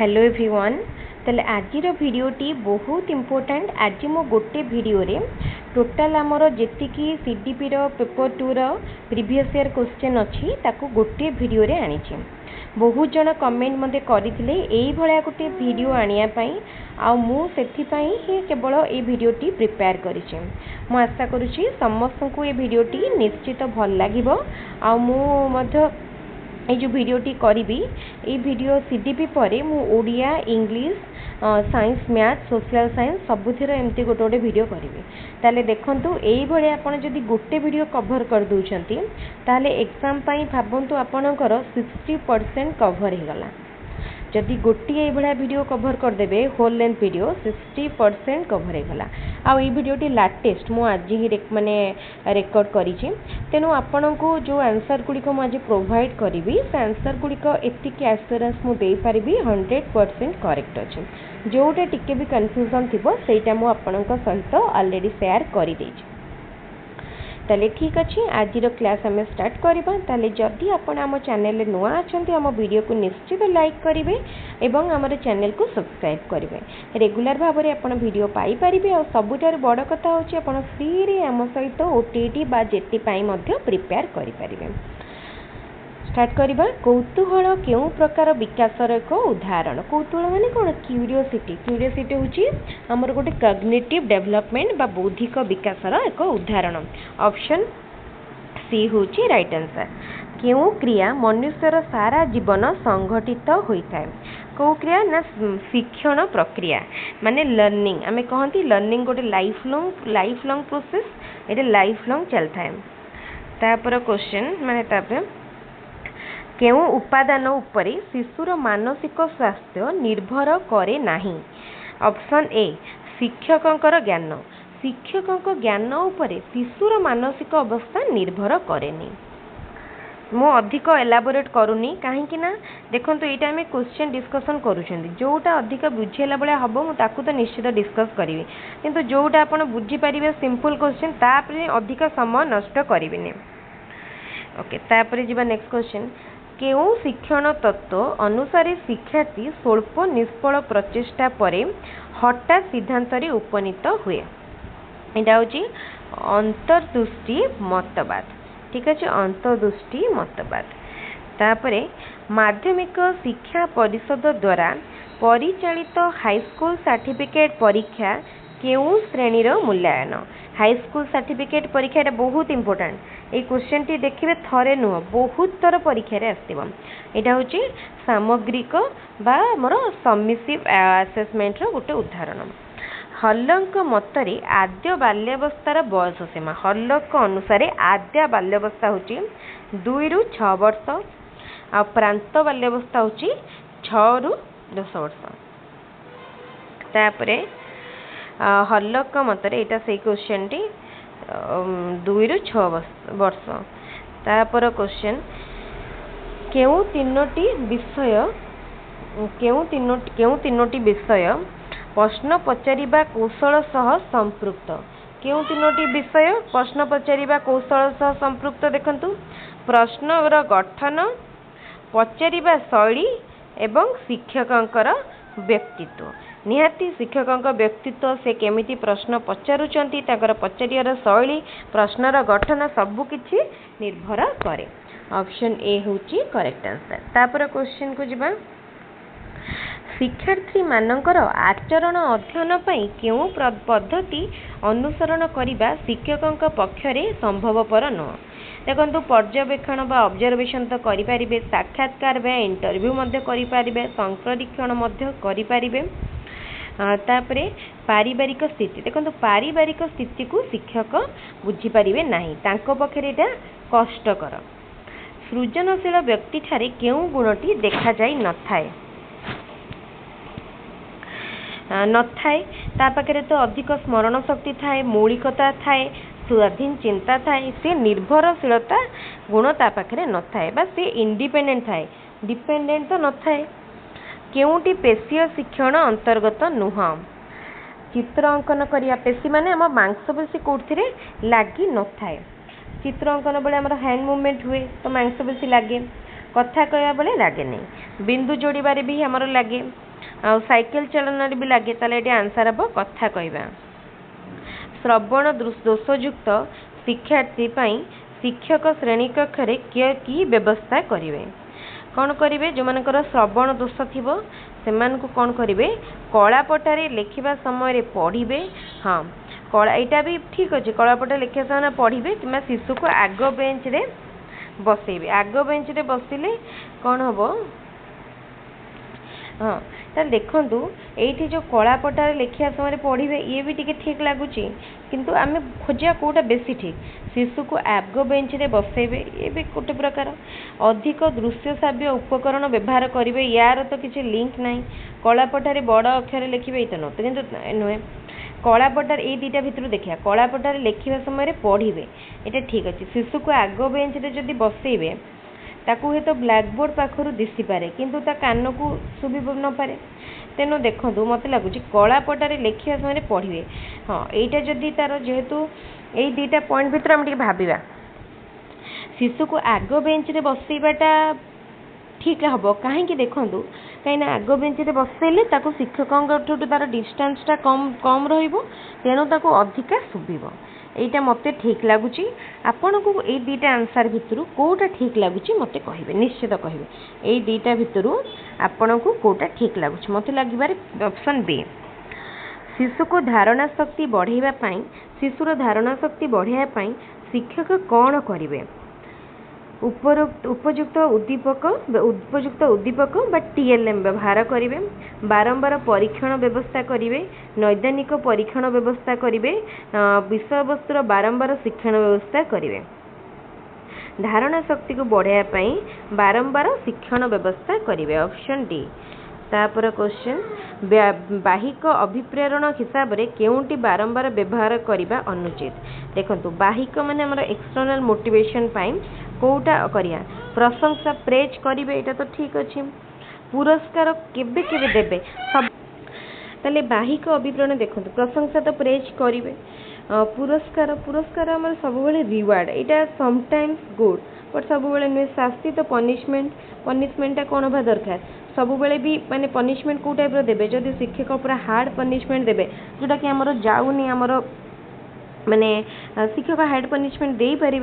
Hello everyone तेल आज भिडियोटी बहुत इम्पोर्टेंट। आज मो गोटे वीडियो रे टोटाल आमर जी CDP paper 2 previous year question अच्छी ताको गोटे वीडियो रे आनी। बहुत जन कमेंट मते करथिले एई भलिया गोटे वीडियो आनिया पई आ मु सेथिपई ही केवल ए वीडियोटी प्रिपेयर करिछि। मु आशा करूछि समस्त को ए वीडियोटी निश्चित भल लागिबो। आ मु मध्य ये जो वीडियोटी करी ये वीडियो सीडीपी पर मु Odia English science math social science सबुथिर एमती गोटे गोटे वीडियो करी। ताले देखंतु एई भले आपण जदि गोटे वीडियो कवर कर दउछंती ताले एग्जाम पई भाबंतु आपणकर 60% कवर हो गला। जदि गोटे ये भाया वीडियो कवर करदे होल लेंथ वीडियो 60% कवर हो गला। आ वीडियोटी लाटेस्ट मु आज ही माने रेकॉर्ड करी। तेणु आपण को जो आंसर गुड़िक मुझे प्रोवाइड करी से आंसर गुड़िक एतिक एश्योरेंस मुझे पारि 100% करेक्ट अच्छे। जोटा टिके भी कन्फ्यूजन थी सेटा मु आपण सहित ऑलरेडी शेयर कर देछि। ताले ठीक अच्छे आज क्लास आम स्टार्ट करवा। ताले जदि आपण आम चैनल नुआ अच्छा आम वीडियो को निश्चित लाइक करेंगे एवं आम चैनल को सब्सक्राइब करेंगे। रेगुलर भाव में आपण वीडियो पाई परिबे। और सबुठार बड़ कथा होची आपण फ्री रे आम सहित ओटीटी बा जेटी पाई मध्य प्रिपेयर करि परिबे। स्टार्ट करवा। कौतूहल केउ प्रकार विकासर एक उदाहरण। कौतूहल माने कोन? क्यूरियोसिटी। क्यूरियोसिटी होची हमर गोटे कॉग्निटिव डेवलपमेंट बा बौद्धिक विकासर एक उदाहरण। ऑप्शन सी होची राइट आंसर। केउ क्रिया मनुष्यर सारा जीवन संगठित होइथाय? कौ क्रिया ना शिक्षण प्रक्रिया माने लर्निंग। आमे कहंती लर्निंग गोटे लाइफ लॉन्ग प्रोसेस। एटा लाइफ लॉन्ग चलता है। तापर क्वेश्चन माने तापर केउ उपादान उपरे शिशुर मानसिक स्वास्थ्य निर्भर करे नाही? ऑप्शन ए शिक्षकंकर ज्ञान। शिक्षकंक ज्ञान उपरे शिशुर मानसिक अवस्था निर्भर करेनी। मु अधिक एलाबोरेट करूनी कहीं ना देखो ये आम क्वेश्चन डिस्कसन करुँच जोटा अधिक बुझेला भाया हम मुझे तो निश्चित डिस्कस करी। किंतु जोटा आप बुझीपारे सिंपल क्वेश्चन तापर अधिक समय नष्ट करें। ओके तापर जी नेक्स्ट क्वेश्चन। केउ शिक्षण तत्व अनुसार शिक्षार्थी स्वल्प निष्फल प्रचेष्टा परे हठात सिद्धांत उपनीत हुए? यहाँ हूँ अंतर्दृष्टि मतवाद। ठीक अच्छे अंतर्दृष्टि मतवाद। तापरे माध्यमिक शिक्षा परिषद द्वारा परिचालित हाईस्कूल सर्टिफिकेट परीक्षा केउ श्रेणीर मूल्यांकन? हाईस्कूल सर्टिफिकेट परीक्षा ये बहुत इंपोर्टेंट। ये क्वेश्चन टी देखिए थरे नुह बहुत थर परीक्षा आसो। यहाँ हूँ सामग्रिक बा मोर सबमिसिव आसेसमेंट गोटे उदाहरण। हल्लक मतरे आद्य बाल्यावस्थार बयस सीमा। हल्लक अनुसार आद्य बाल्यावस्था हूँ 2 ରୁ 6 वर्ष आ प्रांत बाल्यावस्था हूँ 6 ରୁ 10 वर्ष। तापरे हल्लक मतरे यहाँ से क्वेश्चन टी 2 ରୁ 6 वर्ष। तापर क्वेश्चन केउ तीनोटी विषय प्रश्न पचारिबा कौशल सह संपृक्त? केउ तीनोटी विषय प्रश्न पचारिबा कौशल सह संपृक्त? देखंतु प्रश्नर गठन पचारिबा शैली एवं शिक्षकंकर व्यक्तित्व। निहाती शिक्षकंक व्यक्तित्व से केमिति प्रश्न पचारुचंती ताकर पचारियार शैली प्रश्नर गठन सबु किछि निर्भर करे। ऑप्शन ए होची करेक्ट आंसर। तापर क्वेश्चन को जिबा। शिक्षार्थी मानकर आचरण अध्ययन पई केउ पद्धति अनुसरण करिबा शिक्षकंक पक्षरे संभवपर नुह? देखो पर्यवेक्षण बा ऑब्जर्वेशन तो करि परिबे, साक्षात्कार बा इंटरव्यू मध्य करि परिबे, संप्रेक्षण मध्य करि परिबे। तापरे पारिवारिक स्थिति। देखो पारिवारिक स्थिति को शिक्षक बुझीपारे नहीं, तांको पक्षरे एटा कष्टकर। सृजनशील व्यक्ति ठारे केउ गुणटी देखा जाई नथाय? नथाय ता पाखरे तो अधिक स्मरण शक्ति थाए, मौलिकता थाए, स्वाधीन चिंता थाए, से निर्भरशीलता गुण ता पाखरे नथाए बा से इंडिपेंडेंट थाए, डिपेंडेंट तो नथाए। केउटी पेशीय शिक्षण अंतर्गत नुह? चित्र अंकन करिया पेशी माने हम मांसपेशी कोठिरे लागी नथाए। चित्र अंकन बेले हमर हैंड मूवमेंट हुए तो मांसपेशी लागे, कथा कहया बेले लागे नहीं। बिंदु जोड़बारे भी हमर लागे, आ साइकेल चलन भी लगे ताले ये आंसर हम कथा कहवा। श्रवण दोषयुक्त शिक्षार्थी शिक्षक श्रेणी कक्ष कि व्यवस्था करेंगे कौन करेंगे जो मानकर श्रवण दोष थी से कौन करेंगे कलापटारे लिखा समय पढ़े। हाँ कला यहाँ भी ठीक अच्छे कलापटा लिखा समय पढ़े कि शिशु को आग बेंच रे बसैबे आग बेंच रे बसिले कौन हम। हाँ तो देखूँ ये जो कलापटारे लिखा समय पढ़े ये भी टी ठीक लगुच किंतु आम खोजा कौटा बेसी ठीक शिशु को आग बेंच रे बसैबे ये भी गोटे प्रकार। अधिक दृश्य श्राव्य उपकरण व्यवहार करेंगे यार तो किसी लिंक ना कलापटारे बड़ अक्षर लिखे ये तो न तो कि नुहे कलापटार ये दुटा भितर देखा कलापटार लिखा समय पढ़े ये ठीक अच्छे शिशु को आग बेंच रे जदि बसैबे ताकू हे तो ब्लैकबोर्ड पाखर दिशी पारे किंतु ता कान को शुभी न पारे तेणु देखो मत लगुच कलापटारे लिखा समय पढ़े। हाँ यहाँ जदि तार जेहेतु यही दुटा पॉइंट भितर आम भाविबा शिशु को आग बेंच रे बसैबाटा ठीक हम कहीं देखूँ कहीं आग बेंच रे बसैले ताको शिक्षकों तार डिस्टेंसटा कम कम रेणु ताको अधिका शुभ यहाँ मत ठीक लगुच। आपण को ये दुटा आंसर भितर कौटा ठीक लगुच मत कहे निश्चित कहे ये दुटा भितर आपण को कौटा ठीक लगुच मत लगे ऑप्शन बी। शिशु को धारणा शक्ति बढ़ाइबा शिशुर धारणा शक्ति बढ़ाइबा शिक्षक कौन करेंगे उपयुक्त उद्दीपक बा टीएलएम व्यवहार करेंगे बारंबार परीक्षण व्यवस्था करेंगे नैदानिक परीक्षण व्यवस्था करेंगे विषय वस्तुर बारंबार शिक्षण व्यवस्था करेंगे धारणा शक्ति को बढ़ाइबा बारंबार शिक्षण व्यवस्था करेंगे ऑप्शन डी। तापर क्वेश्चन बाहिक अभिप्रेरण हिसाब से केउंटी बारंबार व्यवहार करने अनुचित। देखो बाहिक माने हमर एक्सटर्नल मोटिवेशन कौटा करिया प्रशंसा प्रेज करेंगे यहाँ तो ठीक अच्छे पुरस्कार केबे केबे देबे सब ताले बाहिक अभिप्रेरण देखो प्रशंसा तो प्रेज करेंगे पुरस्कार पुरस्कार आम सब रिवार्ड यहाँ समटाइम्स गुड बट सब नुहे शास्ति तो पनिशमेंटा कौन हवा दरकार सब भी माने पनिशमेंट कौ टाइप देवे जदि शिक्षक पूरा हार्ड पनिशमेंट देवे जोटा कि आमर जाऊनी आमर माने शिक्षक हार्ड पनिशमेंट दे पारे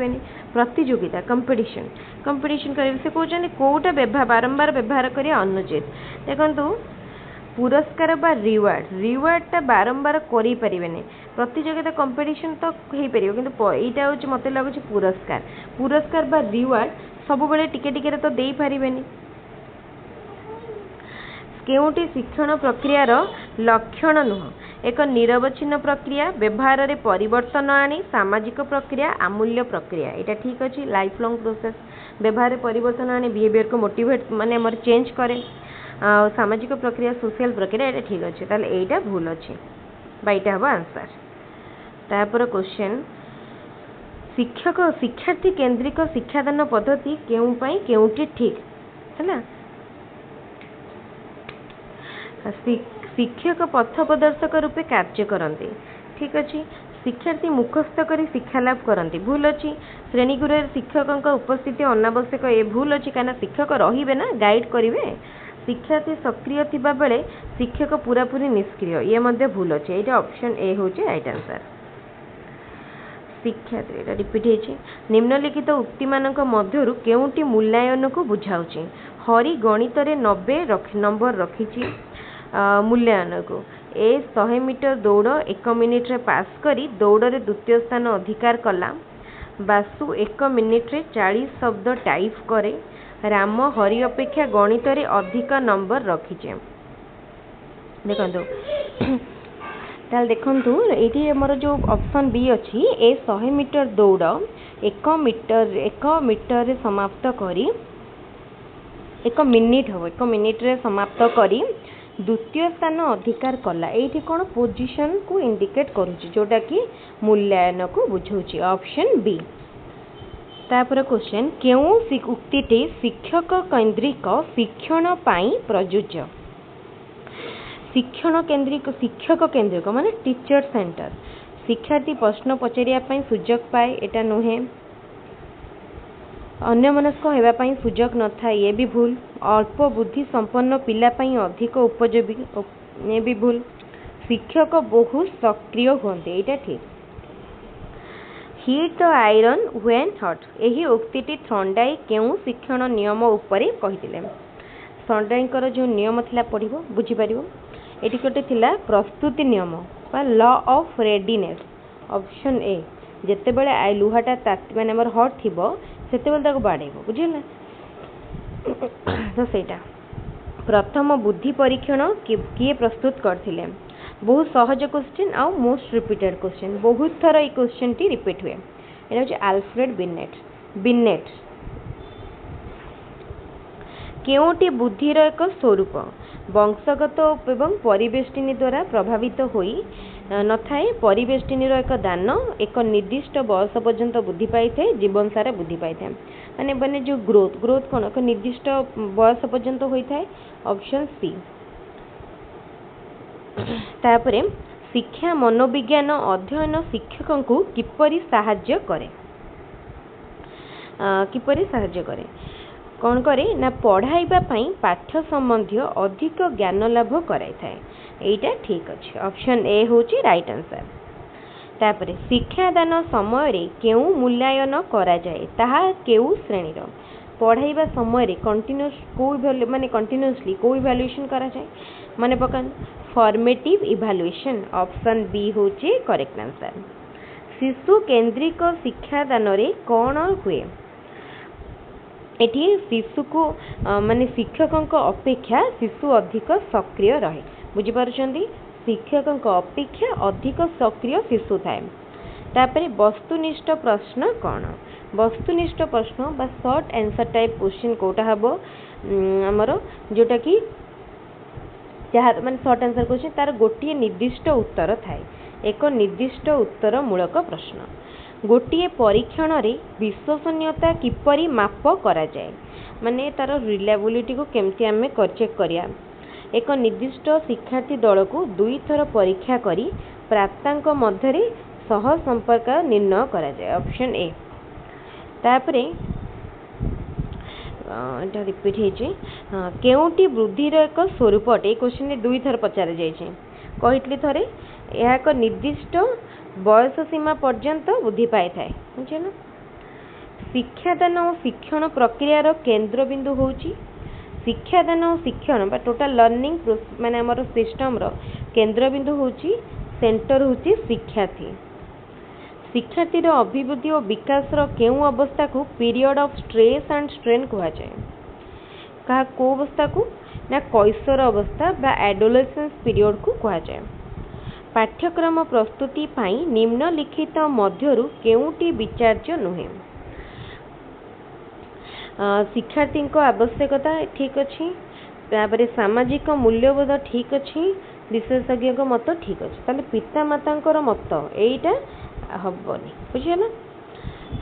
प्रतियोगिता कंपिटिशन करेंगे से कहते कौटा बारंबार व्यवहार करें अनुचित। देखो पुरस्कार बा रिवार्डटा बारंबार करें प्रतियोगिता कंपिटिशन तो हो पार कि यहाँ हूँ मत लगुच पुरस्कार बा रिवार्ड सब टिके टिके तो दे पारे केउटी शिक्षण प्रक्रियार लक्षण नुह एक निरवच्छिन्न प्रक्रिया व्यवहार रे परिवर्तन आनी सामाजिक प्रक्रिया आमूल्य प्रक्रिया यहाँ ठीक अच्छे लाइफ लॉन्ग प्रोसेस व्यवहार रे परिवर्तन आनी बिहेवियर को मोटिवेट माने मर चेंज करे सामाजिक प्रक्रिया सोशल प्रक्रिया यहाँ ठीक अच्छे ताले यहाँ भूल अच्छे बाईटा हम आंसर। तापर क्वेश्चन शिक्षक शिक्षार्थी केन्द्रिक शिक्षादान पद्धति केउटी ठीक है शिक्षक पथ प्रदर्शक रूपे कार्य करते ठीक अच्छे शिक्षार्थी मुखस्थ कर शिक्षा लाभ करते भूल अच्छी श्रेणीगृह शिक्षकों उपस्थिति अनावश्यक ये भूल अच्छी कहीं शिक्षक रे ना गाइड करेंगे शिक्षार्थी सक्रिय थिबा बेले शिक्षक पूरापूरी निष्क्रिय ये भूल अच्छे ये ऑप्शन ए हूँ राइट आंसर। शिक्षार्थी रिपीट होती निम्नलिखित उक्ति मानक मध्यरु केउंटी मूल्यांकन को बुझाऊँच हरि गणित 90 नंबर रखी मूल्यांकन को ए 100 मीटर दौड़ 1 मिनिट रे पास करी दौड़ रे द्वितीय स्थान अधिकार कला बासु 1 मिनिट रे 40 शब्द टाइप करे राम हरि अपेक्षा गणित रे अधिक नंबर रखीचे। देखो ये आमर जो ऑप्शन बी अच्छी ए 100 मीटर दौड़ 1 मीटर रे समाप्त करी 1 मिनिट हम 1 मिनिट रे समाप्त करी द्वितीय स्थान अधिकार कला ये कौन पोजिशन को इंडिकेट करुच्ची जोटा कि मूल्यांकन को बुझाऊँच ऑप्शन बी। तापर क्वेश्चन क्यों उक्तिटी शिक्षक केन्द्रिक शिक्षण पाई प्रयोज्य शिक्षक केन्द्रिक माने टीचर सेंटर शिक्षार्थी प्रश्न पचारिया सुजोग पाए एटा नुहे अन्यमनस्क होगापाई सुजोग न था ये भी भूल। अल्प बुद्धि संपन्न पिलापाई अधिक उपयोगी ये भी भूल। शिक्षक बहुत सक्रिय होते यहाँ ठीक। Heat the iron when hot यही उक्ति थंडाई केउ शिक्षण नियम उपरे कहिथिले। थंडाईकर जो नियम थिला पढ़िबो बुझिपारिबो। एठी गोटे थिला प्रस्तुति नियम बा law of readiness. Option A जेते बेले लुहाटा ताती माने हमर हॉट थिबो सेते बेले ताको बाडेबो बुझिला। तो सेटा प्रथम बुद्धि परीक्षण किए प्रस्तुत करथिले। बहुत सहज क्वेश्चन आउ मोस्ट रिपीटेड क्वेश्चन बहुत थर ये क्वेश्चन टी रिपीट हुए। एटा होचे अल्फ्रेड बिनेट। केउटी बुद्धिर एक स्वरूप वंशगत एवं परिवेष्टिनी द्वारा प्रभावित होई न थाए। परिवेष्टिनीर एक दान एक निर्दिष्ट बयस पर्यंत बुद्धि पाई थाए जीवन सारा बुद्धि पाई थाए माने माने जो ग्रोथ कौन एक निर्दिष्ट बयस पर्यंत होई थाए। Option C. तापरे शिक्षा मनोविज्ञान अध्ययन शिक्षक को किपरि साहाय्य करे कौन करे ना पढ़ाइबा पई पाठ्य संबंधी अधिक ज्ञान लाभ कराई थाए। एटा ठीक अछि। ऑप्शन ए होची राइट आंसर। तापरे शिक्षादान समय रे केउ मूल्यांकन करा जाए ताहा केउ श्रेणीर पढ़ाइबा समय रे कंटीन्यूअस को माने कंटीन्यूअसली को इवैल्यूएशन करा जाए माने पकान फॉर्मेटिव इवैल्यूएशन। ऑप्शन बी होची करेक्ट आंसर। शिशु केंद्रिक शिक्षादान रे कौन हुए एठी शिशु को माने शिक्षक अपेक्षा शिशु अधिक सक्रिय रहे बुझी पारुछंती। शिक्षक अपेक्षा अधिक सक्रिय शिशु थाए। तापरे वस्तुनिष्ठ प्रश्न कौन वस्तुनिष्ठ प्रश्न बा शॉर्ट आंसर टाइप क्वेश्चन कोटा हबो हमर जोटा कि जहाँ माने शॉर्ट आंसर क्वेश्चन तार गोटे निर्दिष्ट उत्तर थाए एक निर्दिष्ट उत्तर मूलक प्रश्न। गोटे परीक्षण रे विश्वसनीयता किपरि माप करा जाए माने तार रिलायबिलिटी को केमती आमे चेक करिया। एक निर्दिष्ट शिक्षार्थी दल को 2 थर परीक्षा करी प्राप्तांक मध्य सह संपर्क निर्णय करा जाए। Option A. तापरे एटा रिपीट हेछि केउटी बुद्धिर एक स्वरूप अटे क्वेश्चन 2 थर पचार जाइछे कहितली थरे यह एक निर्दिष्ट बयस सीमा पर्यंत बुद्धि पाई थाए बुझिला। शिक्षादान और शिक्षण प्रक्रियार केंद्र बिंदु होची शिक्षादान और शिक्षण बा टोटल लर्निंग माने हमर सिस्टम रो केंद्र बिंदु होची सेंटर होची शिक्षार्थी। शिक्षार्थी रो अभिवृद्धि और विकास रो केउ अवस्था को period of stress and strain कहा जाए कहा को अवस्था को ना कैशोर अवस्था बा एडोलेसेंस पीरियड को कहा जाए। पाठ्यक्रम प्रस्तुति पाई निम्नलिखित मध्यरु केउटी विचार्य नुहे। शिक्षार्थी को आवश्यकता ठीक अच्छी तापरे सामाजिक मूल्यबोध ठीक अच्छी विशेषज्ञ मत ठीक अच्छे ताले पिता माता मत एटा हबनी बुझिला।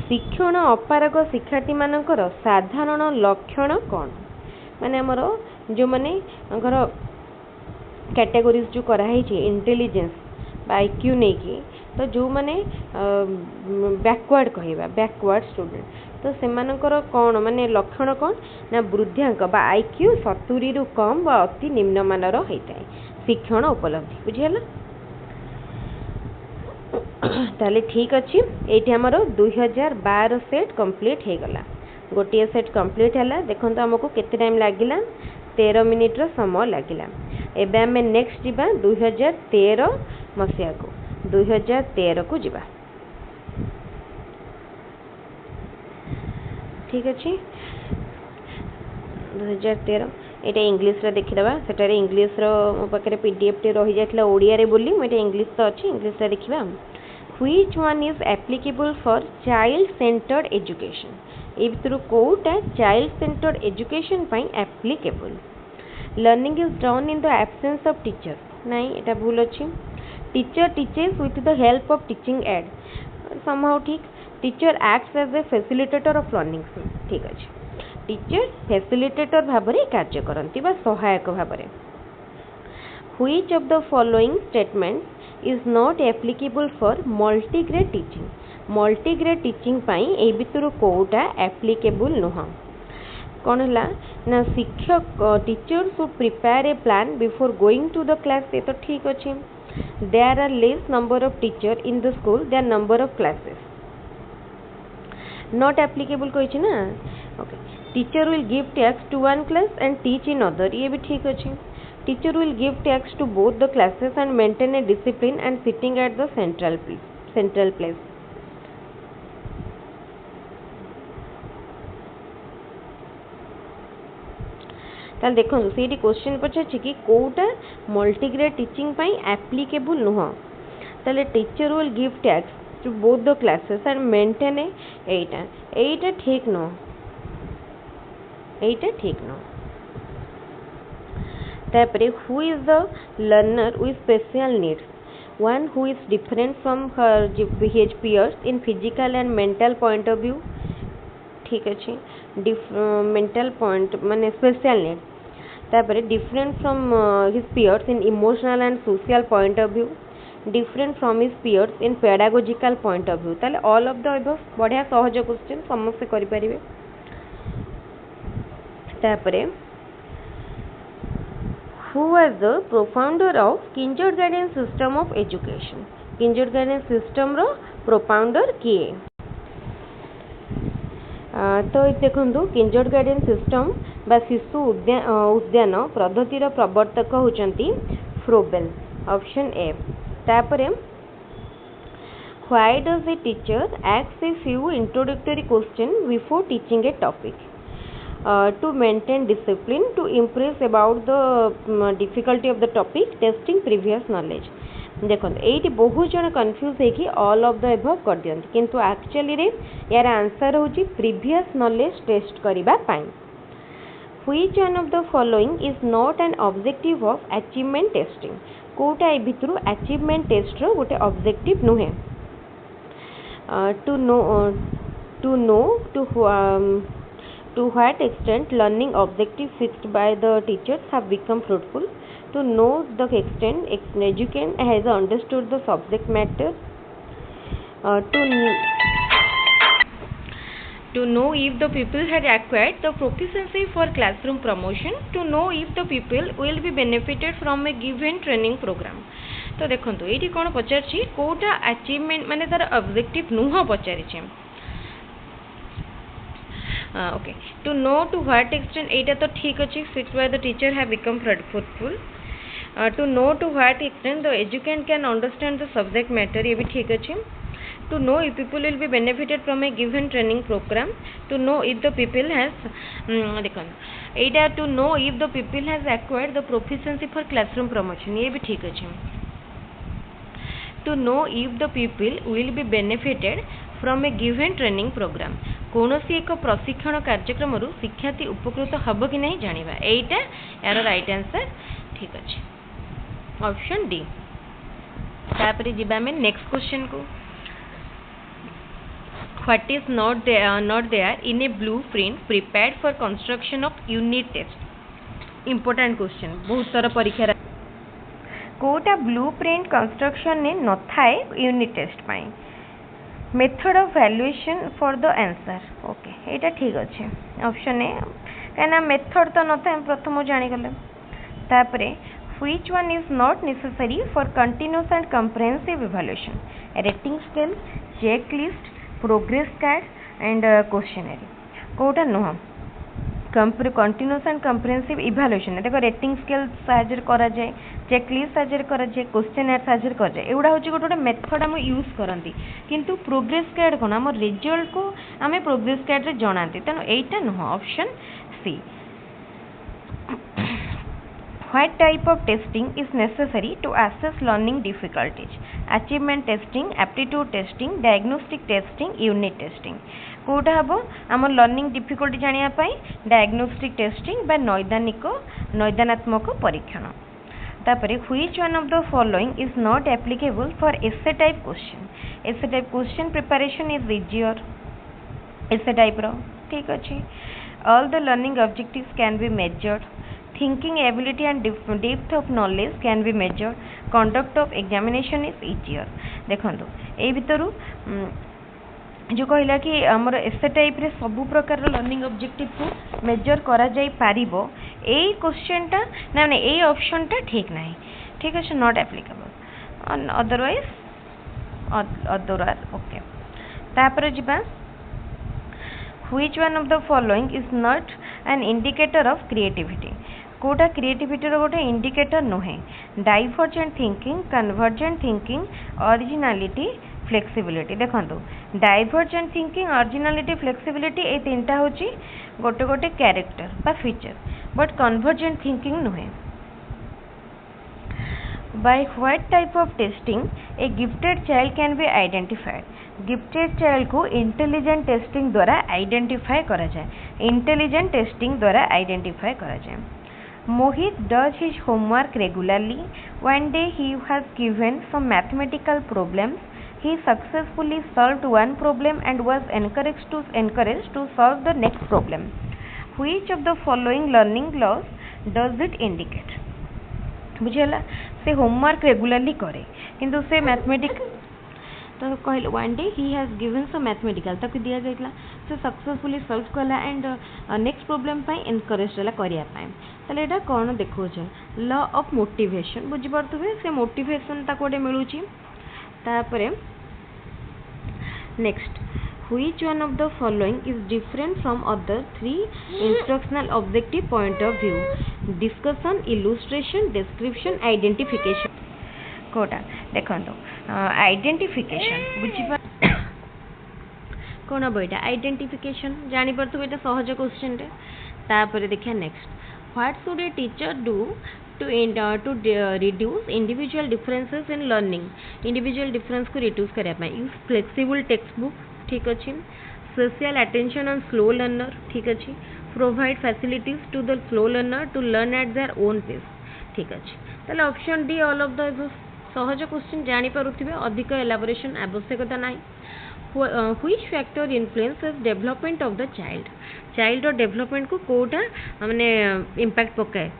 शिक्षण अपारग शिक्षार्थी मानकर साधारण लक्षण कौन माने हमर जो माने कैटेगोरीज जो कराई इंटेलिजेंस आईक्यू नहीं कि तो जो माने बैकवर्ड कहवा बैकवर्ड स्टूडेंट तो सेमानकर कौन माने लक्षण कौन ना वृद्धांक बा आईक्यू 70 रु कम बा अति निम्न मानर होता है शिक्षण उपलब्धि बुझिला। ताले ठीक अच्छी ये आमर 2012 सेट कंप्लीट हो गला गोटे सेट कंप्लीट है देखो आमको केते टाइम लगिला 13 मिनिट रो समय लगिला। एबे आमे नेक्स्ट जीवा 2013 मसिया को 2013 को जीवा ठीक अच्छे 2013 एटा इंग्लिश रे देखिदबा सेटारे इंग्लिश रो मो पाखरे पीडीएफ टे रही जातला ओडिया रे बोली मेटा इंग्लिश तो अछि इंग्लिश रे देखिबा। Which one is applicable for child centred education ए भितर कोटा चाइल्ड सेंटर्ड एजुकेशन पई applicable. Learning is done in the absence of teacher नहीं एटा भूल अछि। Teacher teaches with the help of teaching aid somehow ठीक। Teacher acts as a facilitator of learning ठीक अछि। टीचर फैसिलिटेटर भाबरे कार्य करंती बा सहायक भाबरे। Which of the following statements is not applicable for multigrade teaching multigrade teaching पाई ए भितर कोटा एप्लीकेबल नुह कौन है ना शिक्षक teacher should prepare a plan before going to the class ये तो ठीक अच्छे there are less number of teacher in the school their number of classes not applicable कही ना okay teacher will give tasks to one class and teach in other ये भी ठीक अच्छे teacher will give tasks to both the classes and maintain A discipline and sitting at the central place ताल देखो से question पचार कि कोटा मल्टीग्रेड टीचिंग पाई एप्लीकेबल नुह ताले teacher will give tasks to both the classes and maintain एटा ठीक न एटा ठीक न तापरे who is the learner with special needs one who is different from her his peers in physical and mental point of view ठीक अच्छे mental point माने स्पेशल नीड तापरे different from his peers in emotional and social point of view different from his peers in pedagogical point of view ताले all of the above बढ़िया सहज question समस्त करि परिबे तापरे who was the propounder of kindergarten system of education kindergarten system रो propounder किए तो देखो किंडरगार्टन सिस्टम बा शिशु उद्यान पद्धतिर प्रवर्तक होचंती फ्रोबेल ऑप्शन ए तापरे why does a teacher ask a few introductory question before teaching a topic to maintain discipline to impress about the difficulty of the topic testing previous knowledge देखो ये बहुत जन confuse है all of the above कर दियंती किंतु actually रे यार answer होची प्रीवियस नॉलेज टेस्ट करिबा पाई which one of the following is not an objective of achievement testing कोटा ए भितरु अचीवमेंट टेस्ट रो गोटे ऑब्जेक्टिव नुहे to what extent learning objectives fixed by the teachers have become fruitful to know the extent educand has understood the subject matter to know if the pupil had acquired the proficiency for classroom promotion to know if the pupil will be benefited from a given training program तो देखंतु एठी कोन पचारछि Kota achievement माने तार objective नुह पचारिछि okay to know to what extent एटा तो ठीक अच्छे fix by the teacher have become fruitful to know to what extent the educand can understand the subject matter ये भी ठीक अच्छे to know if people will be benefited from a given training programme to know if the people has देखो एटा to know if the people has acquired the proficiency for classroom promotion ये भी ठीक अच्छे to know if the people will be benefited from a given training programme कौन सी एक प्रशिक्षण कार्यक्रम शिक्षार्थी उपकृत हम कि नहीं जाना यहीटा यार राइट आंसर ठीक अच्छे ऑप्शन डी तापर जीवा आम नेक्स्ट क्वेश्चन को what is not there in a blueprint prepared for construction of unit test important question बहुत सारा परीक्षा कोटा ब्लू प्रिंट कंस्ट्रक्शन ने न थाए यूनिट टेस्ट पाई method of valuation for the answer okay एटा ठीक अच्छे ऑप्शन ए कहना मेथड तो न था प्रथम जानीगले तापरे which one is not necessary for continuous and comprehensive evaluation rating scale checklist progress card and questionnaire कोटा नुह कंटिन्यूअस एंड कंप्रेहेंसिव इवैल्यूएशन देखो रेटिंग स्केल साहाय्य करा जाए चेकलिस्ट साहाय्य करा जाए क्वेश्चनर साहाय्य करा जाए एगुड़ा हूँ गोटे गोटे मेथड आम यूज करती किंतु प्रोग्रेस कार्ड कौन आम रिजल्ट को आम प्रोग्रेस कार्ड रे जनाती तेणु एटा नुह option C What type of testing is necessary to assess learning difficulties? Achievement testing, aptitude testing, diagnostic testing, unit testing. कोटा हम आम लर्निंग डिफिकल्टी जानिया पाई डायग्नोस्टिक टेस्टिंग बा नैदानात्मक परीक्षण तापरे which one of the following is not applicable for essay type question preparation is easier essay type रो ठीक अच्छे all the learning objectives can be measured thinking ability and depth of knowledge can be measured conduct of examination is easier देखो ए भितर जो कहला कि आमर एसे type रे सब प्रकार लर्निंग ऑब्जेक्टिव को मेजर करा जाई पारिबो एई क्वेश्चन टा ना ना एई ऑप्शन टा ठीक नाही ठीक है नॉट एप्लीकेबल अदरवाइज ओके तापर जिबा which one of the following is not an indicator of creativity कोटा क्रिएटिविटी रो गोटे इंडिकेटर नुहे divergent thinking convergent thinking originality flexibility देखो डाइवर्जेंट थिंकिंग ओरिजिनालिटी फ्लेक्सिबिलिटी ए तीनटा होची गोटे गोटे कैरेक्टर बा फीचर बट कन्वर्जेंट थिंकिंग नुहे by what type of testing a gifted child can be identified gifted child को intelligent testing द्वारा identify करा जाए intelligent testing द्वारा identify करा जाए Mohit does his homework regularly one day he has given some mathematical problems he successfully solved one problem and was encouraged to solve the next problem which of the following learning laws does it indicate बुझेला से homework regularly करे किंतु से mathematic तो कहले one day he has given some mathematical ताकि दिया जाइला से सक्सेसफुली सॉल्व कला एंड नेक्स्ट प्रॉब्लम पई एनकरेज होला करिया पई तले एटा कोन देखो छ लॉ ऑफ मोटिवेशन बुझि परतुबे से मोटिवेशन ता कोडे मिलुची तापरे next which one of the following is different from other three instructional objective point of view discussion illustration description identification कोटा देखंतो आइडेंटिफिकेशन बुझिबा कोन बइटा आइडेंटिफिकेशन जानि परतु बेटा सहज क्वेश्चन रे तापर देखिया next what should a teacher do to reduce individual differences in learning individual difference को reduce करया पय use flexible textbook ठीक अछि social attention on slow learner ठीक अछि provide facilities to the slow learner to learn at their own pace ठीक अछि तले option D all of the सहज क्वेश्चन जानि पारुथिबे अधिक एलाबोरेशन आवश्यकता नाही which factor influences development of the child development को कोटा माने इंपैक्ट पकाए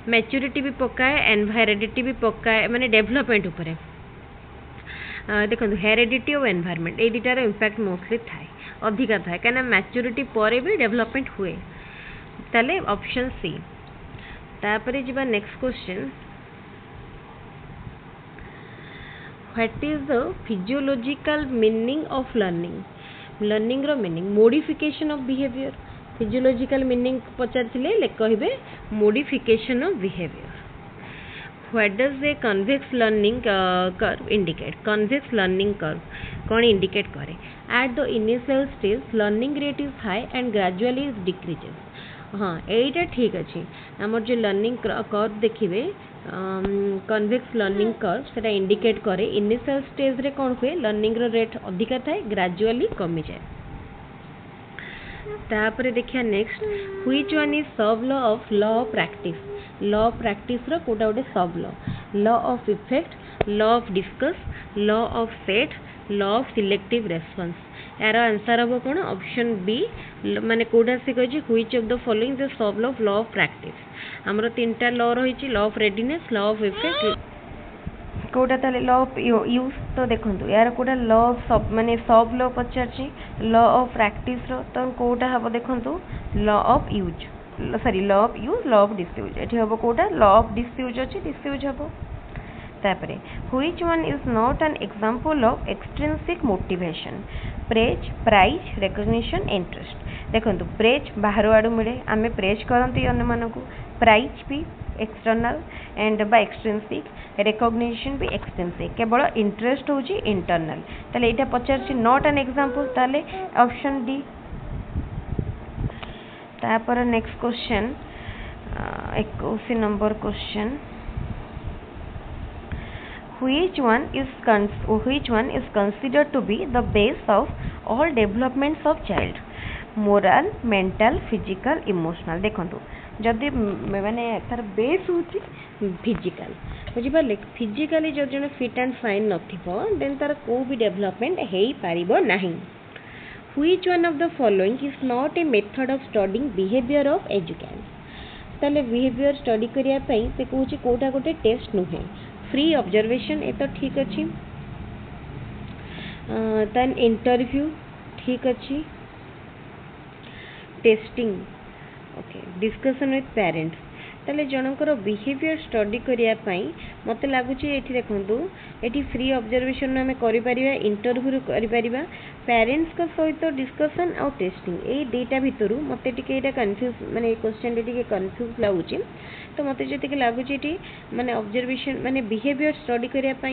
मैच्योरिटी भी पकाए एंड हेरिडिटी भी पकाए माने डेवलपमेंट ऊपर देखो हेरिडिटी और एनवायरनमेंट ए दुटार इंपैक्ट मोस्टली थाए अधिका थाए कहीं मैच्योरिटी पर भी डेवलपमेंट हुए ताले ऑप्शन सी तापरे जिबा next question what is the physiological meaning of learning रो meaning modification of behaviour physiological meaning पचारथिले ले कहबे modification of behaviour what does a convex learning curve indicate convex learning curve कौन indicate करे at the initial stage learning rate is high and gradually is decreases हाँ यहीटा ठीक अच्छे आमर जो लर्निंग कर्व देखिए कन्वेक्स लर्निंग कर्व सेटा इंडिकेट करे इनिशियल स्टेज रे कौन हुए लर्निंग रेट अधिका थाए ग्रेजुअली कमी जाए तापरे देखिया next which one is sub law of practice रो कोटा गोटे sub law of effect law of disuse law of set law of selective response यार आंसर हम कौन ऑप्शन बी माने कोटा से कहि which of the following the sub law of practice हमरो तीनटा लॉ रही law of readiness law of effect कोटा ताले लॉ ऑफ यूज तो देखंतु यार कोटा लॉ ऑफ सब माने सब लॉ पचारची लॉ ऑफ प्रैक्टिस रो तो कोटा हबो देखंतु law of use sorry law of use law of disuse एठी हबो कोटा लॉ ऑफ डिसयूज अछि डिसयूज हबो तापरे which one is not an example of extrinsic motivation praise prize recognition interest देखंतु प्रेज बाहर आडू मिले आमे प्रेज करंती अन्य मानको प्राइज भी external and by extrinsic recognition भी एक्सट्रिंसिक केवल इंटरेस्ट होची इंटरनल ताले एटा पचारची नॉट एन एग्जांपल ताले ऑप्शन डी तापर next question 21 number question which one is considered to be the base of all developments of child moral mental physical emotional देखंतु जदि माने तार बेस होची फिजिकल बुझी पाले फिजिकली जो जने फिट एंड फाइन नथिबो देन तार को भी डेवलपमेंट हेई पारिबो नाही which one of the following is not a method of studying behavior of educants ताले बिहेवियर स्टडी करिया पई से कहूची कोटा गोटे टेस्ट नुहे फ्री ऑब्जर्वेशन ए तो ठीक अच्छी देन इंटरव्यू ठीक अच्छी testing okay discussion with parents ताले जनकर बिहेवियर स्टडी करने मत लगुच ये देखूँ ये फ्री ऑब्जर्वेशन आम कर इंटरव्यू कर पेरेंट्स को सहित डिस्कशन आउ टेस्टिंग ये दुईटा भितर मत कन्फ्यूज माने क्वेश्चन टे कन्फ्यूज लगुच तो मत जी लगुच ये माने ऑब्जर्वेशन माने बिहेवियर स्टडी करने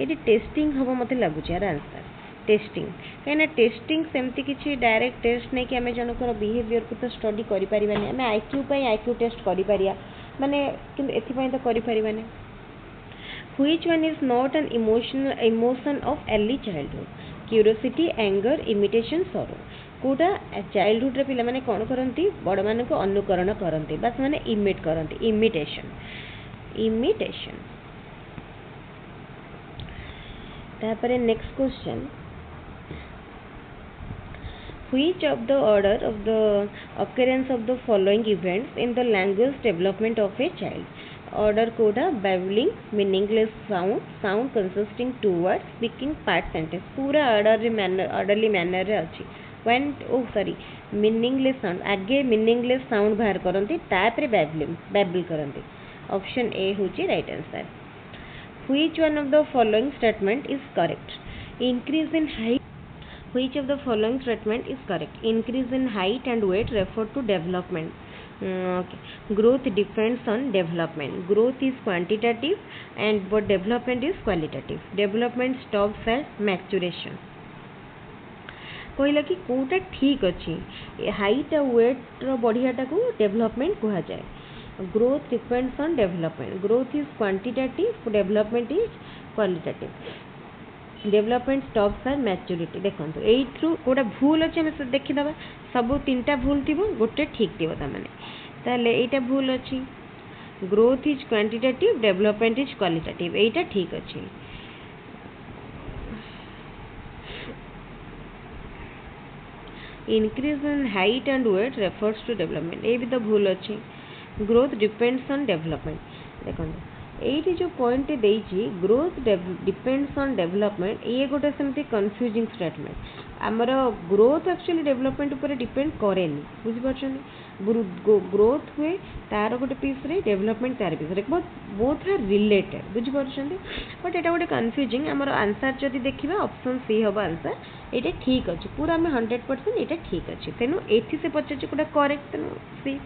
ये टेस्टिंग हम मत लगुच यार आंसर टेस्टिंग कहीं टेस्टिंग सेमती किसी डायरेक्ट टेस्ट नहीं कि आम जनकर बिहेवियर को तो स्टडी करें आम आईक्यू आईक्यू टेस्ट कर माने किंतु एथिपाई तो करें which one is not an emotion of early childhood curiosity anger imitation सरो कोटा चाइल्डहुड पिला माने कौन करती बड़ मान को अनुकरण करते बस माने इमिट करते इमिटेशन इमिटेशन तापरे next question which of the order of the occurrence of the following events in the language development of a child order Koda babbling meaningless sound consisting two words speaking part sentence पूरा orderly manner रे अच्छी when meaningless sound आगे meaningless sound बाहर करंती तापरे babble करंती option A होची right answer which one of the following statement is correct increase in height which of the following statement is correct increase in height and weight refer to development okay. Growth depends on development growth is quantitative and but development is qualitative development stops at maturation कहला कि कोटा ठीक अच्छी height और wait बढ़ियाटा को development कहा जाए growth depends on development growth is quantitative development is qualitative development stops are maturity देखो यू कौटा भूल अच्छे आम देखीदे सब तीन टा भूल थी गोटे ठीक थी ताले यहाँ भूल अच्छी growth is quantitative development is qualitative यहाँ ठीक अच्छी increase in height and weight refers to development ये भी तो भूल अच्छी ग्रोथ डिपेंड्स ऑन डेवलपमेंट देखो ये जो पॉइंट देइछि ग्रोथ डिपेंड्स ऑन डेवलपमेंट ये गोटे सेमती कन्फ्यूजिंग स्टेटमेंट आमर ग्रोथ एक्चुअली डेवलपमेंट ऊपर डिपेंड करेनि बुझिपारछन ग्रोथ हुए तार गोटे पीस रे डेवलपमेंट तार पीस रे बोथ आर रिलेटेड बुझिपारछन बट एटा गोटे कन्फ्यूजिंग आमर आंसर जदि देखिबा ऑप्शन सी हबा आंसर ये ठीक अच्छे पूरा आम 100% ये ठीक अच्छे तेणु एथि से पचार गोटे करेक्ट तेणु सी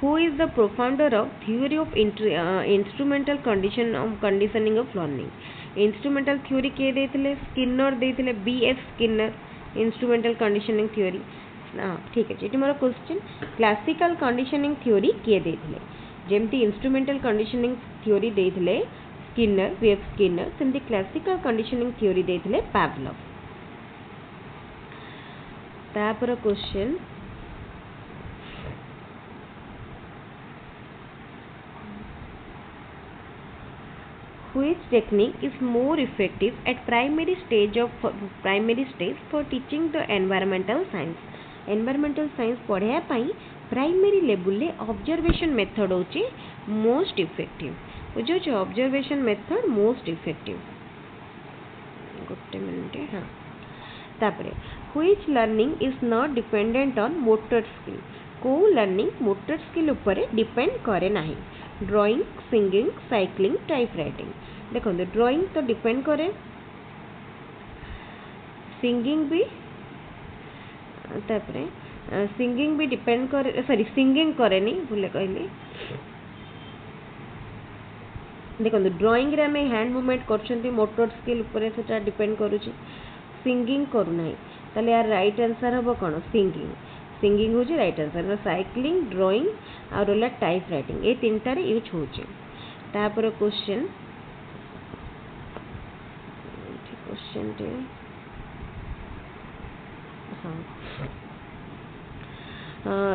who is the profounder of theory of instrumental conditioning of learning instrumental theory के देथिले स्किनर देथिले BF Skinner instrumental conditioning theory ठीक है ये मोर क्वेश्चन क्लासिकल कंडीशनिंग थ्योरी किए देथिले जेमती इंस्ट्रूमेंटल कंडीशनिंग थ्योरी देथिले स्किनर BF स्किनर सेमती क्लासिकल कंडीशनिंग थ्योरी देथिले पावलोव तापर question which technique is more effective at primary stage for teaching the environmental science पढ़ाया पाई प्राइमरी लेवल ले ऑब्जर्वेशन मेथड होची मोस्ट इफेक्टिव बुझो छ ऑब्जर्वेशन मेथड मोस्ट इफेक्टिव गोटे minute हां तापरे which learning is not dependent on motor skill को learning motor skill ऊपर डिपेंड करे नाही drawing singing cycling type writing देखो ड्राइंग तो डिपेंड करे सिंगिंग भी तापरे सिंगिंग भी डिपेंड करे सॉरी सिंगिंग करे नहीं भूले कहली देखो ड्राइंग रे में हैंड मूवमेंट करछंती मोटर स्किल ऊपर सेटा डिपेंड करूची सिंगिंग करू नाही ताले यार राइट आंसर हबो कोन सिंगिंग हो राइट आंसर साइक्लिंग ड्राइंग और होला टाइप राइटिंग ये तीन टारे यूज होचे तापर क्वेश्चन टे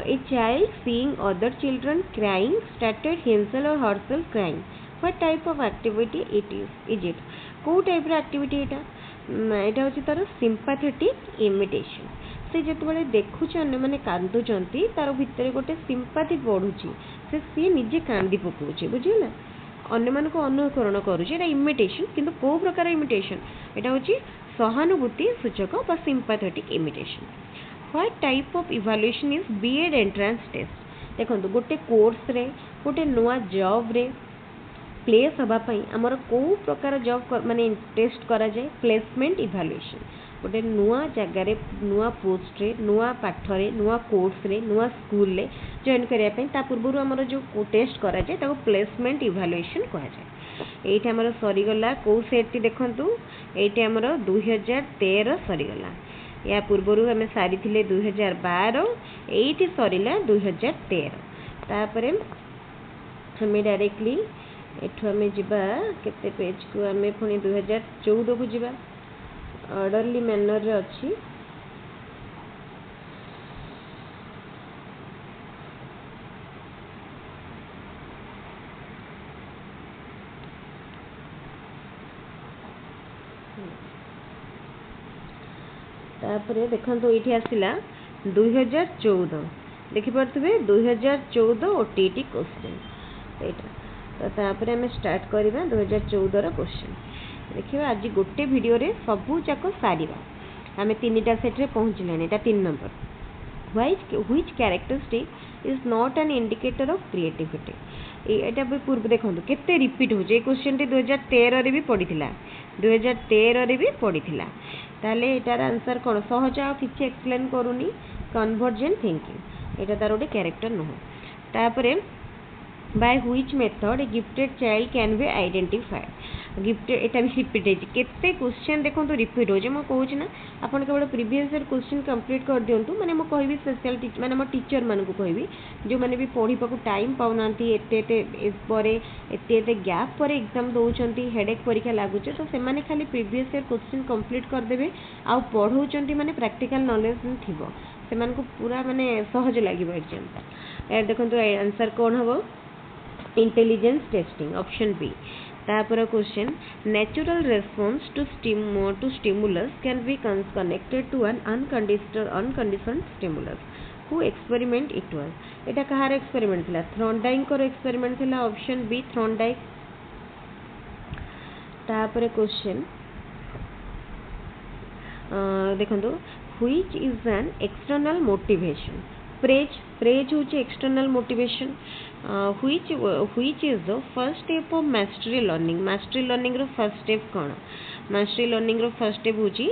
a child seeing other children crying started himself or herself crying what type of activity it is it को टाइप रे एक्टिविटी एटा होची तार सिंपैथेटिक इमिटेशन से जेतबेले देखुछ अन्य माने कांदुचंती तार भितर गोटे सिंपैथी पढुची से सी निजे कांदी पकोची बुझिला अन्य मान को अनुकरण करूची एटा इमिटेशन किंतु को प्रकार इमिटेशन एटा होची सहानुभूति सूचक बा sympathetic imitation. What type of evaluation is B Ed entrance test. देखो गोटे कोर्स रे गोटे नुआ जॉब रे प्लेस हवा पई हमर को प्रकार जॉब माने टेस्ट करा जाए प्लेसमेंट इवैल्यूएशन। गोटे नुआ जगह रे नुआ पोस्ट रे नुआ पाठ रे नुआ कोर्स रे नुआ स्कूल रे जॉइन करिया पई ता पूर्व हमर जो टेस्ट करा जाए ताको प्लेसमेंट इवैल्यूएशन कहा जाए। एइटा हमर सरी गला को सेट देखंतु एइटा हमर 2013 सरी गला। या पूर्व हमें सारी थिले 2012 एइटी सरीला 2013। तापरे हमें डायरेक्टली एठु हमें जिबा केते पेज को हमें पुनी 2014 को जिबा ऑर्डरली मैनर रे अछि। तापरे देखंतु एठी आसिला 2014 देखि परथबे 2014 ओटीटी क्वेश्चन एटा। तो तापरे हमें स्टार्ट करिबा 2014 रो क्वेश्चन देखिबा। आज गोटे वीडियो रे सबु जाको सारीबा हमें तीनटा सेट रे पहुंचलेनी। एटा 3 number which characteristic is not an indicator of creativity. एटा भी पूर्व देखंतु केते रिपीट हो जे क्वेश्चन टे 2013 रे भी पडिथिला 2013 रे भी पडिथिला। ताले एटार आंसर कोन सहज आ किछि एक्सप्लेन करूनी कन्वर्जेंट थिंकिंग एटा तार ओटे कैरेक्टर न हो। तापरे by which method A gifted child can be identified. Gifted एटा भी रिपीट है केते क्वेश्चन देखंतु रिपीट हो जे म कहू छी ना आपण केवल प्रीवियस ईयर क्वेश्चन कंप्लीट कर दियंतु माने म कहबी स्पेशल टीचर माने म टीचर मान को कहबी जो माने भी पढी पाकु टाइम पाउनांती एते इस परे एते गैप पर एग्जाम दोउचंती हेडेक परीक्षा लागु छ तो से माने खाली प्रीवियस ईयर क्वेश्चन कंप्लीट कर देबे आ पढौचंती माने प्रैक्टिकल नॉलेज थिबो से मान को पूरा माने सहज लागिबो एग्जाम। ए देखंतु आंसर कोन हबो इंटेलिजेंस टेस्टिंग ऑप्शन बी। तापर question natural response to stimulus can be connected to an unconditioned stimulus who experiment it was. एटा कहार एक्सपेरिमेंट थिला थ्रॉन्डाइक को एक्सपेरिमेंट थिला ऑप्शन बी थ्रॉन्डाइक। तापर क्वेश्चन देखंतु which is an external motivation. Praise होची external motivation. Which is the first step of mastery learning रो first step कोन। मास्टरी लर्निंग रो फर्स्ट स्टेप होची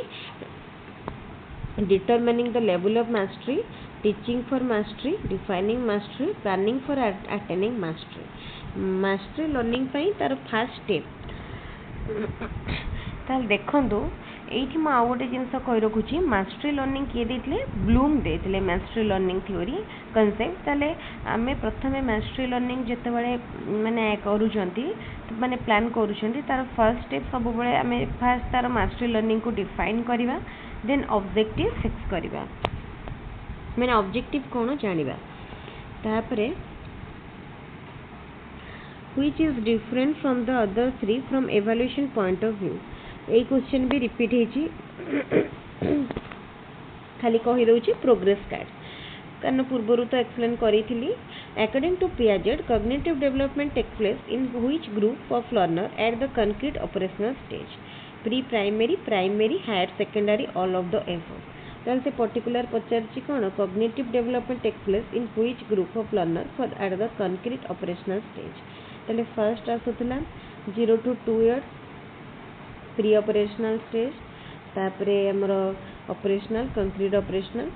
determining the level of mastery, teaching for mastery, defining mastery, planning for attaining mastery. Mastery learning पई तार first step ताल देखंतु एठी म आउ गोटे जिनस कहि रखुची मास्टरी लर्निंग किए देथिले ब्लूम देथिले मास्टरी लर्निंग थ्योरी कांसेप्ट। ताले आमे प्रथमे मास्टरी लर्निंग जते बळे माने करूचंती माने प्लान करूचंती तार फर्स्ट स्टेप सब बळे आमे फर्स्ट तार मास्टरी लर्निंग को डिफाइन करिवा देन ऑब्जेक्टिव फिक्स करिवा माने ऑब्जेक्टिव कोन जानिबा। तापरे which is different from the other three from evaluation point of view। A question भी रिपीट हेची खाली कहि दउची प्रोग्रेस कार्ड कारण पूर्वरु तो एक्सप्लेन करी थिली। According to Piaget cognitive development take place in which group of learner at the concrete operational stage pre primary primary higher secondary all of the above. ताल से पर्टिकुलर पचारची कोन cognitive development take place in which group of learner for at the concrete operational stage. ताले first आसुतला 0 to 2 years pre operational stage तापरे हमरो operational concrete operational.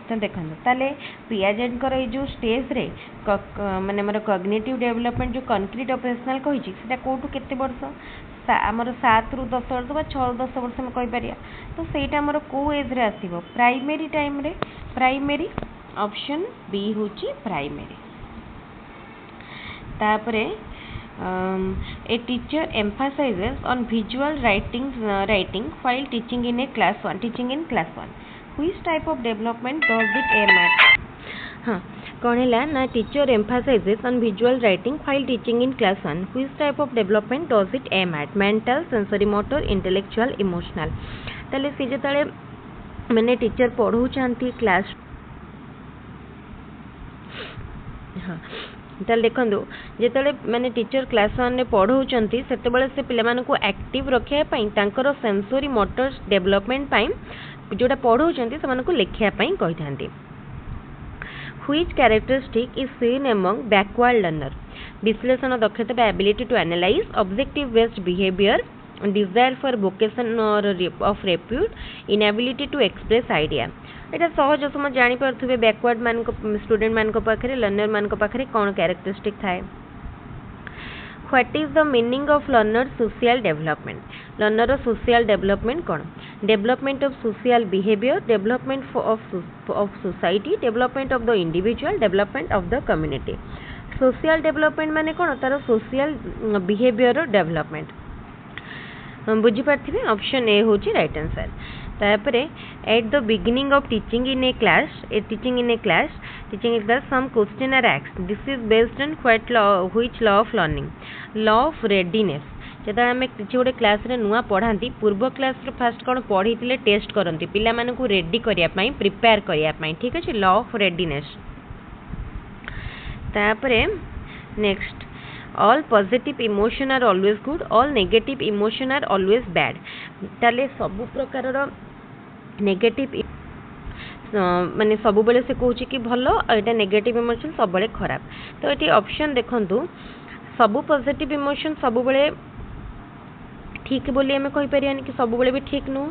तो देखंतु ताले पियाजेट कर ए जो स्टेज रे माने हमरो कॉग्निटिव डेवलपमेंट जो कंक्रीट ऑपरेशनल कहि छी सेटा कोटू केते वर्ष हमरो 7 रु 10 वर्ष बा 6 रु 10 वर्ष में कहि परिया। तो सेटा हमरो को एज रे आसीबो प्राइमरी टाइम रे प्राइमरी ऑप्शन बी होची प्राइमरी। तापरे a teacher emphasizes on visual writing while teaching in class 1 which type of development does it aim at। हाँ कौन है ना teacher emphasizes on visual writing while teaching in class 1 which type of development does it aim at mental sensory motor intellectual emotional। ताले से जतले मैंने teacher पढ़ौ चांती class हाँ ताल देखो जिते माने टीचर क्लास वन पढ़ाऊँच से पिलामानकु एक्टिव रखापी सेंसोरी मोटर डेवलपमेंट जोटा पढ़ाऊँ से लिखापी कही था Which characteristic is seen among backward learner? विश्लेषण दक्षता by ability to analyze, objective based behavior, desire for vocation or of repute, inability to express idea. एटा सहज समझ जानी पार्थुबे बैकवर्ड मान स्टूडेंट मान पाखरे लर्नर मान पाखरे कौन कैरेक्टरिस्टिक थाए. What is the meaning of learner social development? Learner social development कौन? Development of social behavior, development of society, development of the individual, development of the community. Social development माने कौन? तार social behavior development. बुझी पार्थिबे option A होची right answer. तापरे at the beginning of teaching in A class some question are asked. This is based on which law of learning? Law of readiness. जब आम किसी गोटे क्लास रे नुआ पढ़ाती पूर्व क्लास रे फास्ट कौन पढ़ी टेस्ट करती पिला मानकु रेडी करने प्रिपेयर करने. ठीक अच्छे लॉ ऑफ रेडीनेस. तापरे next all positive emotion are always good, all negative emotion are always bad. ताले सब प्रकार नेगेटिव माने सब बेले से कहूँ कि भल एटा नेगेटिव इमोशन सब बेले खराब. तो ये ऑप्शन देखंतु सब पॉजिटिव इमोशन सब बेले ठीक बोली आम कहीपर कि सब बेले भी ठीक नुह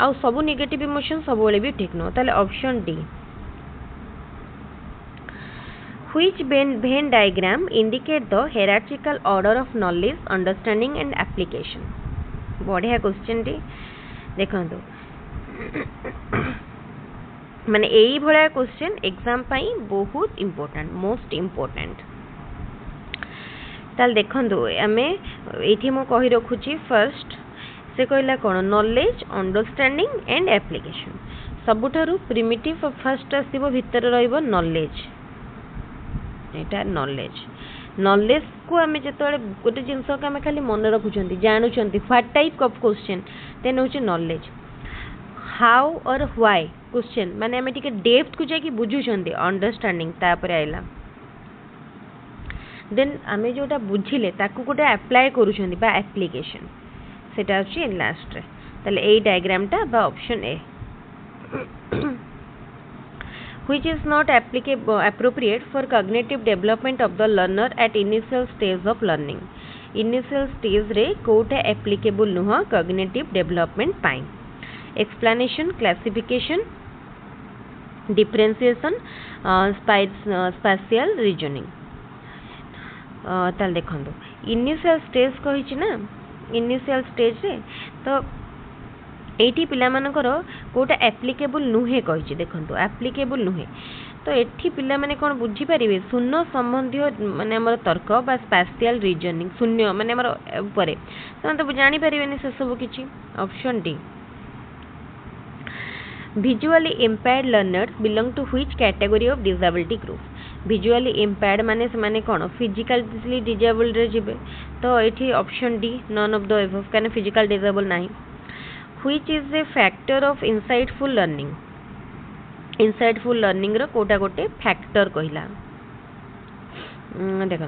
आ सब नेगेटिव इमोशन सब बेले भी ठीक नुह. ताले option D. Which Venn diagram indicate the hierarchical order of knowledge, understanding and application? बढ़िया क्वेश्चन टी देखंतु माने यही भलिया क्वेश्चन एग्जाम पाई बहुत इंपोर्टेंट मोस्ट इंपोर्टेंट. ताल देखंतु आमे एठी मो कहि रखुची फर्स्ट से कहला कोन नॉलेज अंडरस्टैंडिंग एंड एप्लीकेशन. सबुठारु प्रिमिटिव फर्स्ट आसीबो भितर रहइबो नॉलेज. एटा नॉलेज को आम जो गोटे जिनस को आम खाली मन रखुं जानूँ what type of question then हूँ नॉलेज. हाउ और व्हाई क्वेश्चन माने आम टिके डेप्थ को जाकि बुझुंट अंडरस्टैंडिंग तापर आइला देन आम जोटा बुझिले ताकू गोटे अप्लाई करूछंती बा एप्लीकेशन सेटा अछि लास्ट रे. ताले एई डायग्रामटा बा option A. Which is not appropriate for cognitive development of the learner at initial stage of learning? Initial stage रे कोटा applicable नुह cognitive development पाई. Explanation, classification, differentiation, spatial reasoning. ताल देखंतु initial stage कहिछि ना initial stage रे तो eighty पिला मानकर Kota applicable नुहे कहिछि देखंतु एप्लिकेबल नुहे. तो एठी पिला माने कोन बुझी परिबे शून्य संबंधी माने हमर तर्क बा स्पेशियल रीजनिंग शून्य माने हमर ऊपर तो जानि परिबेनी से सब किछि. Option D. Visually impaired learners belong to which category of disability group? Visually impaired माने से माने कोन physically disabled रे जिबे. तो एठी option D none of the above काने फिजिकल डिसेबल नाही. Which is a factor of insightful learning? Insightful learning रो कोटा गोटे फैक्टर कहिला. देखो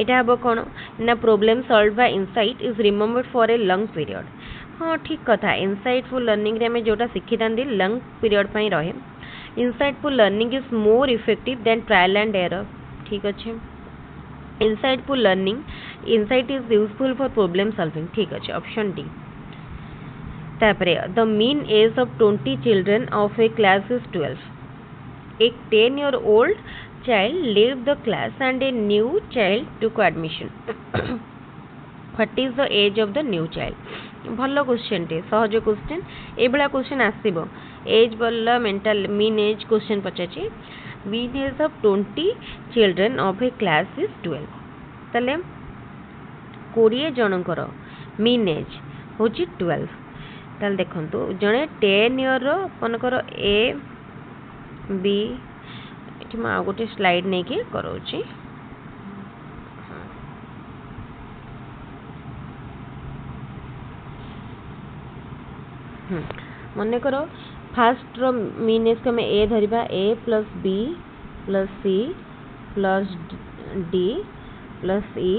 एटा हबो कोन ना problem solve by insight is remembered for a long period. हाँ ठीक कथा इनसाइटफुल लर्निंग रे हमें जोटा शिखी थांदी लॉन्ग पीरियड पई रहे. Insightful learning is more effective than trial and error. ठीक अच्छे. Insightful learning insight is useful for problem solving. ठीक अच्छे ऑप्शन डी. तापरे the mean age of 20 children of a class is 12. एक 10-year-old child leave the class and a new child took admission. What is the age of the new child? भलो question टे सहज question ए बला question आसीबो age बल्ला mental mean age question पचाची. Mean age of 20 children of a class is 12. तले 20 जनकर mean as होची 12. ताल देखंतु जणे 10 इयर रो मनकर ए बी एठी मा गोटे स्लाइड नै के करोची. मन कर फास्ट रो मीन एज को ए धरिबा A plus B plus C plus D plus E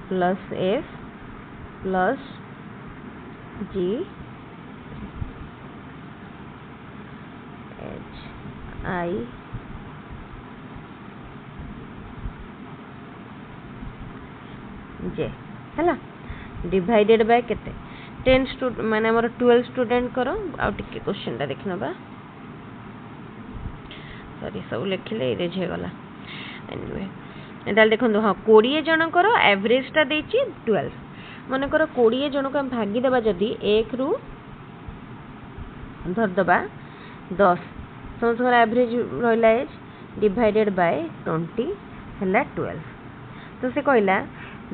plus F plus G H I J है डिवाइडेड बाय केते 10 माने हमर 12 स्टूडेंट करो आ टिके क्वेश्चन टा देखि नबा सॉरी सब लिखले इरेज हे गला एनीवे एडाल देखंदो हां 20 जन करो एवरेज टा देछि 12 माने करो 20 जन को हम भागी देबा जदी 1 रु धर दबा 10 समझ एवरेज रहला एज डिवाइडेड बाय 20 हला 12 तो से कहला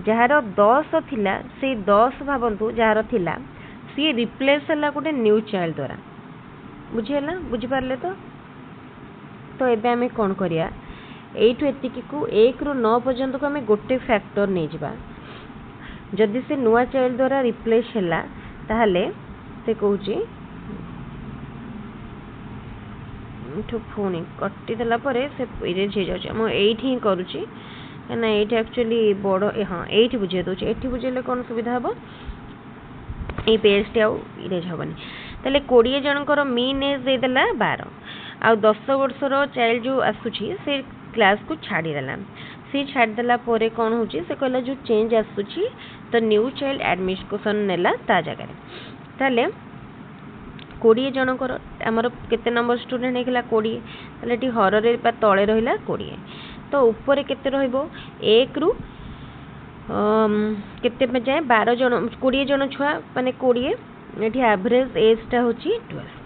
जार 10 थिला से 10 भावंतु जार थिला सी रिप्लेस हला गोटे न्यू चाइल्ड द्वारा बुझिला बुझि पारले तो एबे हमें कोन करिया एठु एतिकी को 1 रु 9 पर्यंत को हमें गोटे फैक्टर नै जिबा जदि से नुआ चाइल्ड द्वारा रिप्लेस हला ताहले से कहूची ठु फोनी कट्टी देला परे से इरेज हे जाउची हम एठी ही करूची ना ये एक्चुअली बड़ हाँ ये बुझे दूसरे ये बुझेले कौन सुविधा हम ये पेज टी आरेज हेनी तेल 20 जनकर मीन एज देदेला 12 आ 10 वर्षर चाइल्ड जो आसूची से क्लास को छाड़देला सी छाड़देला कौन हो कहला जो चेंज आसूची तो न्यू चाइल्ड एडमिशन नेला ता जगह ताले 20 जनकर आमर केते नंबर स्टूडेंट होगा 20 ताले हर तले रहा 20 तो ऊपर केते रहइबो 1 रु केते पे जाए 12 जन 20 जन छुआ माने 20 एठी एवरेज एज टा होची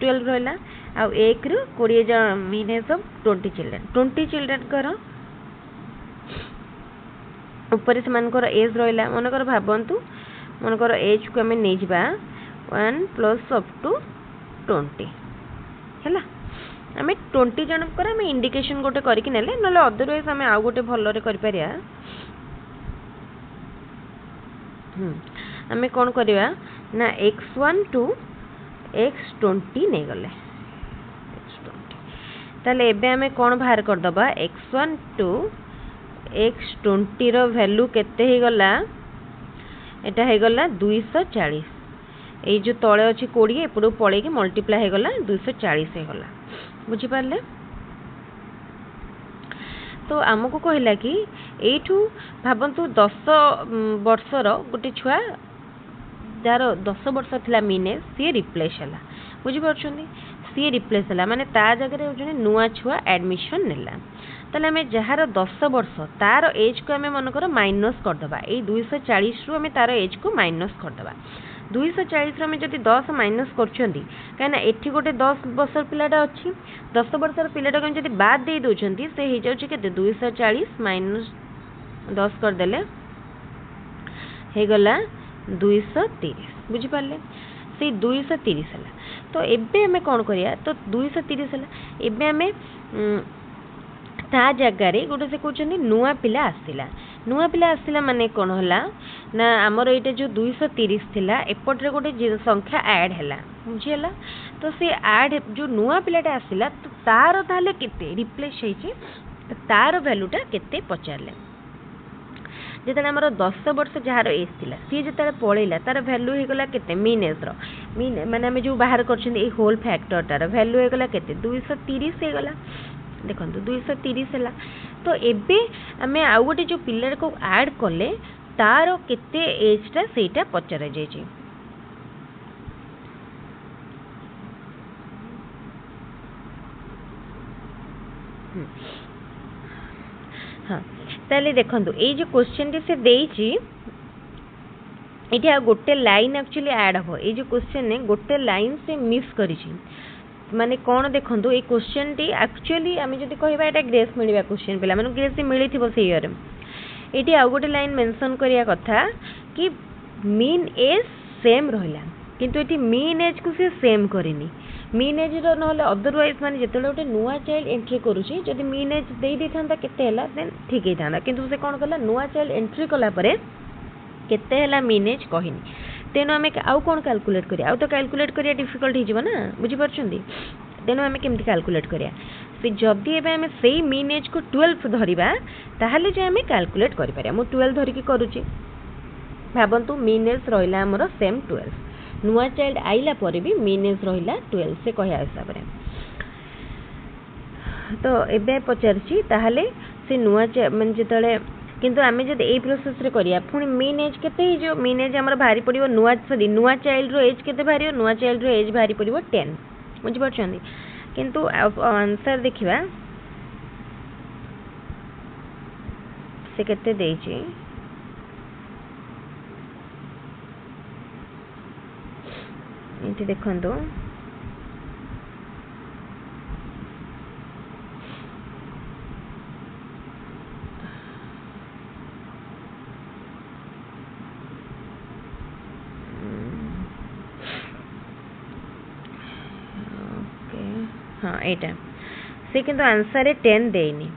12 रहला आ 1 रु 20 जन मीन्स ऑफ 20 चिल्ड्रन करो ऊपर से मानकर एज रहला मनकर भाबंतु मनकर एज को हमें नै जिबा 1 प्लस अप टू 20 हैला आम 20 जन आम इंडिकेशन गोटे करके नेले ना अदरवाइज आम आउ गोटे भलरे कर परिया आम कौन करवा ना x1 टू x20 नहीं गले ताले एबे आम कौन बाहर कर दबा x1 to x20 row value केते ही गला एटा हे गला 240 ए जो तले अच्छी 20 एपड़ू पड़े की मल्टीप्लाई हो गला 240 हो गला बुझी पारले तो आमको कहला कि एठू भाबंतु 10 वर्षर गोटे छुआ जार 10 वर्ष थिला मीने सी रिप्लेस हला बुझी पारछोंदी सी रिप्लेस हला माने ता जगह जने नुआ छुआ एडमिशन नेला ताले हमें जहार 10 वर्ष तार एज को हमें मन कर माइनस कर दबा ए 240 रु हमें तार एज को माइनस कर दबा 240 में जब 10 माइनस कर गोटे 10 वर्ष पिलाटा अच्छी 10 वर्षर पिलाटा जब बाद दे दौरान से हो जाए 240 माइनस 10 करदे हो गला 230 बुझिपारे से 230 है तो एबे हमें कौन करिया तो 230 है एबे हमें ता जगार गोटे से कहते नुआ पिला आसला माने कौन है ना आमर ये जो 230 थिला एपटे गोटे संख्या ऐड है बुझीगला तो सी ऐड जो नुआ पिलाटा आसला तो तार ताले केते रिप्लेस होइछि तार वैल्यूटा केते पचारले जिते आमर 10 वर्ष जार एज थिला सी जिते पलैला तार वैल्यू हो गला केते मीन एज रो मीन माने आमे जो बाहर करछन ए होल फैक्टरटार वैल्यू हो गला केते 230 हो गला देखो 230 है तो एबे आमे आउ गोटे जो पिलर को ऐड कले तार केते एजटा सेटा पचार जाइए हाँ ताले देखो ये जो क्वेश्चन टी से देइछि एठी गोटे लाइन एक्चुअली ऐड हो ये जो क्वेश्चन ने गोटे लाइन से मिस करिछि माने कौन देखो ये क्वेश्चन टी एक्चुअली आम जब कहवा यहाँ ग्रेस मिलवा क्वेश्चन पिला मैंने ग्रेस मिली थी से इयर ये आउ गोटे लाइन मेंशन करिया कथा कि मीन एज सेम रहा किंतु ये मीन एज को सी सेम करनी मीन एज ना अदरवाइज माने जिते गोटे नुआ चाइल्ड एंट्री करुँची जब मीन एज दे था केते देन ठीक होता किंतु से कौन कला नुआ चाइल्ड एंट्री कलापर केते मीन एज कहनी तेणु आम आउ कौन कैलकुलेट करिया आउ तो कैलकुलेट करिया डिफिकल्ट हो ना बुझीपार तेणु आम केमती कैलकुलेट करिया जदि एबे आमे सेही मीन एज को 12 धरिबा ताहले जे आमे कैलकुलेट करि पारे मु 12 धरिकी करूची भाबंतु मीन एज रहिला हमर सेम 12 नुआ चाइल्ड आइला पर भी मीन एज रहिला 12 से कहया हिसाब रे तो एबे पचारची ताहले से नुआ मन जेतले किंतु आमे जदि ए प्रोसेस रे करिया पुनी मीन एज केते ही जो मीन एज हमर भारी पड़िबो नुआ चाइल्ड रो एज केते भारी नुआ चाइल्ड रो एज भारी पड़िबो 10 बुझि परछंदी किंतु आंसर देखिबा से केते देछि इति देखंतो हाँ एटा से किंतु आंसर रे 10 देनी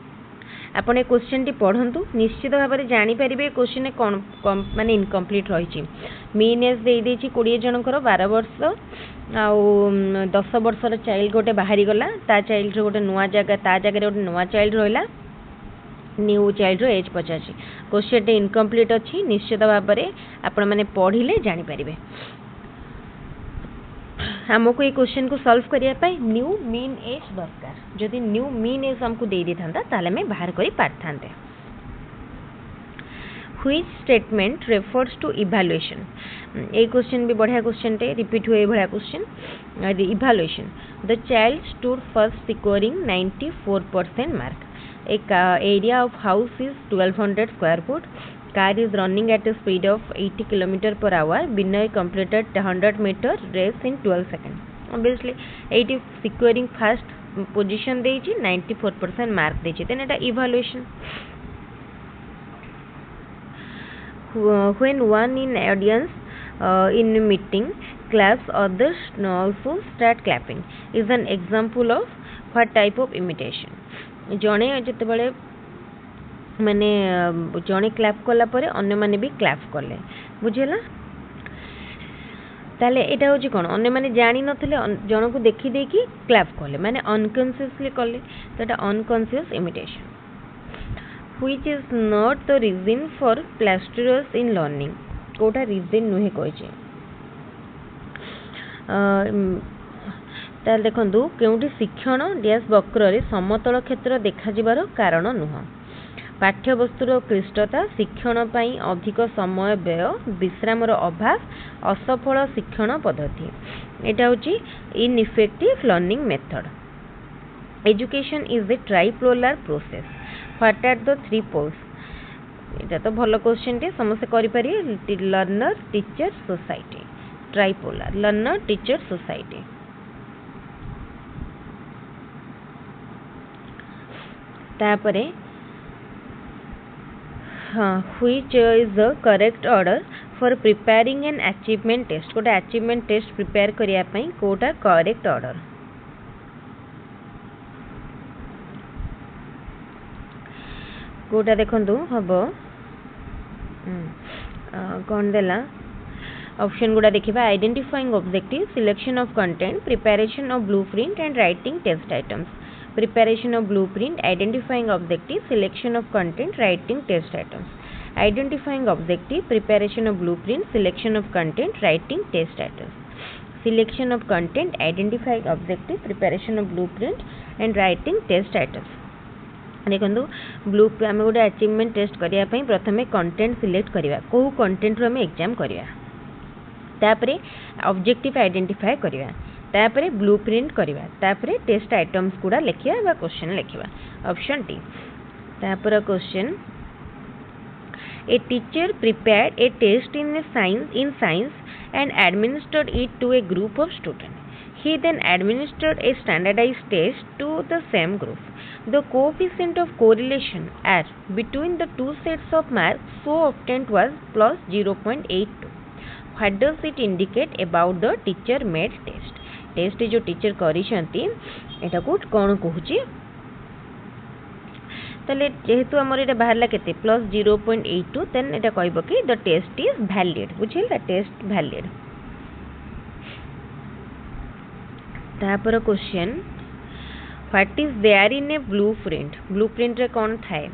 आपण ए क्वेश्चन टी पढ़ंतु निश्चित भाव में जानि परिबे क्वेश्चन कोन माने इनकम्प्लीट रहिछि मीन एज दे देछि 20 जनकर 12 वर्ष आ 10 वर्षर चाइल्ड गोटे बाहरी गला ता चाइल्ड रो गोटे नुआ जगह ता जगह रे गोटे नुआ चाइल्ड रहिला न्यू चाइल्ड रो एज पचाछि क्वेश्चन टी इनकम्प्लीट अछि निश्चित भाव में आपण माने पढ़िले जानि परिबे हमको ये क्वेश्चन को सॉल्व करिया पाई न्यू मीन एज दरकार जदि न्यू मीन एज हमको दे दी थांता ताले में बाहर करी पारथांते which statement refers to evaluation ए क्वेश्चन भी बढ़िया क्वेश्चन टे रिपीट हुए बढ़िया question evaluation the child stood first scoring 94% mark एक area of house is 1200 square foot car is running at a speed of 80 km per hour Binay completed 100 meter race in 12 seconds obviously 80 securing first position देछि 94% mark देछि then eta evaluation when one in audience in meeting claps others also start clapping is an example of what type of imitation जणे जते बेले माने जणे clap कला परे अन्य माने भी क्लैप करले बुझेला ताले एटा होची कोन अन्य माने जानि नथले जण को देखि देखि क्लैप करले माने अनकॉन्शियसली करले तो एटा unconscious imitation which is not the reason for plateaus in learning कोटा रीजन नुहे कहै ताले देखंतु केउटी शिक्षण डैश वक्र रे समतल क्षेत्र देखा जिबार कारण नुह पाठ्यवस्तुर क्लिष्टता शिक्षण पई अधिक समय व्यय विश्रामर अभाव असफल शिक्षण पद्धति एटा होची ineffective learning method education is a tripolar process what are the three poles एटा तो भलो क्वेश्चन टे समस्त करि पारि learner teacher society tripolar learner teacher society तापरे which is the correct order for preparing an achievement test कोटा achievement test prepare करिया पई कोटा correct order कोटा देखंतु हबो कोन देला ऑप्शन गुडा देखिबा identifying objective selection of content preparation of blueprint and writing test items preparation of blueprint identifying objective selection of content writing test items identifying objective preparation of blueprint selection of content writing test items selection of content identifying objective preparation of blueprint and writing test items देखो blue आम गोटे achievement test करने प्रथम content select करवा कौ content रू आम exam करवा तापरे ऑब्जेक्टिव आइडेंटिफाई करवा तापरे ब्लूप्रिंट करवा तापरे टेस्ट आइटम्स गुड़ा लिखिया बा क्वेश्चन लिखिया ऑप्शन डी तापर question a teacher prepared a test in science and administered it to a group of students. He then administered a standardized test to the same group. The coefficient of correlation R between the two sets of marks so obtained was plus 0.82. What does it indicate about the teacher made test? Test जो teacher करिसेंती एटा को कोन कहूची तले जेहेतु हमर एटा बाहरला केते plus 0.82 then एटा कहबो कि the test is valid बुझिल द टेस्ट वैलिड तापर question what is there in a blueprint blueprint रे कौन थाए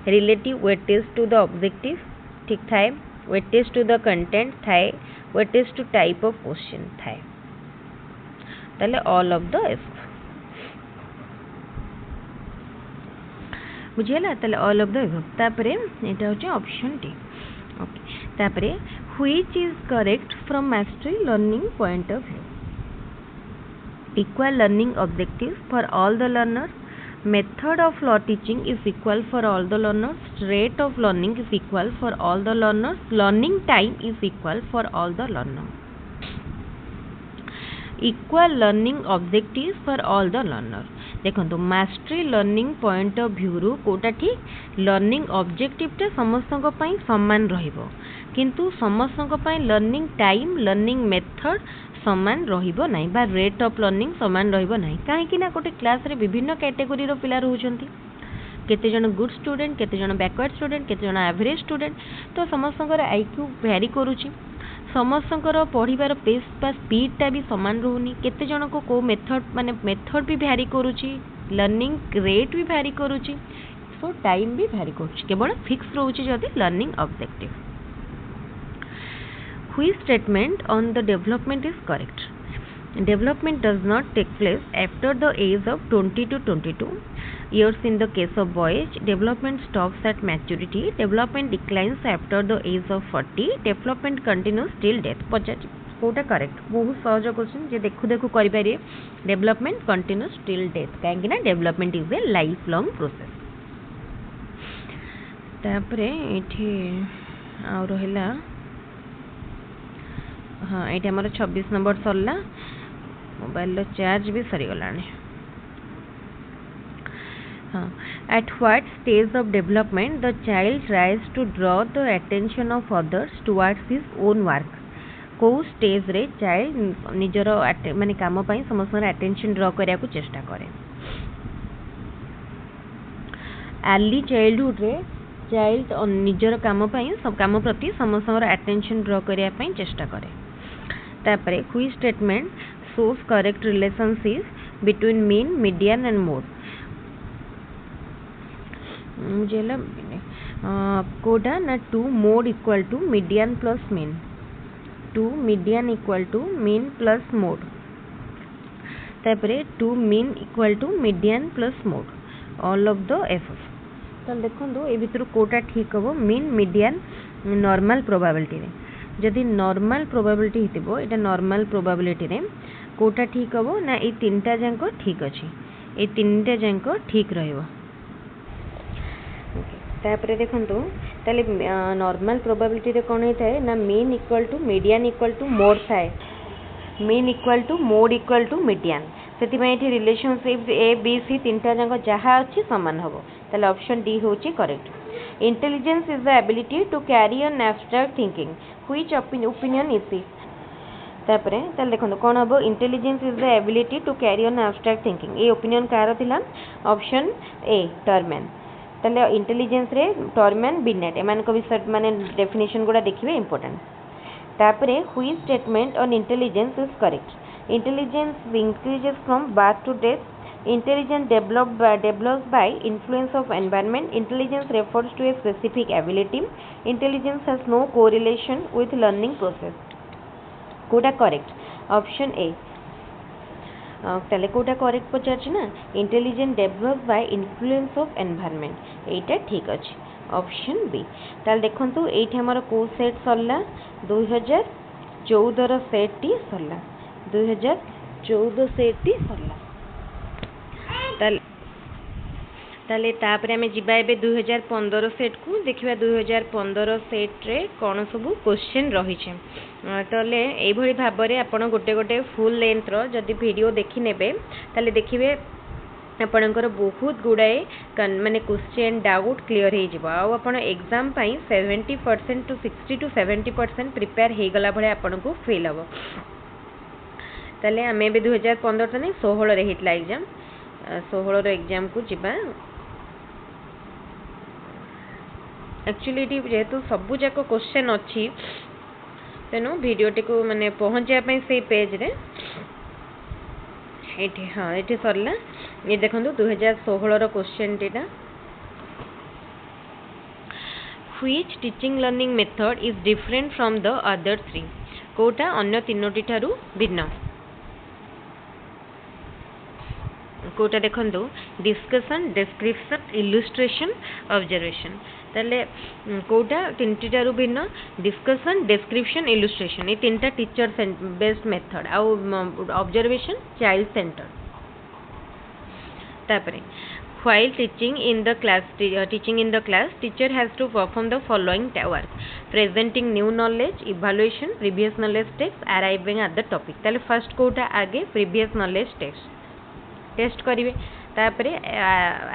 relative weightage to the objective ठीक थाए वेटेज टू द कंटेंट थाए weightage to type of question थाए ताले ऑल ऑफ द एफ बुझेला ताले ऑल ऑफ द एफ तापरे एटा होचे ऑप्शन डी ओके तापरे which is correct from mastery learning point of view equal learning objectives for all the learners method of law teaching is equal for all the learners rate of learning is equal for all the learners learning time is equal for all the learners equal learning objectives for all the learners देखो mastery learning point of view रु कोटा ठीक learning objective टा समस्तक पई समान रहिबो किंतु समस्तक पई learning time learning method समान रहिबो नाही बा रेट ऑफ लर्निंग समान रहिबो नाही काहे कि ना गोटे क्लास रे विभिन्न कैटेगरी रो पिला रहउचंती केते जन गुड स्टूडेंट केते जन बैकवर्ड स्टूडेंट केते जन एवरेज स्टूडेंट तो समस्तकर आईक्यू वेरी करूची समस्तकर पढ़िबार पेस बा स्पीडटा भी समान रहउनी केते जन को मेथड माने मेथड भी वेरी करूची लर्निंग रेट भी वेरी करूची सो टाइम भी वेरी करूची केवल फिक्स रहउची जदी learning objective Which statement on the development is correct? Development does not take place after the age of 20 to 22 years in the case of boys. Development stops at maturity. Development declines after the age of 40. Development continues till death. Pachar Kota correct बहुत सहज question जे देखु देखु करि पारे development continuous till death काहे ना development is a life long process तापरे एठी आ रहला हाँ ये आमर 26 नंबर सरला मोबाइल चार्ज भी सरीगला हाँ at what stage of development the child tries to draw the attention of others towards his own work को स्टेज रे चाइल्ड निजर माने काम पई समस्त अटेंशन ड्रॉ करिया को चेष्टा करे अर्ली चाइल्डहुड रे चाइल्ड निजर काम पई सब काम प्रति समस्त अटेंशन ड्रॉ करिया पई चेष्टा करे तापरे which statement shows correct relationship between mean median and mode मुझे कोडा ना two mode equal to median plus mean two median equal to mean plus mode तापरे two mean equal to median plus mode all of the एफ तो देखो ये भितर कोटा ठीक हम मीन मीडियन नॉर्मल प्रोबेबिलिटी रे जदि नॉर्मल प्रोबेबिलिटी हितबो एटा नॉर्मल प्रोबेबिलिटी रे कोटा ठीक हबो ना ए तीनटा जांक ठीक अछि ए तीनटा जांक ठीक रहइबो ओके तापरे देखंतु ताले नॉर्मल प्रोबेबिलिटी रे कोन हेताय ना mean equal to median equal to mode थाए mean equal to mode equal to median सेति में एठी रिलेशनशिप ए बी सी तीनटा जांक जहा अछि समान हबो ताले ऑप्शन डी होची correct Intelligence is the ability to carry on abstract thinking. Which opinion is it? तापरे ताले देखो कौन हम intelligence is the ability to carry on abstract thinking ये ओपिनियन कार थिला ऑप्शन ए टर्मैन ताले इंटेलिजेंस रे टर्मैन बिनेट एमान को विषय माने डेफिनेशन गुडा देखिबे इंपोर्टेंट तापरे which statement on intelligence is correct intelligence increases from birth to death Intelligence develops by influence of environment. Intelligence refers to a specific ability. Intelligence has no correlation with learning process. कोटा correct? Option A. ताले कोटा correct पचार ना intelligence develop by influence of environment एटा ठीक अछि option B ताले देखंतु एठी हमर को सेट सरला 2014 रो सेट टी सरला 2014 सेट टी सरला ताले तापरे आमे जिबा एबे 2015 सेट को देखिबा 2015 सेट रे कोन सब क्वेश्चन रही छे तले एई भली भाबरे आपण गोटे गोटे फुल लेंथ रो जदी वीडियो देखि नेबे ताले देखिबे आपणकर बहुत गुड़ाए माने क्वेश्चन डाउट क्लियर हो जिवो आ आपण एग्जाम पई 70% टू 60 टू 70% प्रिपेयर हे गला भले आपण को फेल हबो ताले आमे बे 2015 त नै 16 रे हितला एग्जाम 16 रो एग्जाम को जिबा एक्चुअली जेहेतु सबु जाक क्वेश्चन अच्छी तेणु भिडियोटी को माने पहुँचा से पेज रे ये हाँ ये सरला ये देखो 2016 क्वेश्चन टीटा which teaching learning method is different from the other three कोटा अन्य तीनोटी ठारू भिन्न कोटा देखो डिस्कशन डिस्क्रिप्शन इलुस्ट्रेशन ऑब्जर्वेशन ताले कोटा तीनटी ठारू भिन्न डिस्कशन डिस्क्रिप्शन इलुस्ट्रेशन ये तीनटा टीचर बेस्ड मेथड आउ ऑब्जर्वेशन चाइल्ड सेंटर तापरे while teaching in the class teacher has to perform the following work presenting new knowledge evaluation previous knowledge text arriving at the topic ताले first Kota आगे previous knowledge test करिवे तापरे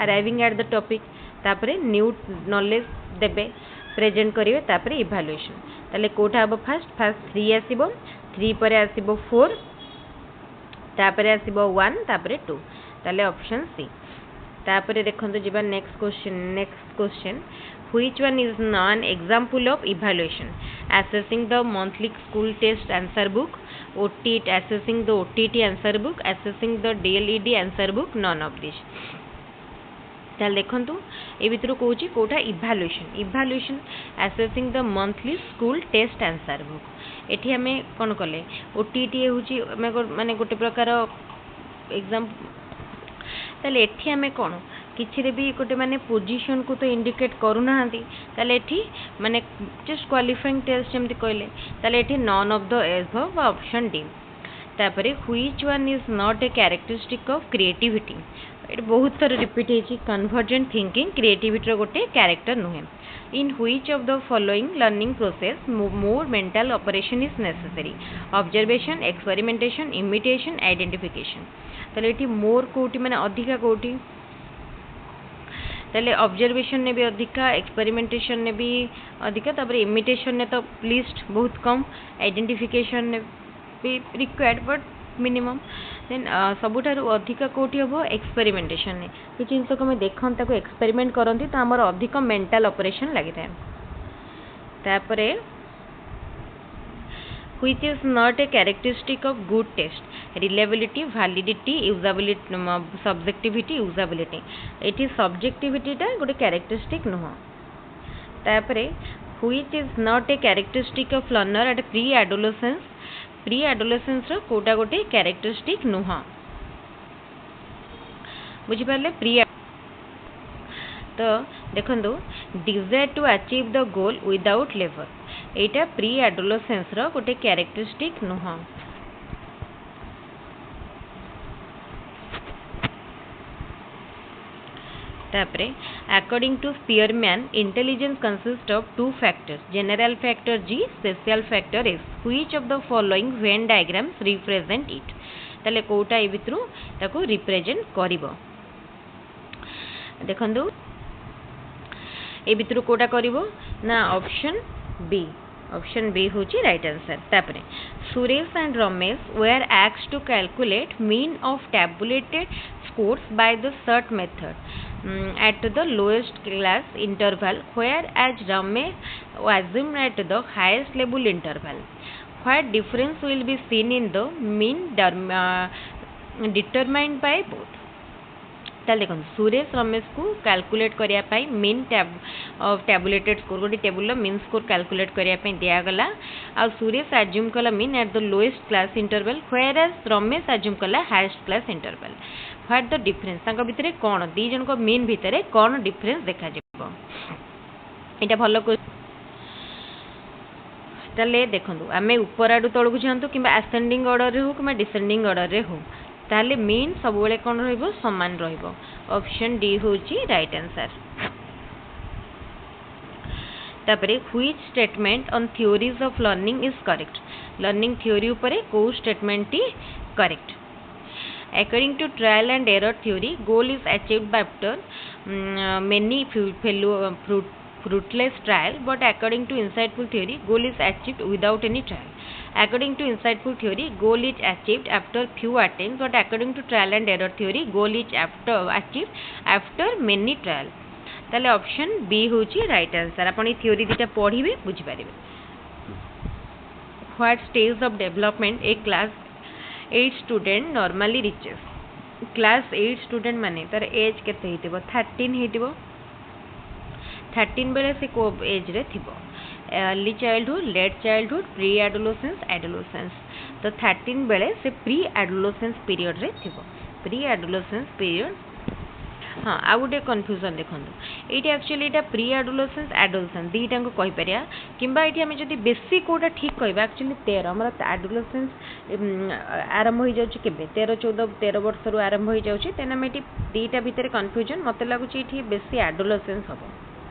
arriving at the topic तापरे new knowledge देबे present करिवे तापरे evaluation ताले कोटा अब फर्स्ट 3 आसीबो 3 परे आसीबो 4 तापरे आसीबो 1 तापरे 2 ताले ऑप्शन सी तापरे देखंतु जिबा next question which one is non example of evaluation assessing the monthly school test answer book OTT assessing the OTT answer book assessing the DLED answer book none of this ताल देखंतु ए भितर कहूची कोटा evaluation assessing the monthly school test answer book एठी हमें कोन कले OTT होची माने गोटे प्रकार एग्जाम ताले एठी हमें कोन किछि भी गोटे माने पोजीशन को तो इंडिकेट करू नाहंती ताले एठी माने जस्ट क्वालिफाइंग टेस्ट जेमति कहले ताले एठी none of the above option D तापरे which one is not a characteristic of creativity at बहुत थर रिपीट हेची कन्वर्जेंट थिंकिंग क्रिएटिविटी रो गोटे कैरेक्टर नुहे in which of the following learning process more mental operation is necessary observation experimentation imitation identification ताले एठी मोर कोटी माने अधिका कोटी ताले ऑब्जर्वेशन ने भी अधिका एक्सपेरिमेंटेशन ने भी अधिका तापर इमिटेशन ने तो लिस्ट बहुत कम आइडेंटिफिकेशन ने भी रिक्वायर्ड बट मिनिमम देन सबुठारु अधिका कोटी हबो एक्सपेरिमेंटेशन ने कि जिंस को हम देखन ताको एक्सपेरिमेंट करंती तो हमर अधिक मेंटल ऑपरेशन लागि थाए तापरे which is not a characteristic of good test reliability validity usability subjectivity usability it is subjectivity टा गोटे characteristic नुह तापरे which is not a characteristic of learner at pre adolescence रो कोटा गोटे characteristic नुह बुझी पाले प्री तो देखंदो desire to achieve the goal without labor एटा प्री एडोलेसेंस रो गोटे कैरेक्टरिस्टिक नुह तापरे according to Spearman intelligence consist of two factors general factor G special factor S which of the following Venn diagrams represent it ताले कोटा ए भितरु ताको represent करिवो देखंदु ए भितरु कोटा करिवो ना ऑप्शन बी होची राइट आंसर तापरे Suresh and Ramesh were asked to calculate mean of tabulated scores by the SERT method at the lowest class interval whereas Ramesh assumed at the highest level interval what difference will be seen in the mean determined by both ताले देखो सुरेश रमेश को calculate करिया पाई mean tabulated score गोटे table mean score calculate करिया पाई दिया गला आ सुरेश अज्यूम कला mean at the lowest class interval whereas Ramesh assume कला highest class interval what the difference तांका भितरे कोन दी जन को मीन भितरे कोन डिफरेंस देखा जेबो एटा भलो को ताले देखंतु आमे ऊपर आडू तळकु जानतो किबा असेंडिंग ऑर्डर रे हो किबा डिसेंडिंग ऑर्डर रे हो ताले मीन सब बेले कोन रहइबो समान रहइबो ऑप्शन डी होची राइट आंसर तापरे which statement on theories of learning is correct learning theory ऊपर को statement T correct according to trial and error theory goal is achieved after many fruitless trial but according to insightful theory goal is achieved without any trial according to insightful theory goal is achieved after few attempts but according to trial and error theory goal is achieved after many trial ताले option B होची right answer आपण ई theory दिटा पढिबे बुझि पारिबे what stage of development a class 8 student normally reaches class 8 student माने तार एज केते हेतिबो 13 हेतिबो 13 बेले से को एज रे थिबो early childhood late childhood pre adolescence adolescence तो 13 बेले से प्री एडोलेसेंस पीरियड रे थिबो प्री एडोलेसेंस पीरियड हाँ आ गोटे कन्फ्यूजन देखो ये एक्चुअली यहाँ प्री एडोलेसेंस एडोलेसेंस दुईटा को कहीपर किंबा ये आम जब बेसी कौटा ठीक कहवा एक्चुअली 13 आम एडोलेसेंस आरंभ हो जाऊँ 13 14 13 वर्ष रू आरंभ हो जाऊँगी तेना आम ये दुईटा भितर कन्फ्यूजन मत लगुच ये बेसी एडोलेसेंस हम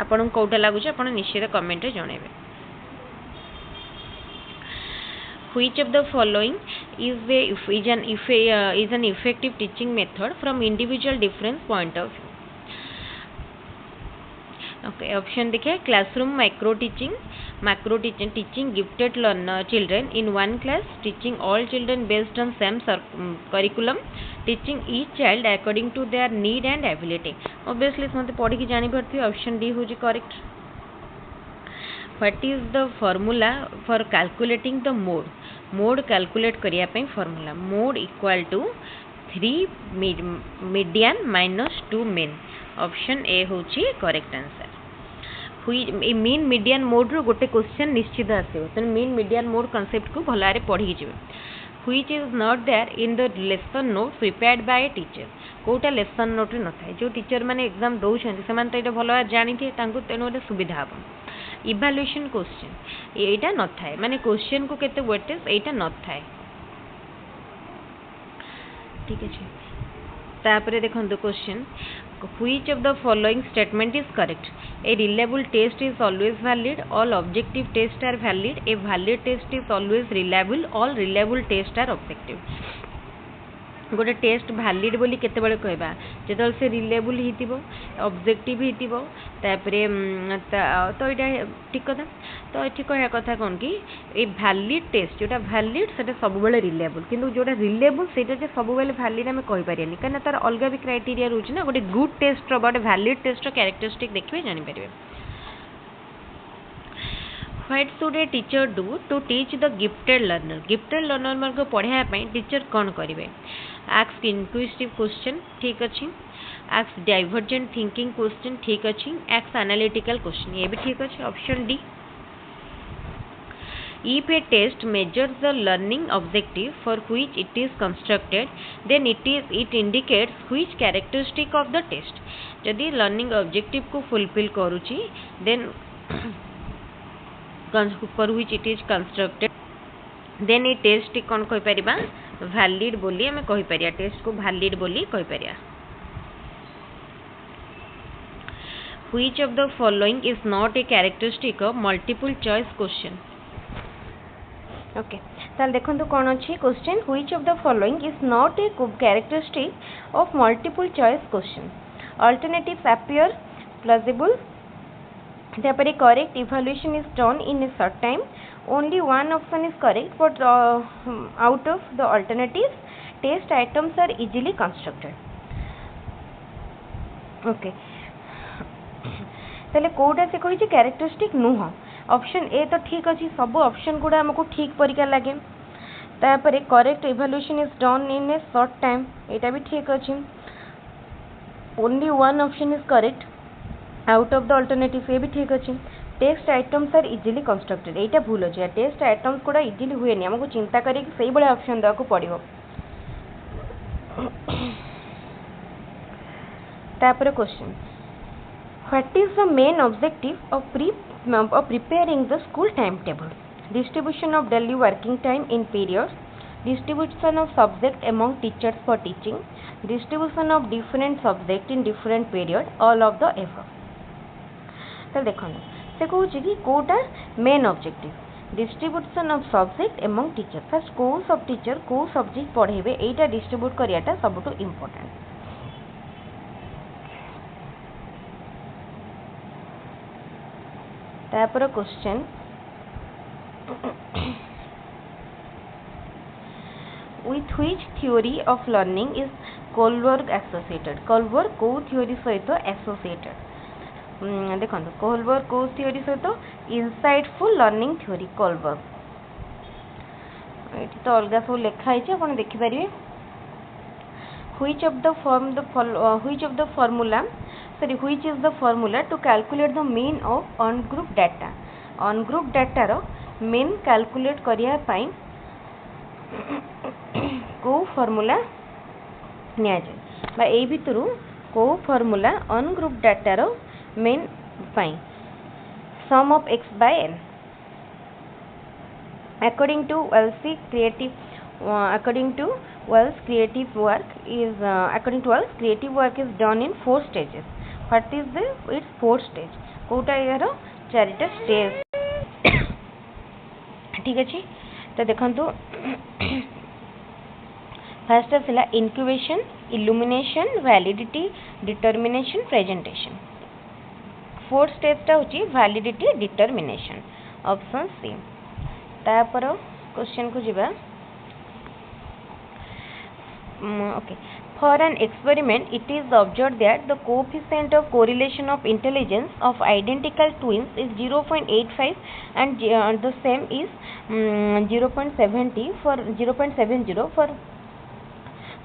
आपन कौटा लगुच आप निश्चित कमेंट रे जनइबे Which of the following is an effective teaching method from individual different point of view? Okay, option देखिए classroom macro teaching teaching gifted learner children in one class, teaching all children based on same curriculum, teaching each child according to their need and ability. Obviously समझते पढ़ी की जानी पड़ती है option D होजी correct. What is the formula for calculating the mode calculate करिया पे formula mode equal to 3 median minus 2 mean option A होची correct answer mean median mode रो गोटे क्वेश्चन निश्चित आसो तो मीन मीडियन मोड कांसेप्ट को भलारे पढ़ी जिवे which is not there in the lesson note prepared by a teacher कोटा lesson note रे न थाए जो टीचर माने एग्जाम दउछन से मान तो एटा भलो जानि थे तांको तेनो रे सुविधा हम इवैल्यूएशन क्वेश्चन एटा न थाए माने क्वेश्चन को केते वेटेज एटा न थाए ठीक है तापरे देखंतु question which of the following statement is correct a reliable test is always valid all objective tests are valid a valid test is always reliable all reliable tests are objective गोटे test valid बोली केते बळे कहबा जेतल से reliable हितिबो objective हितिबो तापरे तो एटा ठीक कथा तो एठी कहया कथा कोन कि ए वैलिड टेस्ट जोटा वैलिड सेटा सब बेले रिलेबल किंतु जोटा रिलेबल सेटा जे सब बेले वैलिड हम कहि परियानी कना तार अलगा भी क्राइटेरिया रहउची ना गोटे गुड टेस्ट रो बट वैलिड टेस्ट रो कैरेक्टरिस्टिक देखबे जानि परिबे What should a teacher do to teach the gifted learner? Gifted learner को पढ़ाया ପାଇଁ टीचर कौन करिवे ask inquisitive question ठीक अछि ask divergent thinking question ठीक अछि ask analytical question ये भी ठीक अछि option D If a test measures the learning objective for which it is constructed then it indicates which characteristic of the test यदि learning objective को fulfill करूची then for which it is constructed then a test कौन कहि परिबा valid बोली हमें कहि परिया test को valid बोली कहि परिया which of the following is not a characteristic of multiple choice question okay ताल देखंतु कोन अछि question which of the following is not a characteristic of multiple choice question alternatives appear plausible Therefore, correct evaluation is done in a short time. Only one option is correct, but out of the alternatives, test items are easily constructed. Okay. ताले कोडा से कोई characteristic नुह option A तो ठीक अछि सब option गुडा हमको ठीक परिका लागे तापरे correct evaluation is done in a short time एटा भी ठीक अछि only one option is correct out of the alternative ये भी ठीक अच्छे text items are easily constructed एटा भूल अच्छे टेक्स्ट आइटम्स गुड़ा इजिली हुए नहीं हमको चिंता करें कि सही बड़े ऑप्शन देवा पड़ो तापर question what is the main objective of preparing the school time table distribution of daily working time in periods distribution of subject among teachers for teaching distribution of different subject in different period all of the above तो देखो से कहूँ कि कोटा main objective distribution of subject among teacher first को सब teacher को subject पढ़ेबे एटा डिस्ट्रीब्यूट करियाटा सबटू इम्पोर्टेंट तापर question with which theory of learning is Kohlberg associated Kohlberg को theory सहित associated देखो कोहलबर्ग को थ्योरी सहित इनसाइटफुल लर्निंग थ्योरी कोहलबर्ग ये तो अलग सब लिखाई आप देखिपारे which of the formula which is the formula to calculate the mean of ungrouped data? Ungrouped data row mean calculate करिया पाई को formula निया जाए बा ए भितरु को formula ungrouped data row mean pi sum of x by n according to Wells creative work is done in 4 stages. What is its 4th stage? Kota यार चारिटा stage ठीक अच्छे तो देखंतु फर्स्ट आसला incubation illumination validity determination presentation 4th stage टा होची validity determination option C तापर क्वेश्चन को जिबा okay. For an experiment, it is observed that the coefficient of correlation of intelligence of identical twins is 0.85 and the same is 0.70 for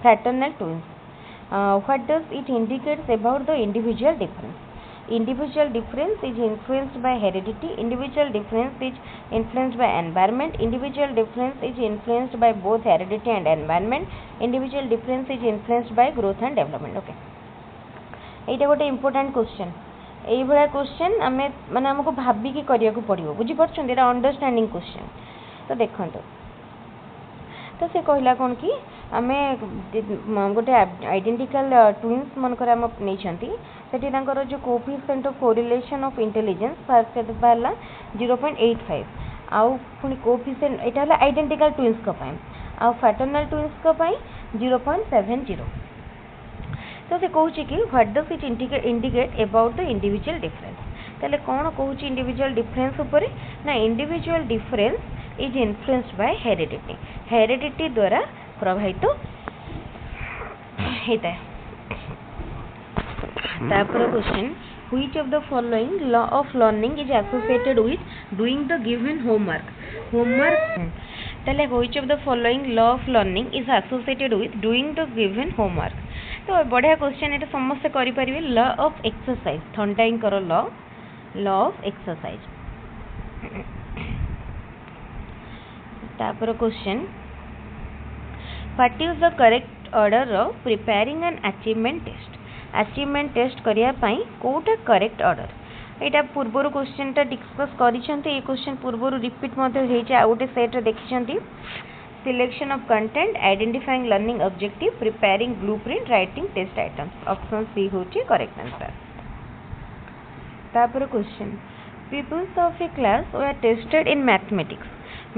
fraternal twins. What does it indicate about the individual difference? Individual difference is influenced by heredity. Individual difference is influenced by environment. Individual difference is influenced by both heredity and environment. Individual difference is influenced by growth and development. Okay, एटा गोटे important question एई भला question आमे माने हमको भाबी की करिया को पड़िबो बुझी परछन एटा अंडरस्टैंडिंग क्वेश्चन तो देखंतो तो से कहला कोन की आमे गोटे आइडेंटिकल ट्विन्स मनकर हम नै छंती सेठी तांकर जो coefficient of correlation of intelligence first पहला 0.85 आउ पुनी कोएफिशिएंट एटा हला आइडेंटिकल ट्विन्स को पाए आउ फ्रैटर्नल ट्विन्स को पाए 0.70 तो से कहूची कि what does it indicate about the individual difference ताले कोन कहूची इंडिविजुअल डिफरेंस ऊपर ना individual difference is influenced by heredity द्वारा प्रभावित होता है तापर question which of the following law of learning is associated with doing the given homework ताले which of the following law of learning is associated with doing the given homework तो बढ़िया question एटा समस्त करि परिबे लॉ ऑफ एक्सरसाइज थॉर्नडाइक करो law of exercise तापर question what is the correct order of preparing an achievement test करिया पई कोटा करेक्ट ऑर्डर एटा पूर्वरु क्वेश्चन ता डिस्कस करिसंती ए क्वेश्चन पूर्वरु रिपीट मध्ये हेचे आ गोटे सेट देखिसंती selection of content identifying learning objective preparing blueprint writing test items option C होची करेक्ट आंसर तापर question peoples of a class were tested in mathematics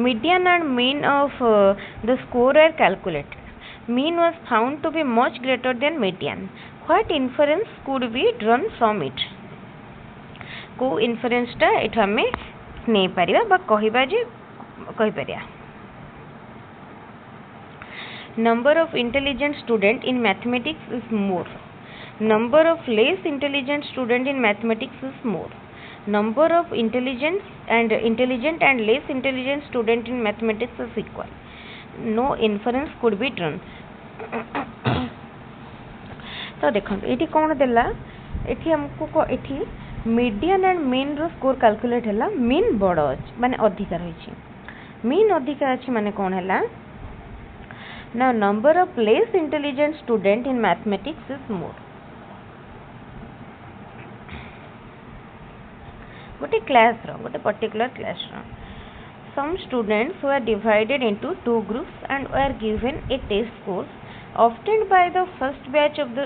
median and mean of the score are calculated. Mean was found to be much greater than median. What inference could be drawn from it? को inference टा एठा हमें नहीं परिया बा कहिबा जे कहि परिया number of intelligent student in mathematics is more. Number of less intelligent student in mathematics is more. Number of intelligent and less intelligent student in mathematics is equal. No inference could be drawn. तो देखो ये कौन देला एठी हमको एठी median and mean रो score calculate हैला मीन बड़ अछि माने अधिक रही मीन अधिक अछि माने कौन हैला ना number of less intelligent student in mathematics is more गोटे क्लास रो गोटे पर्टिकुलर क्लास रो some students were divided into 2 groups and were given a test course obtained by the first batch of the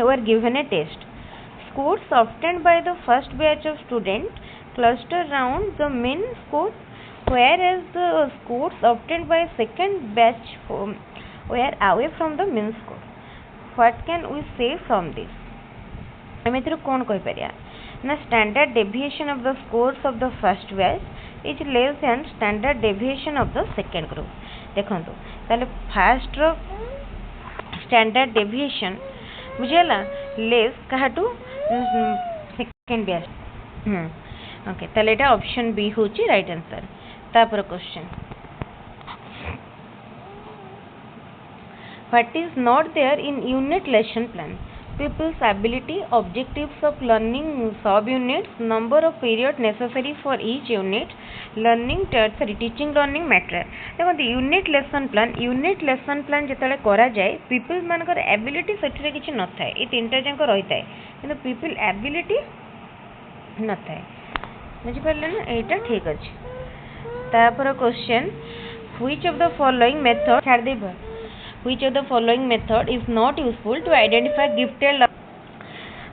were given a test scores obtained by the first batch of students cluster around the mean score whereas the scores obtained by second batch were away from the mean score. What can we say from this? एमेतिर कोन कहि परिया ना standard deviation of the scores of the first batch is less than standard deviation of the second group. देखंतु ताले first row standard deviation बुझेला less काटू second batch okay ताले एटा option B होची right answer तापर question What is not there in unit lesson plan? Pupils' ability, objectives of learning sub-units, number of period necessary for each unit, teaching learning matter. देखो unit lesson plan जिते करा जाए people मानकर ability से किसी न था ये तीन टाक रही है कि पीपल एबिलिटी न था बुझिपारे ना यहाँ ठीक अच्छे तापर question which of the following method छाड़ दे Which of the following method is not useful to identify gifted learners?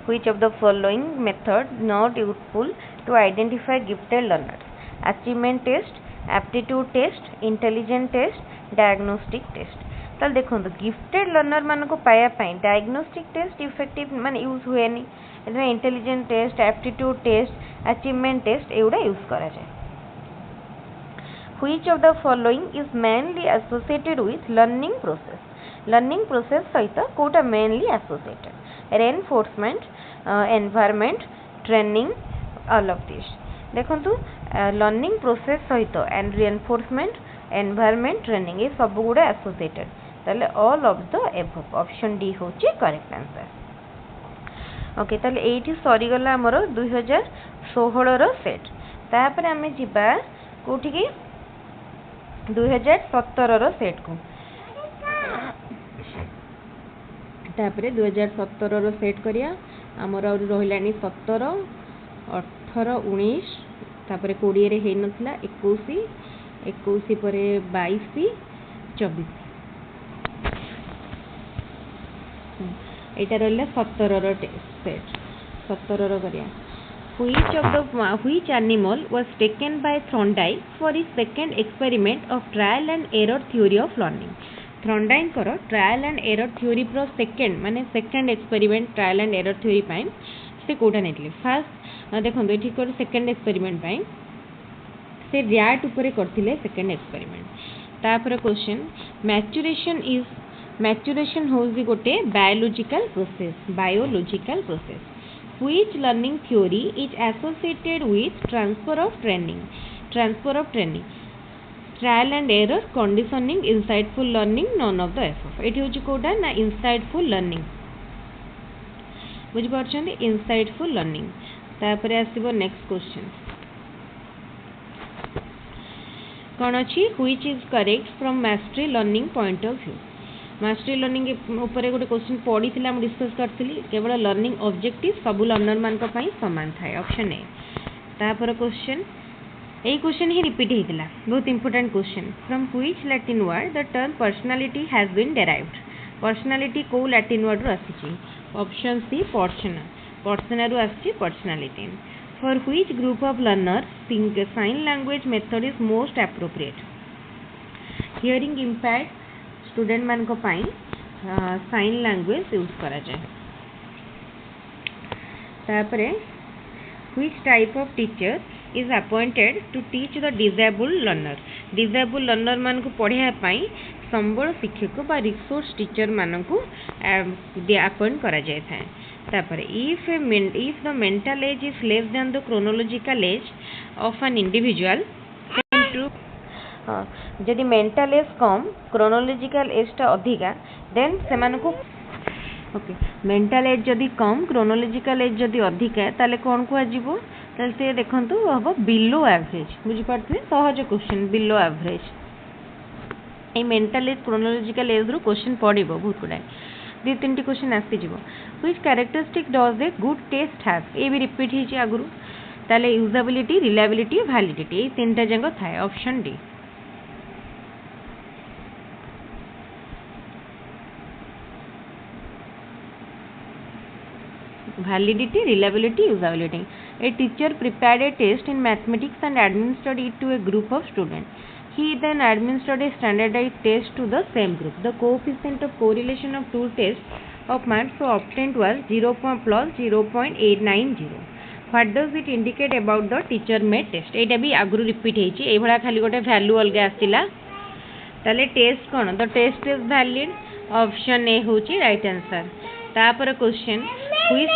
Which of the following method not useful to identify gifted learners? Achievement test, aptitude test, intelligence test, diagnostic test. ताल देखो gifted learner मान को पाया diagnostic test effective मान use हुए intelligence test aptitude test achievement test एगुड़ा use करा जाए Which of the following is mainly associated with learning process? Learning process सहित Kota mainly associated reinforcement, environment, training, all of this. देखो learning process सहित and reinforcement, environment, training ये सब गुड़ा associated. ताले all of the above. Option D होची correct answer. Okay ताले एठी सरी गला हमरो 2016 रो सेट तापर आमे जिबा कोठी की 2017 रो सेट को तापरे 2017 रो सेट करिया हमर और रहिलानी 17 18 19 तापरे 20 रे हे नथला 21 परे 22 24 एटा रहला 17 रो सेट 17 रो करिया which animal was taken by Thorndike for his second experiment of trial and error theory of learning? Thorndike करो trial and error theory pro second माने second experiment trial and error theory पाई से Kota neatly first देखो एठी कर second experiment पाई से rat ऊपर करथिले second experiment तापर क्वेश्चन maturation होउजी गोटे biological process Which learning theory is associated with transfer of training? Trial and error, conditioning, insightful learning, none of the above. It is Kota ना insightful learning. बुझी पारछन्ती insightful learning. तापरे आसीबो next question. कौन अछि which is correct from mastery learning point of view? Mastery learning ऊपर गोटे question पड़ी थी discuss करथिली केवल लर्निंग ऑब्जेक्टिव सब लर्नर मान सामान थाए ऑप्शन ए तापर क्वेश्चन यही क्वेश्चन ही रिपीट होता बहुत important question from which Latin word the term personality has been derived personality को लैटिन वर्ड रु आसी ऑप्शन सी पर्सना रु आसी personality for which group of learner sign language method is most appropriate hearing impact student मान को पाई sign language use करा जाए तापरे which type of teacher is appointed to teach the disable learner मान को पढ़ाया पाई संबल शिक्षक बा रिसोर्स टीचर मान को अपॉइंट करा जाए था तापरे if the mental as is less than the chronological age of an individual जदि मेंटल एज कम क्रोनोलॉजिकल एज टा अधिका देन से ओके मेंटल एज जदि कम क्रोनोलॉजिकल एज जदि अधिका ताले कौन को आजिबो ताले से देखंतु हबो बिलो एवरेज बुझी पारथि सहज क्वेश्चन बिलो एवरेज ए मेंटल एज क्रोनोलॉजिकल एज रो क्वेश्चन पड़िबो बहुत गुडा दि तीनटी क्वेश्चन आसी जिवो which characteristic does a good test have ए भी रिपीट हिची आगुरु ताले यूजेबिलिटी रिलायबिलिटी वैलिडिटी ए तीनटा जंग थाए option D validity, reliability, usability. A teacher prepared a test in mathematics and administered it to a group of students. He then administered a standardized test to the same group. The coefficient of correlation of two tests of maths so obtained was 0 plus 0.890. What does it indicate about the teacher made test? एटा भी आगु repeat होइछि ए भला खाली गोटे value अलग आसिला ताले test कोन the test is valid option A होछि राइट आंसर तापर question which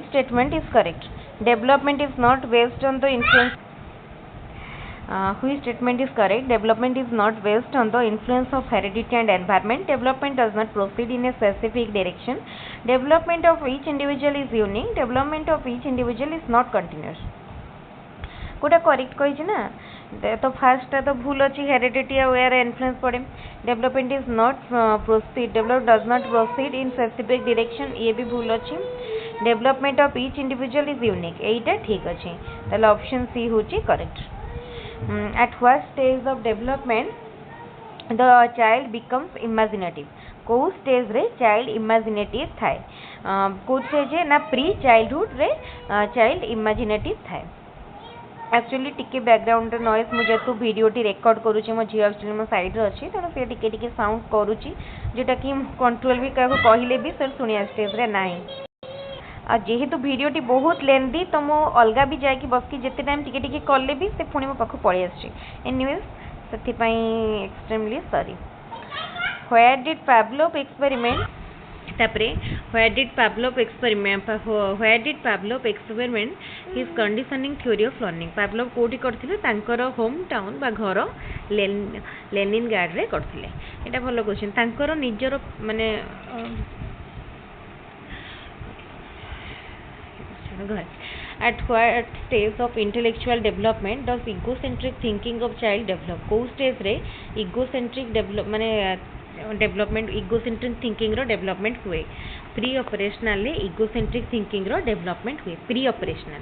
statement is correct development is not based on the influence Which statement is correct? Development is not based on the influence of heredity and environment. Development does not proceed in a specific direction. Development of each individual is unique. Development of each individual is not continuous. कोटा correct कही ना तो fast तो भूल अच्छी heredity और influence पड़े development is not proceed develop does not proceed in specific direction ये भी भूल अच्छी development of each individual is unique यहीटा ठीक अच्छे ताले ऑप्शन सी होची correct at what stage of development the child becomes imaginative कौ स्टेज रे चाइल्ड इमेजिनेटिव थाए कौ स्टेज ना प्री चाइल्डहुड रे चाइल्ड इमेजिनेटिव थाए एक्चुअली टिके बैकग्राउंड नॉइज मुझे तो वीडियोटी रेकर्ड करुँची मो झील एक्चुअली मो साइड अच्छी तेणु सी टिके टिके साउंड करुँची जोटा कि कंट्रोल भी क्या कहले भी सर शुणिया स्टेज रे नाही आ जेहेतु वीडियोटी बहुत लेंदी तो मो अलगा भी जाकि बसकी जिते टाइम टिके टिके कले भी से पुणी मो पाखु पळी आछी एनीवेज सेति पई extremely sorry where did Pavlov experiment तापरे where did Pavlov experiment his conditioning theory of learning Pavlov कोठी करथिले तांकर होम टाउन बा घर लेनिनग्राड रे करथिले एटा भलो क्वेश्चन तांकर निजर माने at what stage of intellectual development does egocentric thinking of child develop को stage रे egocentric develop माने डेवलपमेंट इगोसेंट्रिक थिंकिंग रो डेवलपमेंट हुए प्री ऑपरेशनल ले इगोसेंट्रिक थिंकिंग रो डेवलपमेंट हुए प्री ऑपरेशनल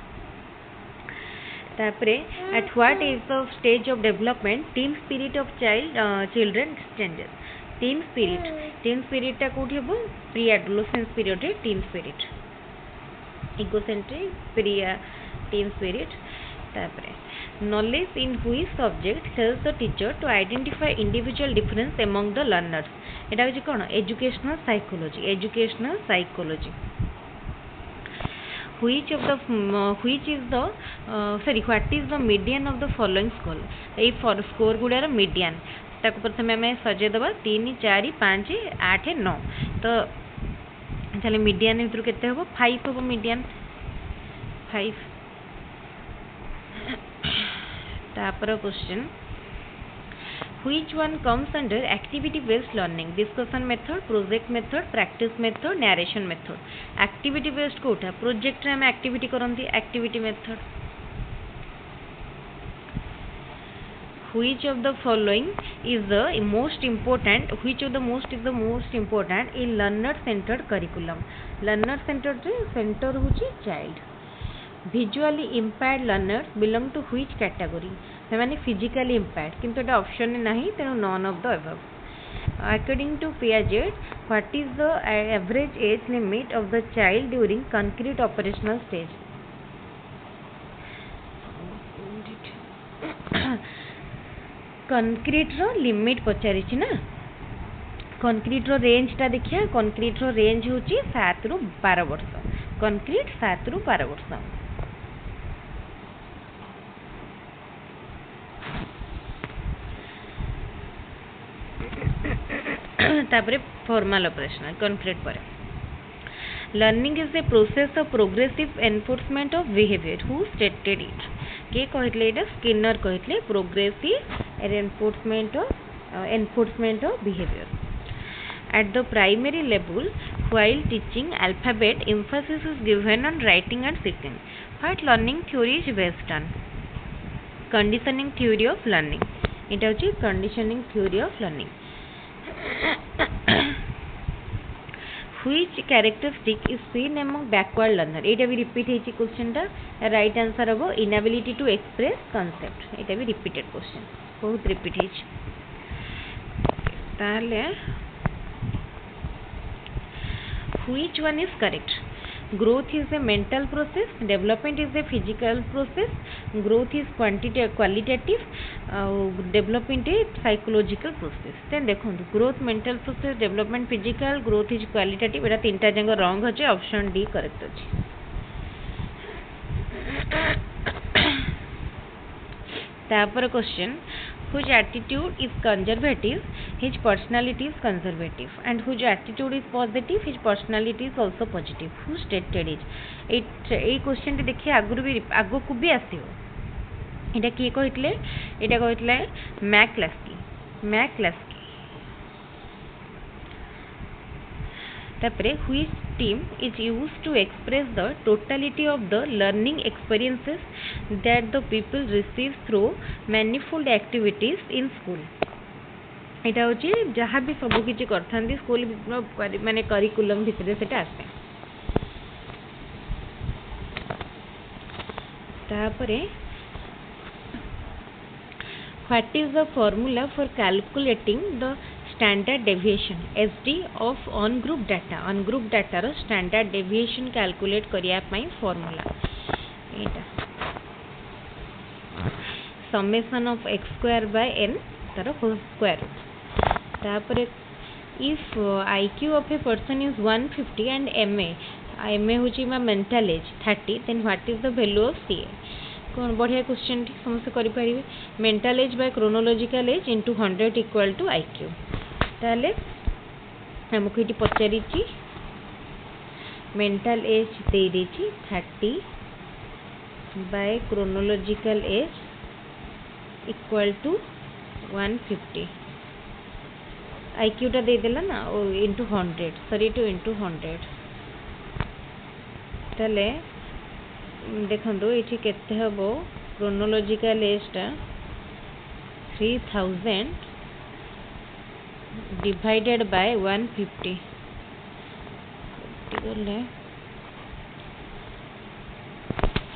तापरे at what is the stage of development tin spirit of children changes tin spirit टा कोठी हबो प्री एडोलेसेंस पीरियड रे tin spirit egocentric pre tin spirit तापरे knowledge in which subject helps the teacher to identify individual difference among the learners एटा होची कोन educational psychology what is the median of the following score ए score गुडार median ताको प्रथमे हमें सजे दबा 3 4 5 8 9 तो चले मीडियन भितर केते हबो 5 हबो मीडियन 5 तापर question which one comes under activity based learning discussion method project method practice method narration method activity based कोटा प्रोजेक्ट रे हम एक्टिविटी करंती activity method which of the following is the most important in learner centered curriculum learner centered रे center होची child visually impaired learners belong to which category माने physically impaired किंतु एटा option नहीं तेणु none of the above according to Piaget what is the average age limit of the child during concrete operational stage concrete row limit पचारि छी ना concrete रो range ता देखिया concrete रो range होची 7 रु 12 वर्ष concrete 7 रु 12 वर्ष तापरे फॉर्मल ऑपरेशनल कॉन्क्रीट पर learning is a process of progressive enforcement of behaviour who stated it के कहले एटा स्किनर कहले progressive enforcement of behaviour eight the primary level while teaching alphabet Mphasis is given on writing and speaking what learning theory is based on conditioning theory of learning एटा होची conditioning theory of learning which characteristic is seen among backward learner एटा भी repeat हेची question टा right answer हबो inability to express concept एटा भी repeated question बहुत repeat हेची ताले which one is correct growth is a mental process development is a physical process growth is qualitative development is psychological process then देखो growth mental process development physical growth is qualitative एटा तीनटा जंग wrong अछि option D correct अछि तापर question whose attitude is conservative his personality is conservative and whose attitude is positive his personality is also positive who stated it A question T देखिए आगु भी आगु को भी आसीबो এটা কিଏ କହିଥିଲେ? এটা କହିଥିଲେ ମ୍ୟାକ୍ଲାସ୍କି। ତାପରେ which term is used to express the totality of the learning experiences that the people receive through manifold activities in school? এটা হচ্ছে ଯାହା ବି ସବୁ କିଛି କରିଥାନ୍ତି ସ୍କୁଲ ମାନେ କରିକୁଲମ ଭିତରେ ସେଟା ଆସେ। ତାପରେ what is the formula for calculating the standard deviation SD of on group data रो standard deviation calculate करिया ପାଇଁ formula Etah summation of x square by n तार whole square। तापरे if IQ of a person is 150 and MA होची मा mental age 30 then what is the value of CA? कौन बढ़िया question समस्त करि परिबे। Mental age by chronological age into 100 equal to IQ. ताले हमको इटी पचारि छि मेंटल एज दे देछि 30 by chronological age equal to 150 IQ टा दे देला ना इनटू 100 सॉरी टू इनटू 100 ताले देखो ये केते हबो क्रोनोलॉजिकल एज टा 3000 डिवाइडेड बाय 150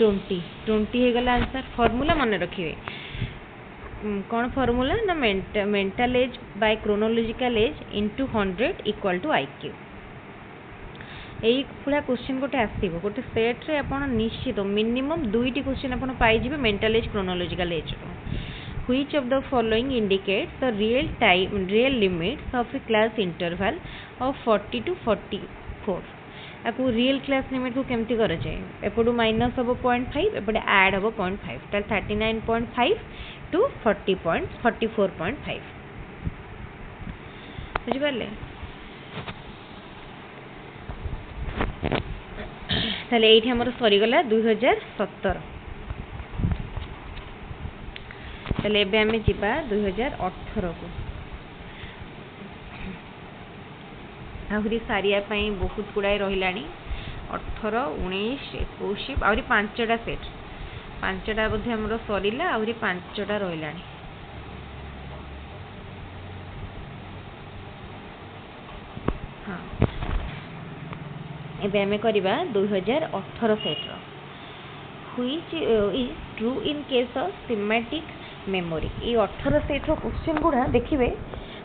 20 हे गला आंसर। फार्मूला मन रखिए कौन फार्मूला ना mental age by chronological age into 100 equal to IQ. यही पूरा क्वेश्चन गोटे आसो गोटे सेट रे आपण निश्चित मिनिमम 2टी क्वेश्चन आपण पाई जिवे मेंटल एज क्रोनोलॉजिकल एज रो। Which of the following indicates the real limits of a class interval of 40 to 44? आपको रियल क्लास लिमिट को केमती कर जाए एपटू माइनस हम 0.5 एपटे ऐड हम 0.5 ताल 39.5 टू 44.5 बुझी पाले। ताले एठी हमर सरी गला 2017। ताले एबे हमें जिबा 2018 को। आहुरी सारिया पई बहुत गुडाय रहिलानी 18 19 21 आहुरी 5टा सेट 5टा बोधे हमर सरीला आहुरी 5टा रहिलानी। हां एबे हमें करिबा 2018 सेट रो। Which is true in case of semantic memory. ये 18 सेट रो क्वेश्चन गुडा देखिबे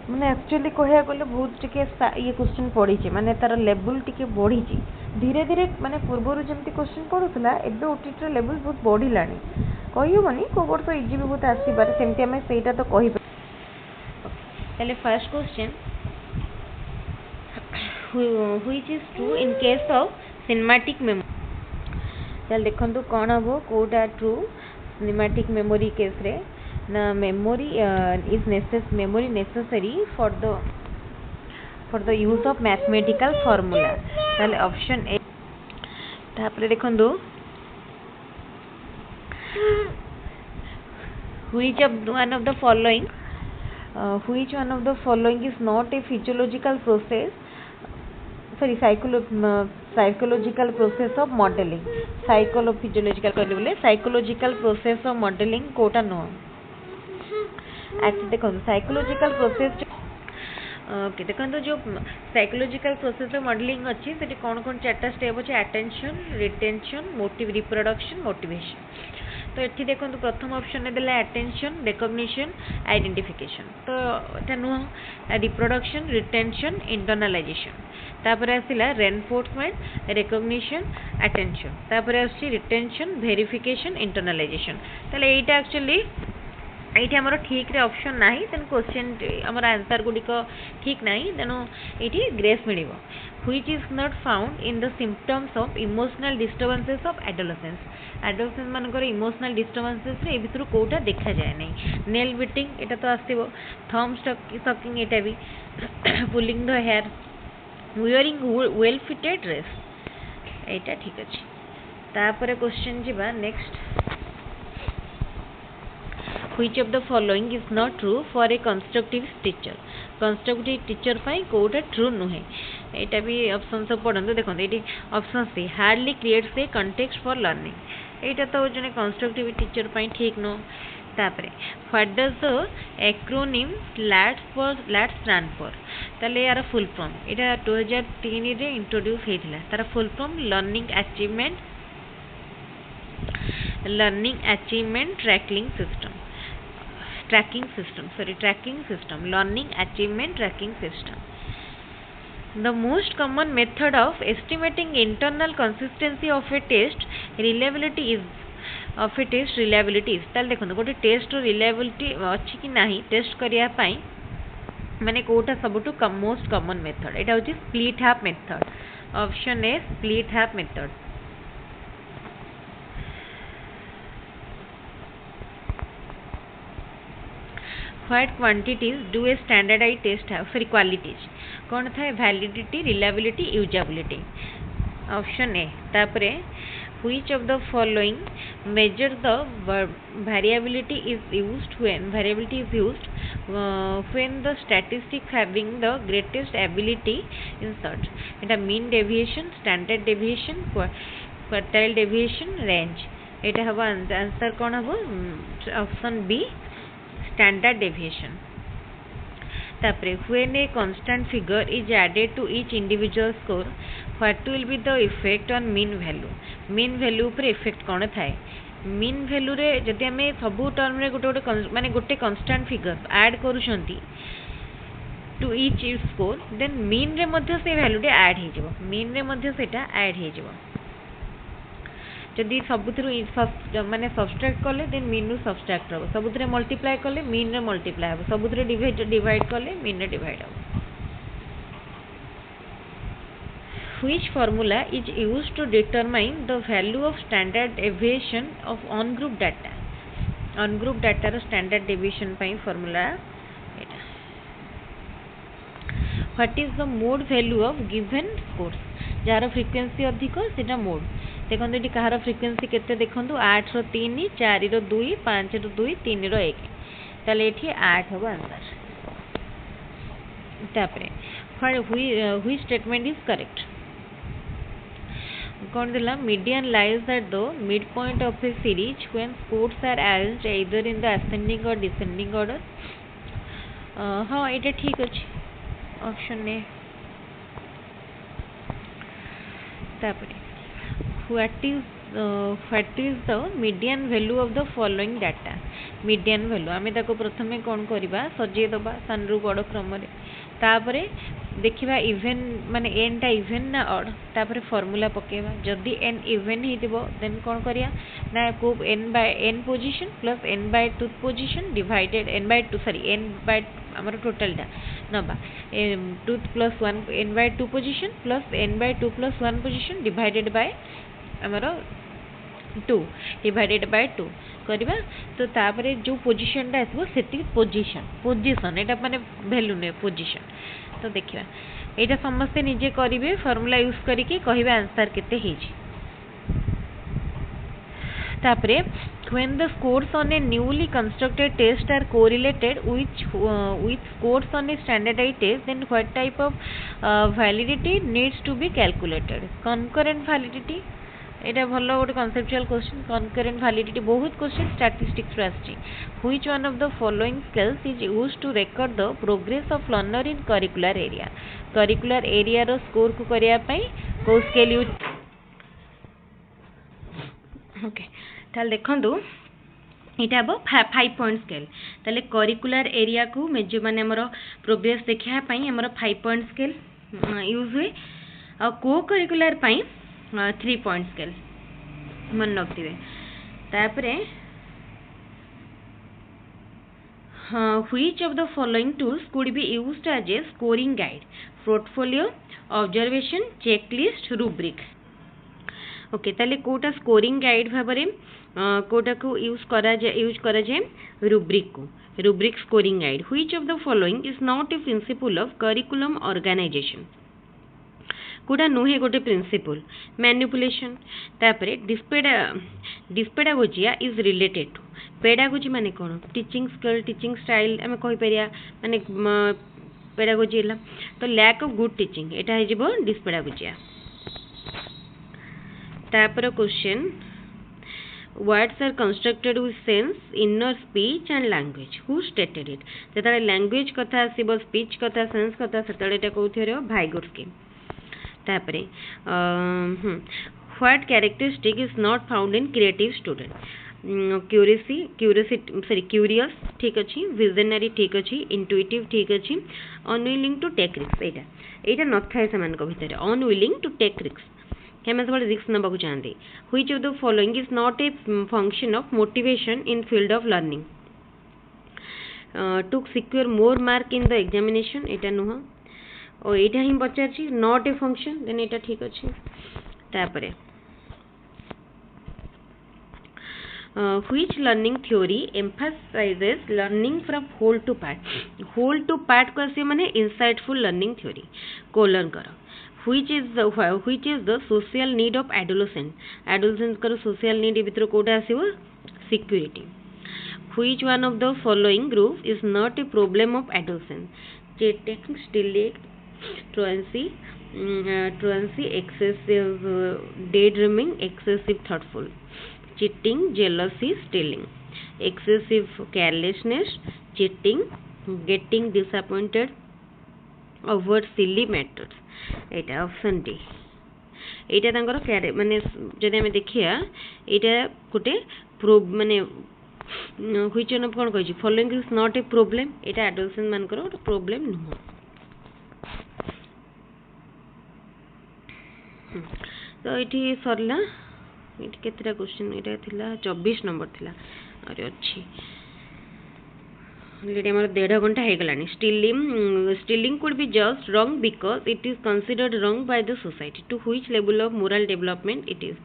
माने एक्चुअली कहया गले बहुत टिके ये क्वेश्चन पड़ी छि माने तार लेवल टिके बढ़ी छि धीरे धीरे माने पूर्वरु जेमति क्वेश्चन पडुतला एबे ओटीटी लेवल बहुत बढ़िलानी कहियो माने को वर्ष इजी भी बहुत आसी बारे सेमति हमें सेटा तो कहि पहले first question which is true in case of cinematic memory. चल देखंतु कोन हबो कोटा ट्रू सिनेमैटिक मेमोरी केस रे ना memory is necessary for the use of mathematical formula ताले ऑप्शन ए। तापरे देखंतु which one of the following is not a physiological process psychological process of modeling psychological process of modeling कोटा नो देखो psychological process okay देखो जो psychological process modeling अच्छी से कौन कौन 4टा स्टेप अच्छे अटेंशन रिटेंशन रिप्रोडक्शन मोटिवेशन। तो ये देखो प्रथम ऑप्शन देला अटेंशन रिकॉग्निशन आइडेंटिफिकेशन तो एटा नुह रिप्रोडक्शन रिटेंशन इंटरनलाइजेशन तापर आसिला रेनफोर्समेंट रिकॉग्निशन अटेंशन तापर आसी रिटेंशन वेरिफिकेशन इंटरनलाइजेशन। ताले एटा एक्चुअली ये आमर ठीक रे ऑप्शन ना तेन क्वेश्चन आमर आंसर गुड़िक ठीक ना तेणु ये grace mill which is not found in the symptoms of emotional disturbances of adolescence मानकर इमोशनल डिस्टर्बेंसेस रे भितर कोटा देखा जाए नहीं। नेल बिटिंग एटा तो आसो थंब सकिंग एटा भी pulling the hair wearing well fitted dress एटा ठीक अच्छे। तापर क्वेश्चन जीवा next Which of the following is not true for a constructivist teacher? Constructive teacher पाई कोटा true नुहे. एटा भी ऑप्शन सब पढ़ंतु देखो एटी option C hardly creates a context for learning. एटा तो जने कंस्ट्रक्टिव टीचर पाई ठीक नो. तापरे what does the acronym LAT stand for? ताले यार फुल फॉर्म एटा 2003 रे इंट्रोड्यूस हेथिला. तार full form learning achievement tracking system, learning achievement tracking system. The most common method of estimating internal consistency of a test reliability is ताल देखो गोटे test reliability अच्छी कि नहीं टेस्ट करिया पाई माने कोटा सबटू मोस्ट कॉमन मेथड एटा होची split half method. Option A split half method. What quantities do a standardized test have? Sorry, qualities कौन था? validity, reliability, usability. Option A. तापरे which of the following measure the variability is used when the statistics having the greatest ability in search? Etah mean deviation, standard deviation, quartile deviation, range. एटा हवा answer कौन हबो? Option B standard deviation. तापरे when a constant figure is added to each individual score, what will be the effect on mean value? mean value पर effect कौन थाए? mean value रे जदि हमें सबू टर्म रे गोटे माने गोटे constant figure add करूछंती to each score, then mean रे मध्य से value रे add हे जिवो. mean रे मध्य सेटा add हे जिवो. जदि सबुथरु माने सब्सट्रैक्ट कले देन मीन रु सब्सट्रैक्ट हो. सबुथरे मल्टीप्लाई कले मीन रे मल्टीप्लाई हो. सबुथरे डिवाइड कले मीन रे डिवाइड हो. Which formula is used to determine the value of standard deviation of on group data? on group data रो standard deviation पाई formula एटा. What is the mode value of given scores? Jar frequency अधिक सेटा mode. देखो ये कहार frequency केते देखो 8 रो 3 4 रो 2 5 रो 2 3 रो 1 ताले एठी 8 हो आंसर. तापरे व्हिच स्टेटमेंट इज करेक्ट? कौन दिला? Median lies at the mid point of a series when scores are arranged either in the ascending or descending order. हां एटा ठीक अछि. Option A. तापरे what is the median value of the following data? median value आमे ताको प्रथमे कोन करिबा सजे दबा सानरु बड़ क्रम रे. तापरे देखिबा इवन माने n टा इवन ना ऑड. तापरे फार्मूला पकेबा. जदी n इवन हेतिबो देन कोन करिया ना को n by n position plus n by 2 position divided n by 2 sorry n by हमर टोटल टा नबा 2 plus 1 n by 2 position plus n by 2 plus 1 position divided by हमर 2 डिवाइडेड बाय 2 करबा. तो तापरे जो पोजीशन टा आसबो सेति पोजीशन एटा माने वैल्यू ने पोजीशन. तो देखिबा एटा समस्त निजे करिवे फार्मूला यूज करिके कहिबे आंसर केते हेछि. तापरे when the scores on a newly constructed test are correlated with scores on a standardized test, then what type of validity needs to be calculated? concurrent validity. एटा भलो गोटे कॉन्सेप्चुअल क्वेश्चन. concurrent validity बहुत question statistics रे आछि. which one of the following scales is used to record the progress of learner in curricular area? curricular area row score को करिया पई को scale use. Okay ताल देखंतु इटा अब 5 पॉइंट स्केल. ताले करिकुलर एरिया को मेजर माने हमरो प्रोग्रेस देखिया पई हमरो 5 पॉइंट स्केल यूज हुए. आ को करिकुलर पई 3 पॉइंट स्केल मन रखथिबे. तापरे which of the following tools could be used as a scoring guide? portfolio, observation, checklist, rubric. Okay ताले कोटा स्कोरिंग गाइड भाबरे कोटा को यूज करा जाए rubric scoring guide. Which of the following is not a principle of curriculum organization? कोटा नुहे गोटे प्रिंसिपल. मैनिपुलेशन. तापरे dyspedagogia is related to pedagogy माने कौन टीचिंग स्किल टीचिंग स्टाइल आम कहीपर माने पेडागोजी है तो लैक ऑफ गुड टीचिंग एटा है डिसपेडागोजिया तापर question words are constructed with sense inner speech and language who stated it जेता लैंग्वेज कथा आसीबो स्पीच कथा सेंस कथा सेतळे एटा कहउथिरो भाइगोट्स्की तापरे what characteristic is not found in creative student curious ठीक अच्छी visionary ठीक अच्छी intuitive ठीक अच्छी unwilling to take risks एटा न थाए समान को भितर unwilling to take risks क्या सब रिस्क नबाक चाहते which of the following is not a function of motivation in field of learning to secure more mark in the examination एटा नुह और एटा ही पचार नॉट ए फंक्शन देन एटा ठीक अच्छे तापरे which learning theory emphasizes learning from whole to part को आसे माने insightful learning theory कोलन करो which is the social need of adolescent करो social need भितर Kota आसीबो security which one of the following group is not a problem of adolescent cheating stealing truancy excessive daydreaming excessive thoughtful cheating jealousy stealing excessive carelessness cheating getting disappointed avoid silly matters Etah option D एटा तांकर माने जदि आमे देखिया एटा गोटे माने which one कोन कहै छी following is not a problem Etah adolescent मानकर गोटे प्रॉब्लम नुह तो एठी सरला एठी केतरा क्वेश्चन एटा थिला 24 नंबर थिला अरे अछि ऑलरेडी हमारा 1.5 घंटा हो गलानी stealing could be just wrong because it is considered wrong by the society to which level of moral development it is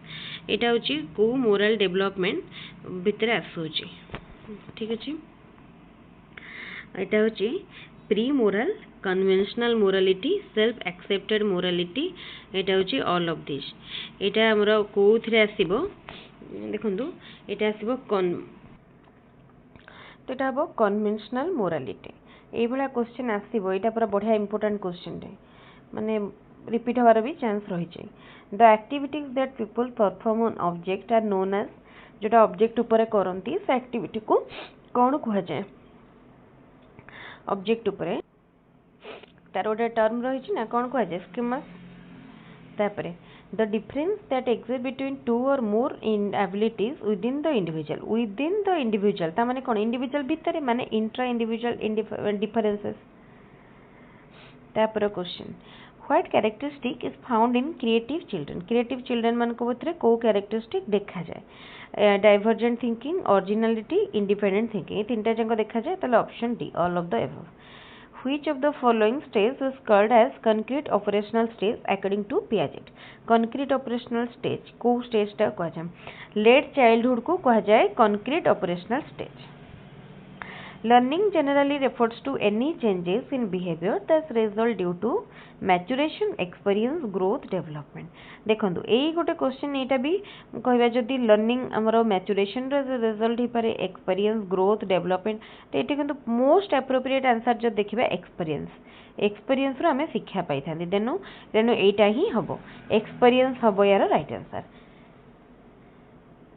एटा होची को मोरल डेवलपमेंट भितर आसुची ठीक अछि एटा होची pre moral conventional morality self accepted morality एटा होची ऑल ऑफ दिस एटा हमरा कोउथरे आसीबो देखंतु एटा आसीबो तो यहाँ हम कन्वेंशनल मोरालिटी ये क्वेश्चन आसो यहाँ पूरा बढ़िया इंपोर्टेंट क्वेश्चन माने रिपीट होवार भी चांस रही the activities that people perform on object are known as जोटा ऑब्जेक्ट ऊपर करती से एक्टिविटी को कौन कह जाए ऑब्जेक्ट ऊपर तार गोटे टर्म रही ना कौन कह जाए स्कीमास तापरे the difference that exists between two or more in abilities within the individual ता माने कौन इंडिविजुअल भितर माने इंट्रा इंडिविजुअल डिफरेंसेस तापर question what characteristic is found in creative children मान को भितर को कैरेक्टरिस्टिक देखा जाए divergent thinking originality independent thinking ये तीनटा जंग देखा जाए ताले option D all of the above Which of the following stage is called as concrete operational stage according to Piaget? Concrete operational stage को stage टा कहा जाए late childhood को कहा जाए concrete operational stage. Learning generally refers to any changes in behavior that result due to maturation, experience, growth, development. देखंतु एई गोटे question एटा भी कहबा जदी लर्निंग हमरो मैच्योरेशन रे रिजल्ट ही पारे एक्सपीरियंस ग्रोथ डेवलपमेंट तो एटा किंतु मोस्ट एप्रोप्रिएट आंसर जब देखिबा एक्सपीरियंस रो हमें शिक्षा पाई थांदी देनो एटा ही हबो एक्सपीरियंस हबो यार राइट आंसर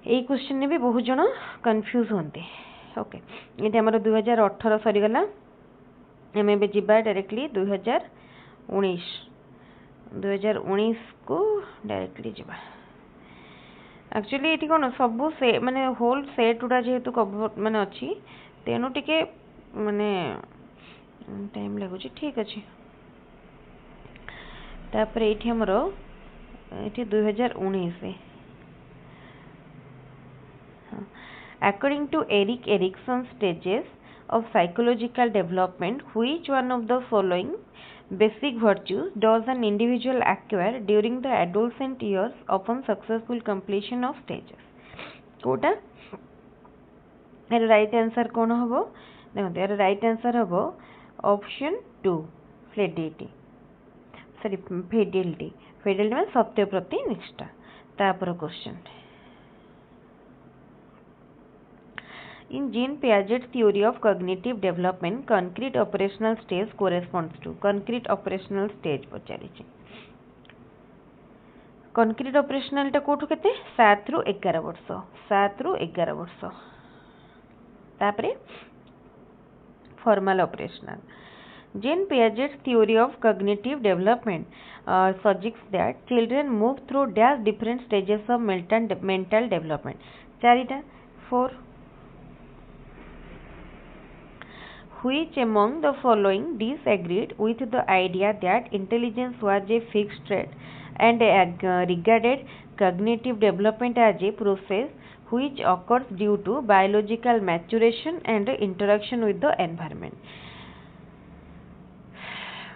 एई क्वेश्चन ने भी बहुत जण कंफ्यूज होंते ओके ये हमरो 2018 सरी गला एमे बे जिबा डायरेक्टली 2019 को डायरेक्टली जिबा एक्चुअली एठी कोन सब से माने होल सेट उडा जेहेतु कवर माने अछि तेनु टिके माने टाइम लागो छी ठीक अछि तापर एठी हमरो एठी 2019 है according to Erickson's stages of psychological development which one of the following basic virtues does an individual acquire during the adolescent years upon successful completion of stages Kota यार राइट आंसर कौन हबो देखो यार राइट आंसर हबो option 2 Fidelity में सत्य प्रति निष्ठा तापर question In Jean Piaget's theory of cognitive development, concrete operational stage corresponds to concrete operational stage पचारिछि concrete operational टा कोठु केते 7 रु 11 वर्ष 7 रु 11 वर्ष तापरे formal operational. Jean Piaget's theory of cognitive development suggests that children move through dash different stages of mental development. Charita 4. Which among the following disagreed with the idea that intelligence was a fixed trait and regarded cognitive development as a process which occurs due to biological maturation and interaction with the environment?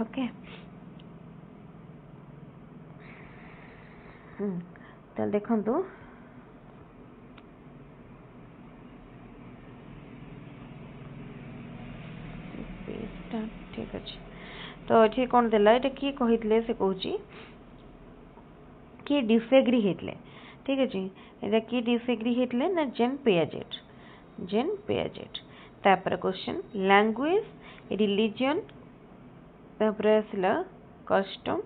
Okay. ताल देखंतु ठीक अच्छे तो ये कौन देला ये किए कही से कहूँ किए डिसएग्री होते ठीक अच्छे यहाँ किए डिसएग्री होते ना जेन पियाजेट तापर क्वेश्चन लैंग्वेज रिलीजन तापर आसला custom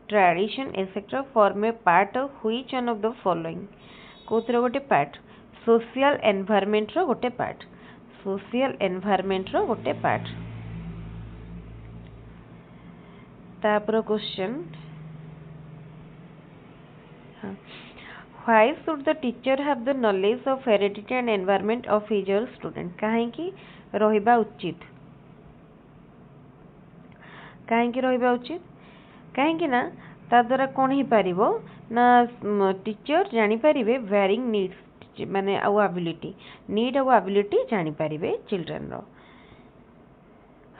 tradition etcetera form a part of which one of the following कोथर गोटे पार्ट सोशल एनवायरनमेंट रो गोटे पार्ट सोशल एनवायरनमेंट रो गोटे पार्ट तापर question why should the teacher have the knowledge of heredity and environment of his student कहीं रहिबा उचित कहीं रहिबा उचित कहीं ना ता द्वारा कौन ही पारिबो ना टीचर जानी पारिबे वेरिंग नीड्स माने आउ एबिलिटी नीड आउ एबिलिटी जानी पारिबे चिल्ड्रन रो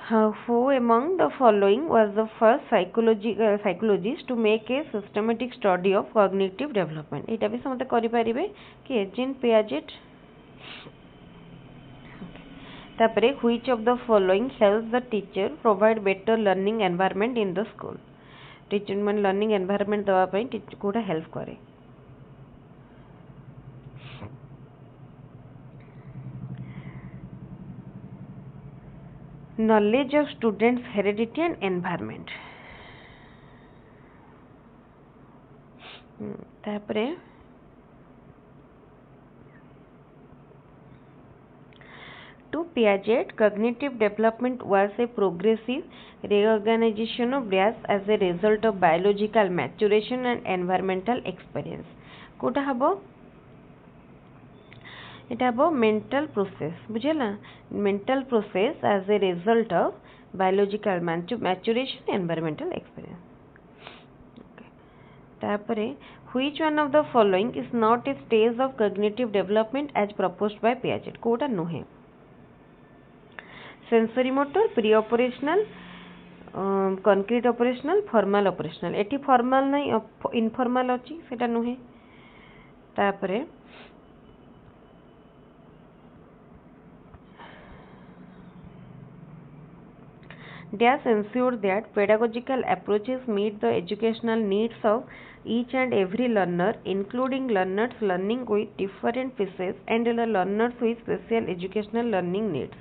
who among the following was the first psychologist to make a systematic study of cognitive development एटा भी समते करि पारिबे कि जीन पियाजेट तापरे which of the following helps the teacher provide better learning environment in the school teacher मन learning environment दवा पई teacher कोडा help करे knowledge of students heredity and environment तापरे to Piaget cognitive development was a progressive reorganization of brains as a result of biological maturation and environmental experience Kota हबो it about mental process बुझेला mental process as a result of biological maturation environmental experience तापरे which one of the following is not a stage of cognitive development as proposed by Piaget Kota नुहे sensory motor pre operational concrete operational formal operational eighty formal नहीं informal अछि सेटा नुहे तापरे Dash ensure that pedagogical approaches meet the educational needs of each and every learner, including learners learning with different phases and the learners with special educational learning needs.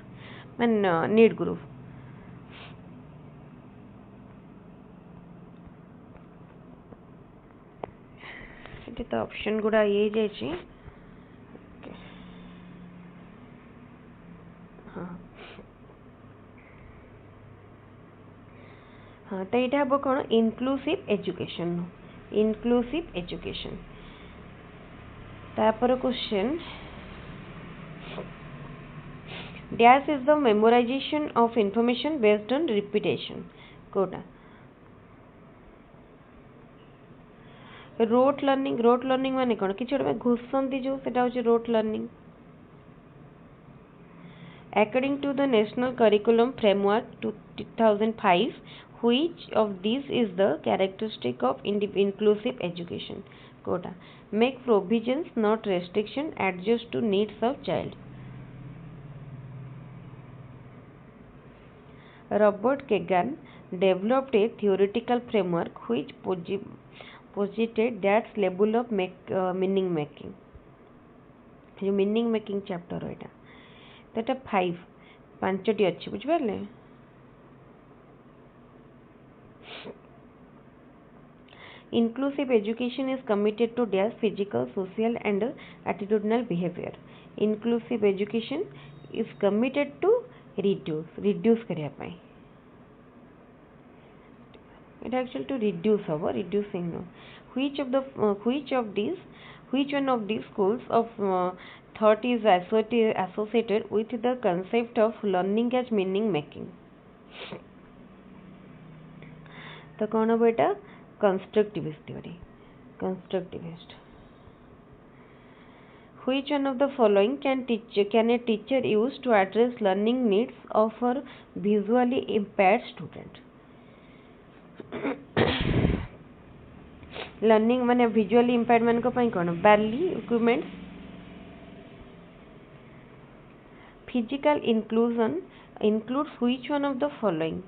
Need group. It is the option गुड़ा ये जाइए. हाँ तो यहाँ हम कौन inclusive education तापर question dash is the memorization of information based on repetition कोटा रोट लर्निंग माने कौन कि घुसंती जो सेटा होची rote learning according to the national curriculum framework 2005 which of these is the characteristic of inclusive education quota make provisions not restriction adjust to needs of child Robert Kagan developed a theoretical framework which posited that level of meaning making जो meaning making chapter है तो ये 5 पांचटी अच्छी बुझिपारे inclusive education is committed to their physical, social and attitudinal behavior. Inclusive education is committed to reduce करिया पाई it actually to reduce our reducing no which one of these schools of thought is associated with the concept of learning as meaning making तो कौन हम एटा constructivist theory constructivist which one of the following can a teacher use to address learning needs of a visually impaired student learning माने visually impaired मान को पाई कौन barely equipments physical inclusion includes which one of the following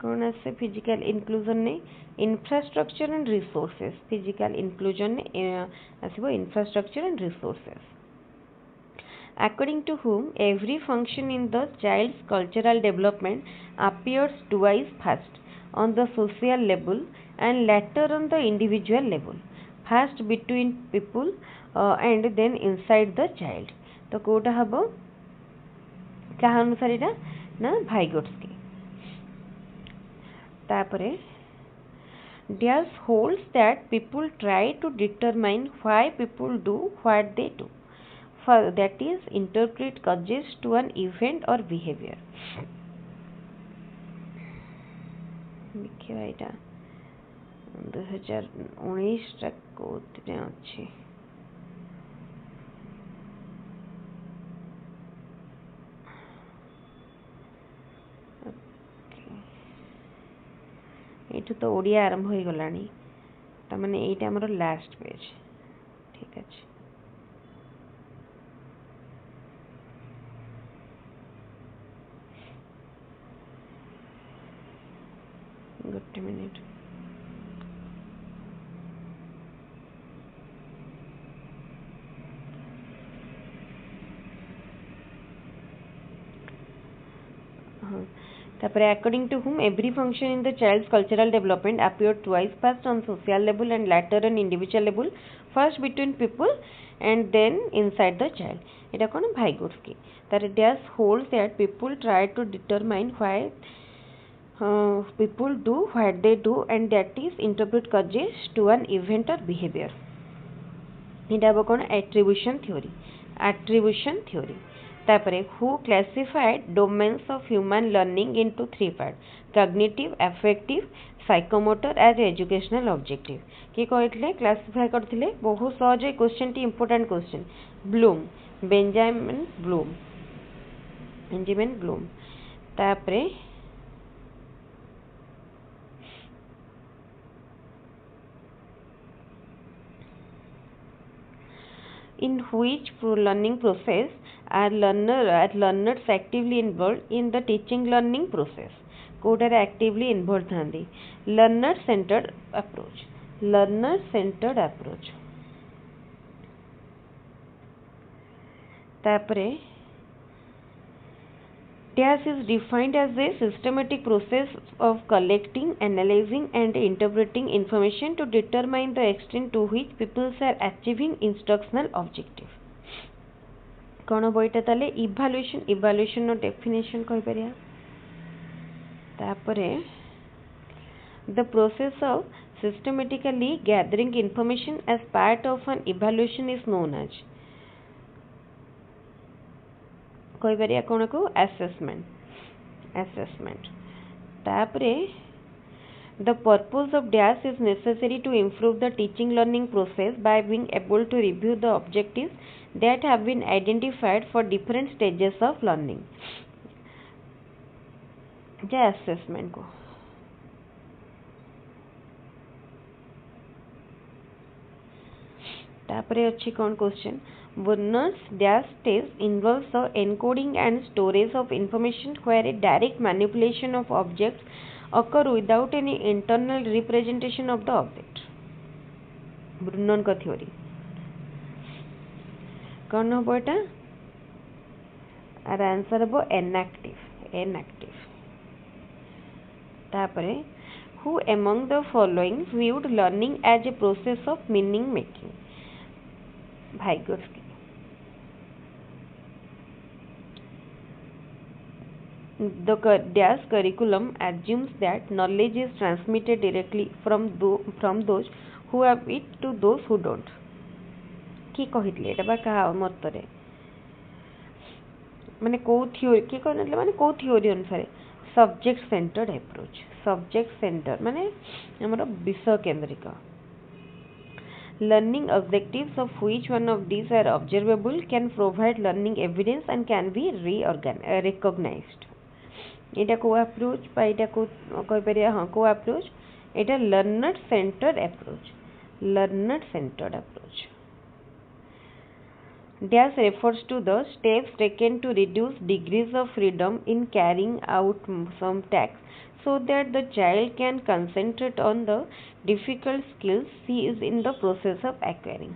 कौन आसे physical inclusion ने infrastructure and resources physical inclusion ने आसीबो infrastructure and resources according to whom every function in the child's cultural development appears twice first on the social level and later on the individual level first between people and then inside the child तो कोटा हबो कहा अनुसार एटा ना भाइगोट्स्की तापरे Diaz holds that people try to determine why people do what they do. That is, interpret causes to an event or behavior. देखिए एटा 2019 तक कोतरे अछि एठू तो ओडिया आरंभ हो गलानी त माने एटा हमर लास्ट पेज ठीक अछि good minute according to whom every function in the child's cultural development appeared twice first on social level and later on individual level first between people and then inside the child eta kon Vygotsky that Diaz holds that people try to determine why people do what they do and that is interpret causes to an event or behavior eta habo kon attribution theory तापरे who classified domains of human learning into three parts cognitive affective psychomotor as educational objective कि कहले classify करथिले बहुत सहज question T important question Benjamin Bloom तापरे in which learning process are learners actively involved in the teaching learning process coder actively involved थांदी learner centered approach तापरे Diaz is defined as a systematic process of collecting, analyzing and interpreting information to determine the extent to which people are achieving instructional objective. कौन बोईटा ताले evaluation no definition कहि परिया तापरे the process of systematically gathering information as part of an evaluation is known as कहि परिया कोन को assessment तापरे the purpose of Diaz is necessary to improve the teaching learning process by being able to review the objectives that have been identified for different stages of learning J assessment को तापरे अच्छी कौन question Warner's Diaz test involves the encoding and storage of information where a direct manipulation of objects occur without any internal representation of the object. Brunnon का theory कौन हो बेटा our answer हम inactive तापरे who among the following viewed learning as a process of meaning making Vygotsky the dash curriculum assumes that knowledge is transmitted directly from those who have it to those who don't कि कहितले एटा बा का मतरे माने को theory कि कहनले माने को theory अनुसार subject centred approach subject centre माने हमर विषय केंद्रिक learning objectives of which one of these are observable can provide learning evidence and can be recognized एटा को अप्रोच पा एटा को कहि परिया हां को approach Etah learner centred approach Dash refers to the steps taken to reduce degrees of freedom in carrying out some tasks so that the child can concentrate on the difficult skills he is in the process of acquiring.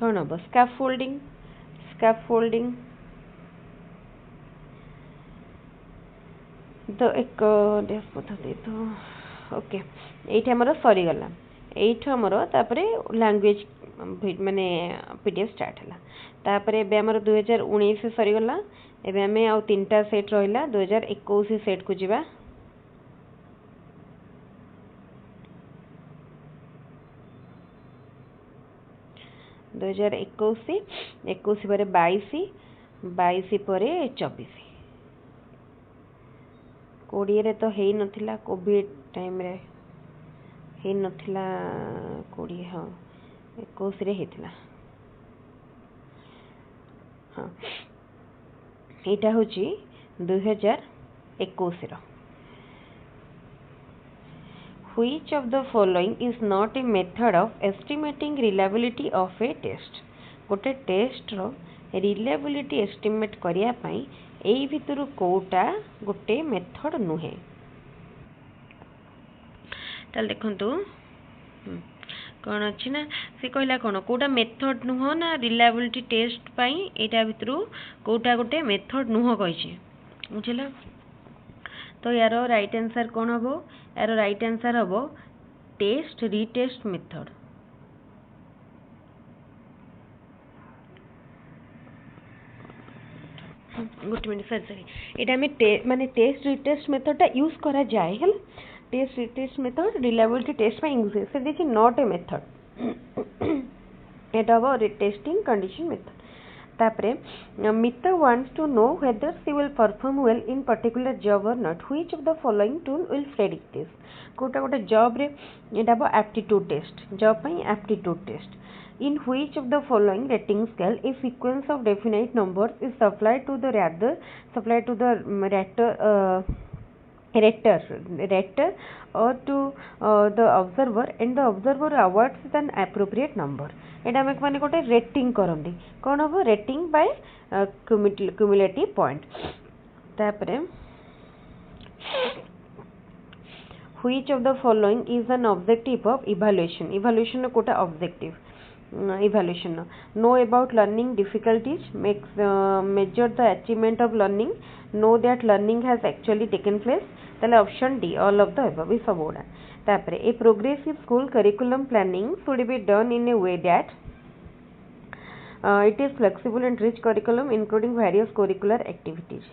कौन अब scaffolding तो एक okay एठी हमर सरी गला एठी हमर तापरे लैंग्वेज माने पीडीएफ स्टार्ट हला तापरे बे हमर 2019 सरी गला एबे हमें आ तीनटा सेट रहिला 2021 सेट को जिबा 2021 ପରେ 22 ପରେ 24 कोड़िए रे तो हेई नथिला कोविड टाइम रे हेई नथिला कोड़िए हाँ 21 रे हेतिला हाँ एटा होची 2021 रो Which of the following is not a method of estimating reliability of a test? गोटे टेस्ट रो reliability estimate करिया पई एई भितरु कोटा गोटे मेथड नुहे ताल देखंतु कोन अछि ना से कहला कोन कोटा मेथड नुह ना reliability टेस्ट पई एटा भितरु कोटा गोटे मेथड नुह कहिछि बुझला तो यार राइट आंसर कौन हम यार राइट आंसर हम test retest method good minute sorry एटा में माने टेस्ट रिटेस्ट मेथड टा यूज करा जाए हल test retest method reliability test में यूज है this is not a method एटा हम टेस्टिंग कंडीशन मेथड तापरे Mita wants to know whether she will perform well in particular job or not. Which of the following tool will predict this? कोटा कोटा job रे एटा बो aptitude test job पई aptitude test. In which of the following rating scale a sequence of definite numbers is supplied to the rater or to the observer and the observer awards an appropriate number. एटा में माने गोटे rating करंदी कोन हो rating by cumulative point तापरे which of the following is an objective of evaluation कोटा objective evaluation know about learning difficulties measure the achievement of learning know that learning has actually taken place ताले option D all of the above is सबोडा तापरे a progressive school curriculum planning should be done in a way that it is flexible and rich curriculum including various curricular activities.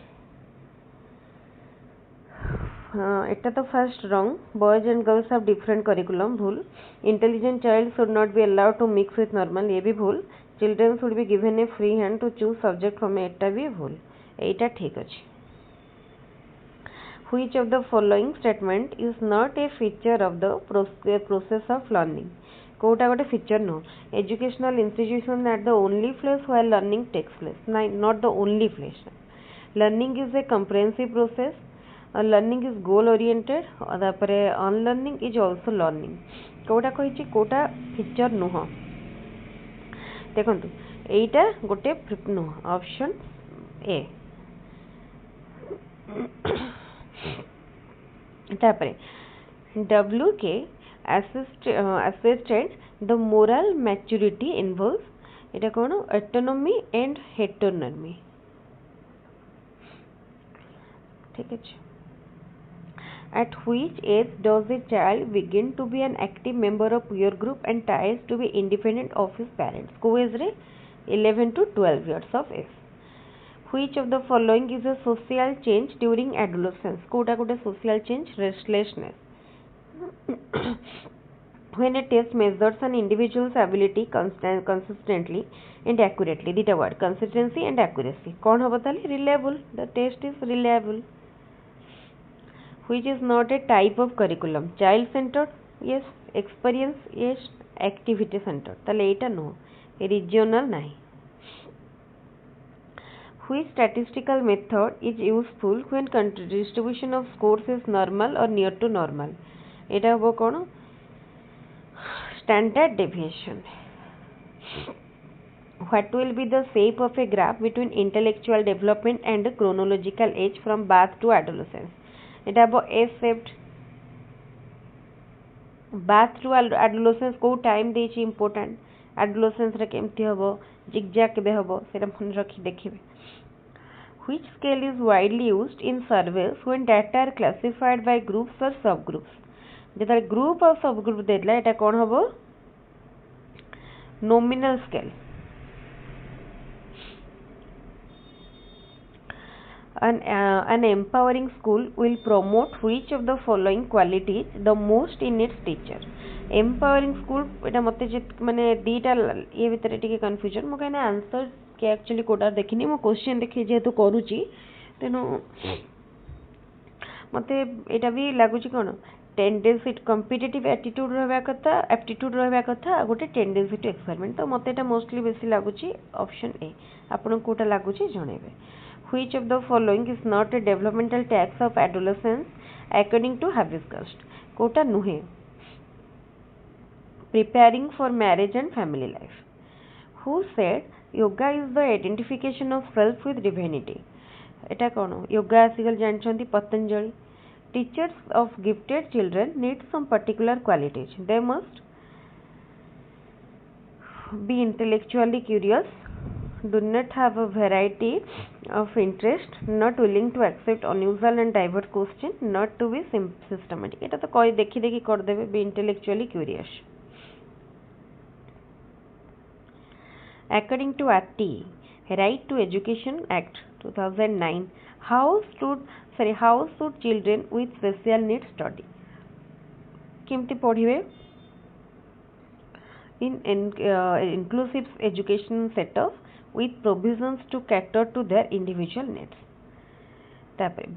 It is the first wrong. Boys and girls have different curriculum. Bhul. Intelligent child should not be allowed to mix with normal. ये भी भूल. Children should be given a free hand to choose subject from a एटा भी भूल. एटा ठीक अछि. Which of the following statement is not a feature of the process of learning? कोटा गोटे feature नो educational institution at the only place where learning takes place not the only place learning is a comprehensive process learning is goal oriented तापर unlearning is also learning कोटा कहिछि कोटा feature नुह देखंतु एटा गोटे नुह ऑप्शन ए तापर WK assisted the moral maturity involves এটা কোন অটোনমি এন্ড হেটেरोनॉमी ঠিক আছে At which age does a child begin to be an active member of peer group and tries to be independent of his parents? Ko age re 11 to 12 years of age. Which of the following is a social change during adolescence? Kota kota social change restlessness. When a test measures an individual's ability consistently and accurately. Dita word consistency and accuracy. Kon hobo tale reliable. The test is reliable. Which is not a type of curriculum? Child centered? Yes. Experience? Yes. Activity centered? Tale eta no. Regional nahi. Which statistical method is useful when distribution of scores is normal or near to normal? Eta hobo kono? Standard deviation. What will be the shape of a graph between intellectual development and chronological age from birth to adolescence? এটা হবো S-shaped. Birth to adolescence को time ଦେଇଛି important. Adolescence रे केमती हबो zigzag केबे हबो सेटा मन रखी देखिबे. Which scale is widely used in surveys when data are classified by groups or subgroups? जेता group और subgroup देला एटा कोन हबो nominal scale. An empowering school will promote which of the following qualities the most in its teacher? Empowering school एटा मते माने दीटा ये भितर टिके confusion मो कहना आंसर के एक्चुअली कोटा देखिनी मो क्वेश्चन देखि जेहेतु करूची तेनो मते एटा भी लागुची कोन टेंडेंसी कॉम्पिटिटिव एटीट्यूड रहबा कथा एप्टीट्यूड रहबा कथा गोटे टेंडेंसी टू एक्सपेरिमेंट तो मते एटा मोस्टली बेसी लागुची ऑप्शन ए आपन Kota लागुची जणेबे. Which of the following is not a developmental task of adolescence according to Habsgast? Kota nuhe. Preparing for marriage and family life. Who said yoga is the identification of self with divinity? Eta kono yoga asigal janchandi Patanjali. Teachers of gifted children need some particular qualities. They must be intellectually curious, do not have a variety of interest, not willing to accept unusual and diverse questions, not to be systematic. Eta to koi dekhi dekhi kar debe. Be intellectually curious. According to RT, Right to Education Act 2009, how should children with special needs study? केमती पढ़िबे? In inclusive education setup with provisions to cater to their individual needs.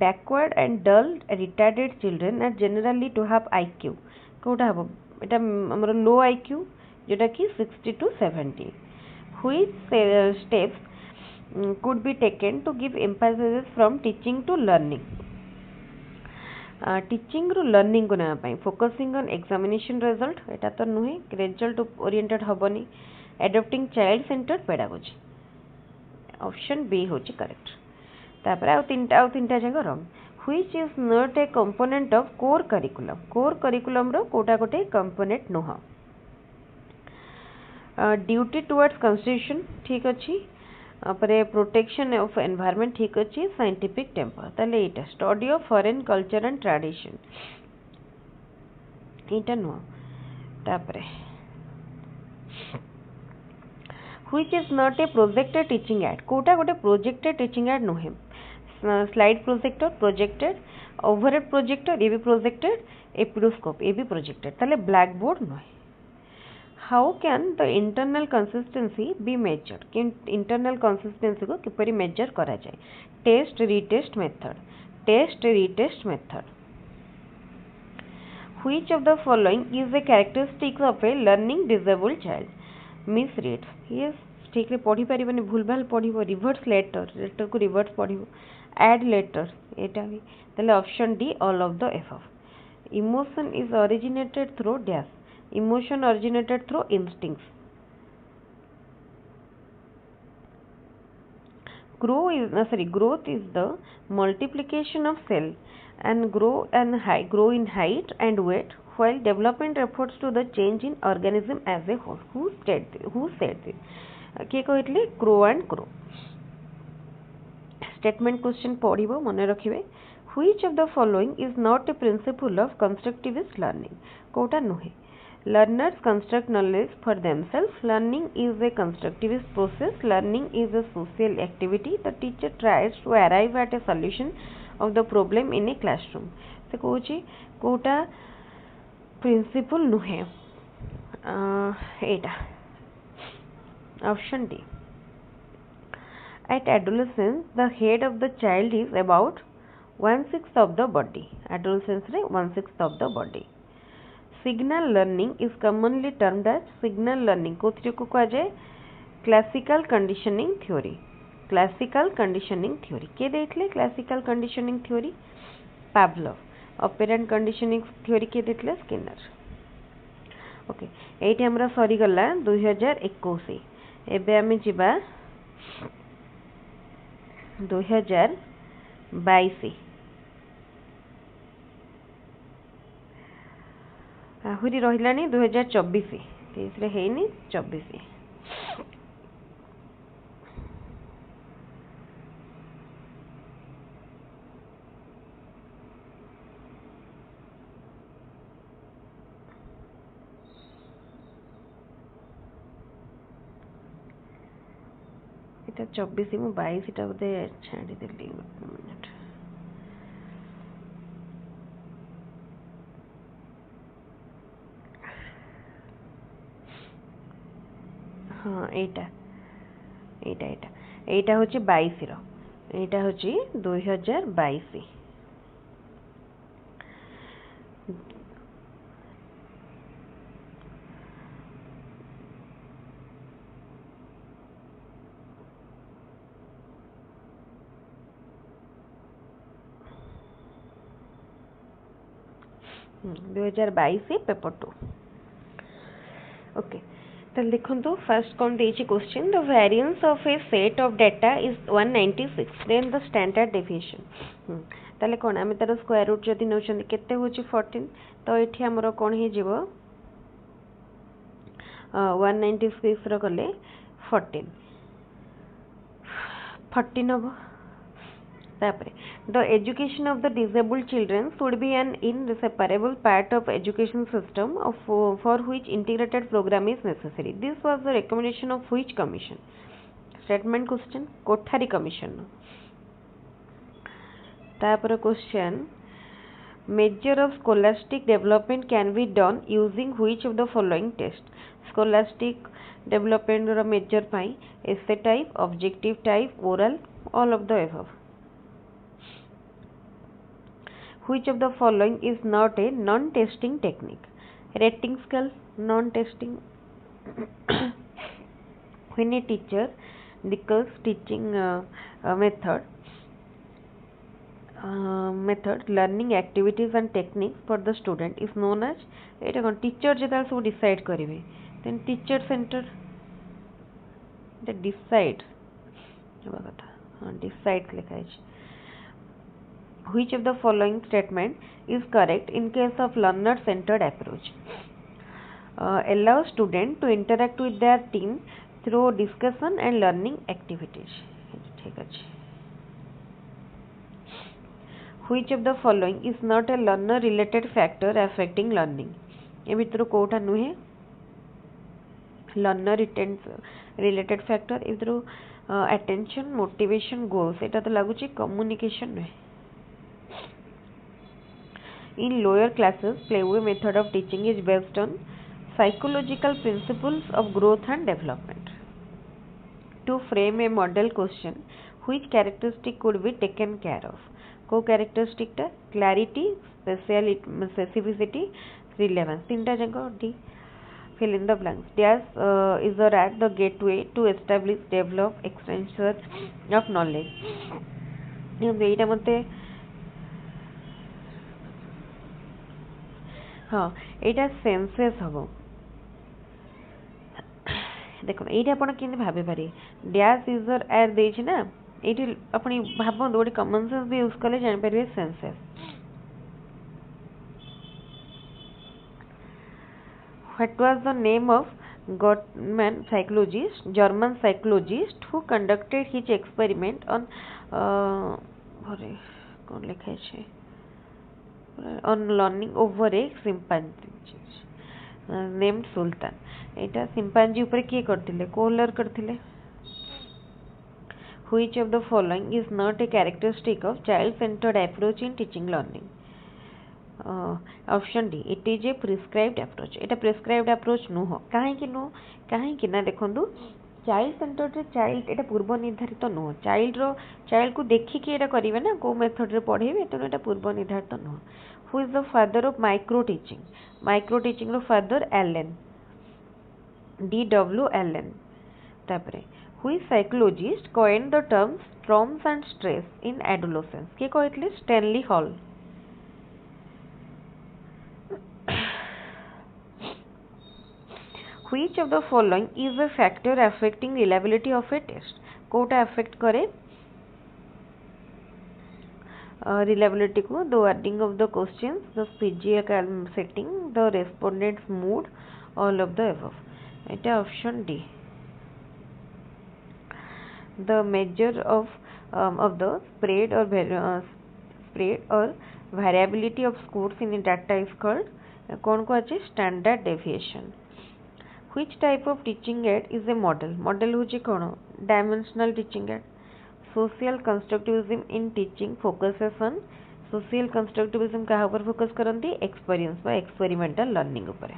Backward and dull retarded children are generally to have IQ. Kota हबो एटा हमर लो IQ जेटा कि 60 to 70. Which steps could be taken to give emphasis from teaching to learning? Teaching ru learning को ना पाई focusing on examination result एटा तो नुहे result oriented हबनी. Adopting child centered pedagogy. Option B होची correct. तापर आउ तीनटा जगह रंग. Which is not a component of core curriculum? Core curriculum रो कोटा कोटे component नुह. Duty towards constitution ठीक अच्छी. अपरे protection of environment ठीक अच्छी. Scientific temper ताले इटा study of foreign culture and tradition इटा नुह. तापरे which is not a projected teaching aid? Kota गोटे projected teaching aid नुहे. Slide projector projected, overhead projector ये भी projected, epidoscope ये भी projected. ताले blackboard नुहे. How can the internal consistency be measured? कि internal consistency को किपरि measure करा जाए? Test retest method. Test retest method. Which of the following is a characteristic of a learning disabled child? Misreads. Yes, ठीक रे पढ़ी परिबने भूल भाल पढ़िबो. Reverse letter को reverse पढ़िबो. Add letter एटा भी. ताले option D all of the above. Emotion is originated through dash. Emotion originated through instincts. Growth is the multiplication of cell and grow in height and weight while development refers to the change in organism as a whole. Who said this? किए कहते Crow and Crow. Statement question पढ़िबो मने रखिबे. Which of the following is not a principle of constructivist learning? Kota नुहे. Learners construct knowledge for themselves. Learning is a constructivist process. Learning is a social activity. The teacher tries to arrive at a solution of the problem in a classroom. से कहूची Kota principal नुहे. एटा option D. At adolescence, the head of the child is about 1/6 of the body. Adolescence रे 1/6 of the body. Signal learning is commonly termed as signal learning. कोथिरे को कहा जाए classical conditioning theory. Classical conditioning theory. के देथले classical conditioning theory? Pavlov. Operant conditioning theory के देथले Skinner. Okay एठी हमरा सरी गला 2021. एबे आमे जिबा 2022. आहुरी रहिलानी 2024. 23 रे हेनी 24. এটা 24 मु 22 टा बोधे छाड़ी देली. मिनिट हाँ एटा एटा एटा एटा होची 22 रो. एटा होची 2022. दो हजार 22 पेपर 2. ओके तो लिखो तो फर्स्ट कौन दे question. The variance of a set of data is 196. Then the standard deviation. ताले कौन आम तार स्क्वायर रूट जदि नौ केते होची 14. तो ये आमर कौन हो 196 रो कले 14 हम. तापरे the education of the disabled children should be an inseparable part of education system for which integrated program is necessary. This was the recommendation of which commission? Statement question Kothari commission. तापर question measure of scholastic development can be done using which of the following test? Scholastic development ro measure pai essay type, objective type, oral, all of the above. Which of the following is not a non-testing technique? Rating scale, non-testing. When a teacher declares teaching method, learning activities and techniques for the student is known as. It is teacher जेता सब decide करिवे. Then teacher center that decide. Decide लिखा है. Which of the following statement is correct in case of learner-centered approach? Allow students to interact with their team through discussion and learning activities. ठीक है. Which of the following is not a learner-related factor affecting learning? ये भितर कोटा नुहे learner-related factor. ये भितर attention, motivation, goals. एटा तो लागुची communication नुहे. In lower classes, playway method of teaching is based on psychological principles of growth and development. To frame a model question, which characteristic could be taken care of? Co characteristic ta clarity, specificity, relevance. तीनटा जगह D. Fill in the blanks. Dash is or at the gateway to establish, develop, extension of knowledge. एटा मते हाँ एटा senses हम. देखो ये आप भाभी पारे डैश यूजर एर दे ना ये अपनी भावत गोटे कमन सेंस भी यूज कले जापर senses. What was the name of German psychologist who conducted his experiment on कौन लिखा है on learning over a chimpanzee named Sultan. Etah chimpanzee ऊपर किए करथिले कोहलर करथिले. Which of the following is not a characteristic of child-centered approach in teaching learning? Option D, it is a prescribed approach. Etah prescribed approach नुह कहीं ना देखंतु child centred child एटा पूर्व निर्धारित नुह चाइल्ड को देखिकी एटा करिवे ना को मेथड रे पढ़ेबे तेणु एटा पूर्व निर्धारित नुह. Who is the father of micro teaching रो फादर एलन D.W. एलन. तापरे who is psychologist coined the terms storms and stress in adolescence के कहले Stanley Hall. Which of the following is a factor affecting reliability of a test? कोटा affect करे reliability को the wording of the questions, the physical setting, the respondent's mood, all of the above. It is option D. The measure of the spread or variability of scores in the data is called कौन को अच्छे standard deviation. Which type of teaching aid is a model? Model होची कौन dimensional teaching aid. Social constructivism in teaching focuses on social constructivism कहाँ पर focus करती experience व experimental learning ऊपर.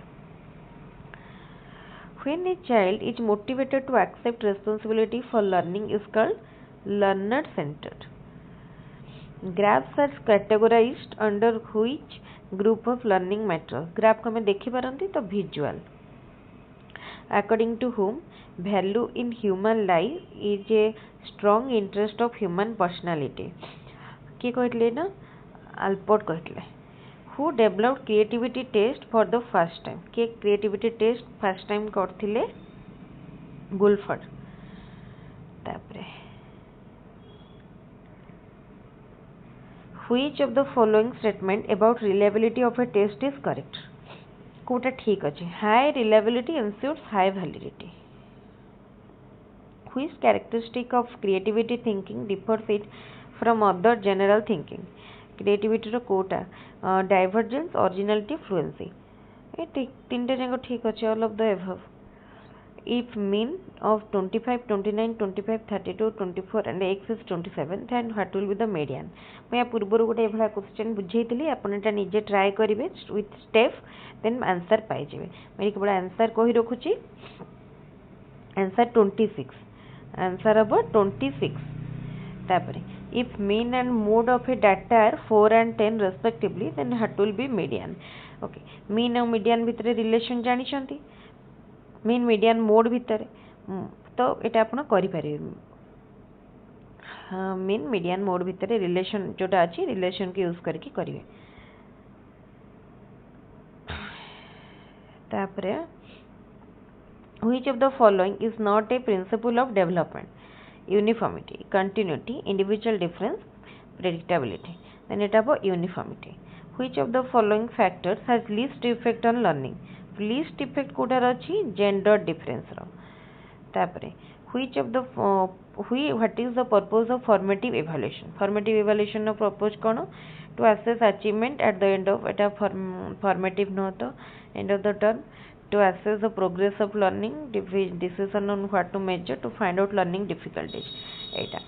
When a child is motivated to accept responsibility for learning is called learner centered. Graphs are categorized under which group of learning materials? Graph को हमें देखी पारंती तो visual. According to whom value in human life is a strong interest of human personality. किए कहले ना Allport कहले. Who developed creativity test for the first time? किए creativity test first time करथिले गुलफर्ड. तापरे which of the following statement about reliability of a test is correct? कोटा ठीक अच्छे high reliability ensures high validity. Which characteristic of creativity thinking differs it from other general thinking? Creativity रो कोटा divergence, originality, fluency. ये तीन टे जगह ठीक अच्छे all of the above. If mean of 25, 29, 25, 32, 24 and x is 27 then what will be the median? मैं पूर्व गोटे एभला क्वेश्चन बुझेइतिली आपण एटा निजे ट्राई करिवे with step then आंसर पाई जेबे. मैं केवल आंसर कहि रखुची आंसर 26 आंसर अब 26. तापरे if mean and mode of a data are 4 and 10 respectively then what will be median? Okay, mean और median भितर रिलेशन जानि छंती मीन मीडियन मोड भितर तो ये आप करें मीन मीडियन मोड भितर रिलेशन जोटा अच्छी रिलेशन को यूज करके करेंगे. तापरे which of the following is not a principle of development? Uniformity, continuity, individual difference, predictability. Then it about uniformity. Which of the following factors has least effect on learning? Least effect कोटार अच्छी gender difference रो. तापरे which of the what is the purpose of formative evaluation? Formative evaluation नो purpose कौन? To assess achievement at the end of Etah formative no तो end of the term. To assess the progress of learning, decision on what to measure, to find out learning difficulties. Etah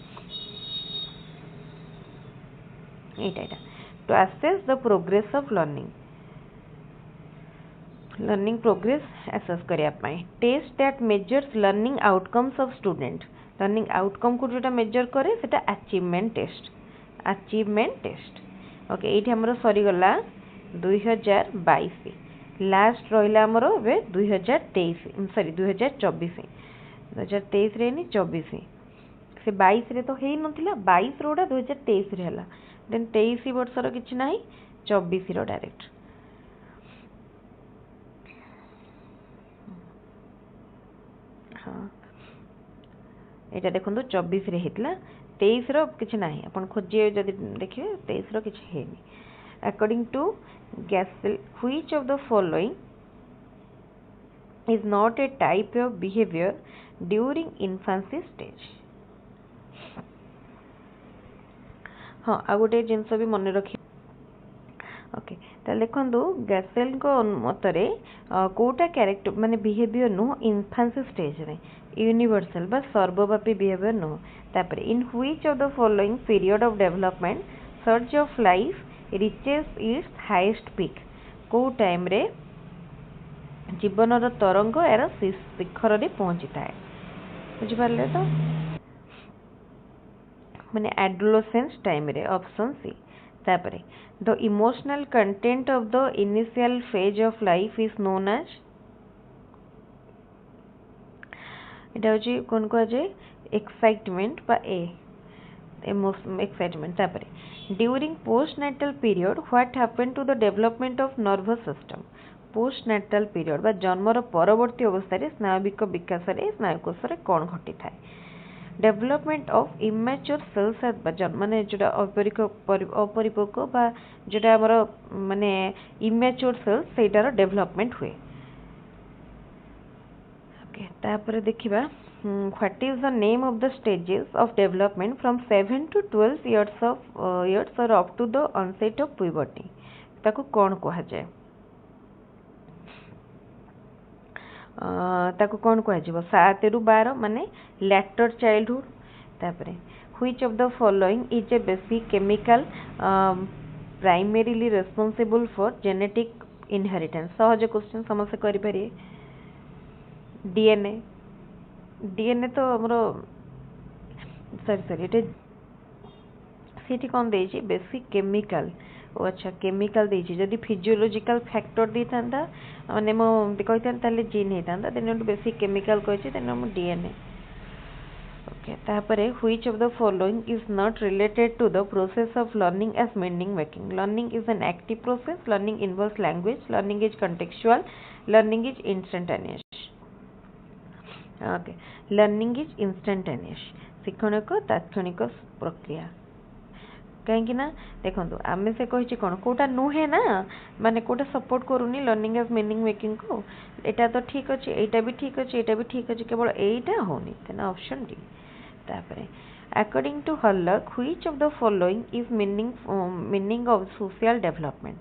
to assess the progress of learning progress assess करिया पाए. Test that measures learning outcomes of student learning outcome को जोटा major करे सेटा achievement test. Okay एठी हमरो सरी गला 2022 लास्ट रहिला हमरो बे 2023 सॉरी 2024 रे नि 24 से 22 रे तो हेई नथिला 22 रोडा 2023 रे हला देन 23 वर्ष रो किछ नाही 24 रो डायरेक्ट. एटा देखो 24 रे हेतला 23 रो किछ नाही अपन खोजिए जदि देखिए 23 रो किछ हेनी. According to Gesell which of the following is not a type of behavior during infancy stage. हाँ आ गोटे जिनस भी मन रखी ओके ताले देखंतु गैसेल को मतरे कोटा कैरेक्टर माने बिहेवियर नो इन्फेंसी स्टेज रे यूनिवर्सल बा सर्वव्यापी बिहेवियर नो तापर in which of the following period of development search of life reaches it's highest peak को टाइम रे जीवन तरंग यार शिखर रे पहुंची थाए बुझी पारले तो माने एडोलेसेंस टाइम रे ऑप्शन सी तापरे the emotional content of the initial phase of life is known as एटा होची कोन को जे एक्साइटमेंट बा ए इमोशन एक्साइटमेंट तापरे during postnatal period what happened to the development of nervous system postnatal period बा जन्मर परवर्ती अवस्था रे स्नायुविक विकास रे स्नायुकोश रे कोन घटी थाए डेवलपमेंट ऑफ इमेच्योर सेल्स माने जोटा अपरिपक्व बा जोटा हमर माने इमेच्योर सेल्स सेटार डेवलपमेंट हुए ओके तापर देखिबा what is the name of the stages of development from 7 to 12 years और up to the onset of puberty ताको कोन कहा जाय ताको कौन कह 7 ରୁ 12 माने लैटर चाइल्डहुड तापरे which of the following is a basic chemical primarily responsible for genetic inheritance सहज क्वेश्चन समस्त करि परिए डीएनए डीएनए तो हमरो सॉरी एटे सीटी कौन देछि बेसिक केमिकल ओ अच्छा केमिकल देछि जदि फिजियोलॉजिकल फैक्टर देता माने मो कहता ताले जीन हेता देन बेसिक केमिकल कहछि देन मो डीएनए ओके तापरे which of the following is not related to the process of learning as meaning making learning is an active process learning involves language learning is contextual learning is instantaneous okay learning is instantaneous शिक्षण को तात्क्षणिक प्रक्रिया कहीं ना देखो आम से कही कौन कोटा नुहे ना माने कोटा सपोर्ट करूनी लर्निंग एज मीनिंग मेकिंग को एटा तो ठीक अच्छे एटा भी ठीक अच्छे एटा भी ठीक अच्छे केवल एटा होनी तेना ऑप्शन डी तापरे अकॉर्डिंग टू हॉलक which of the following is meaning of social development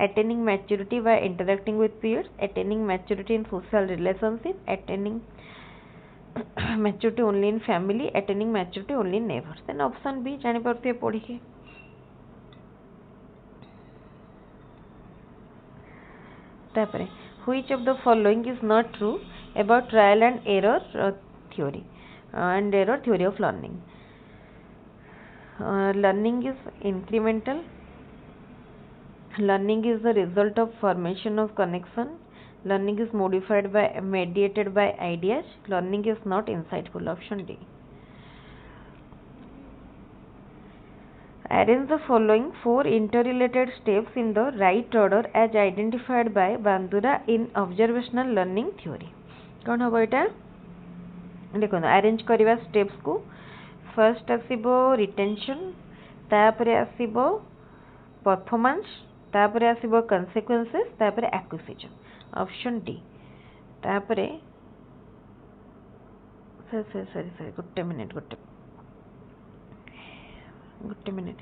attaining maturity by interacting with peers attaining maturity in social relationship attaining maturity only in family attaining maturity only in neighbours then option B जानि परते पढ़ी के तापरे which of the following is not true about trial and error theory of learning learning is incremental learning is the result of formation of connection learning is mediated by ideas learning is not insightful option D arrange the following 4 interrelated steps in the right order as identified by Bandura in observational learning theory कौन हम एटा देखो arrange करवा steps को first आसीबो retention तापरे आसीबो performance तापरे आसीबो consequences तापरे acquisition option D तापरे sorry Gutte minute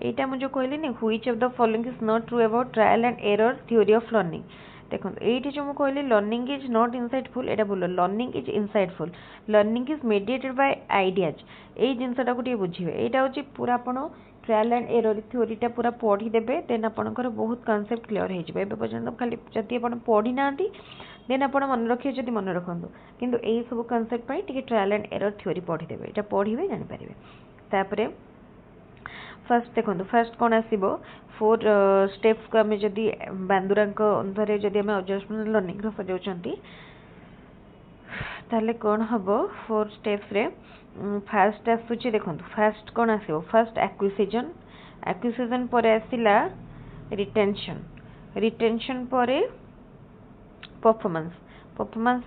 एटा मुझे कहली नहीं which of the following is not true about trial and error theory of learning देखो ये जो मुझे कहली लर्निंग इज नॉट इनसाइटफुल एटा बोलो learning is insightful learning is mediated bye ideas ये जिनसा को बुझे यहाँ हूँ पूरा आप ट्रायल एंड एरर थ्योरीटा पूरा पढ़ीदेवे देन आपंकर बहुत कनसेप्ट क्लियर हो पर्यटन खाली जदि आप पढ़ी ना देन आप मन रखिए जब मन रखु किंतु यही सब कनसेप्ट टी ट्रायल एंड एरर थ्योरी पढ़ीदेवे यहाँ पढ़े जानीपारे तापर फर्स्ट देखो फर्स्ट कौन आसो 4 स्टेप्स को आम जदि बांदुरा अंधरे जदि आम ऑब्जर्वेशनल लर्निंग सजाऊँ ताले कौन हम 4 स्टेप्स रे फास्ट आसूची देखो फास्ट कौन आसो फास्ट एक्विजिशन पर आसला रिटेंशन पर परफॉर्मेंस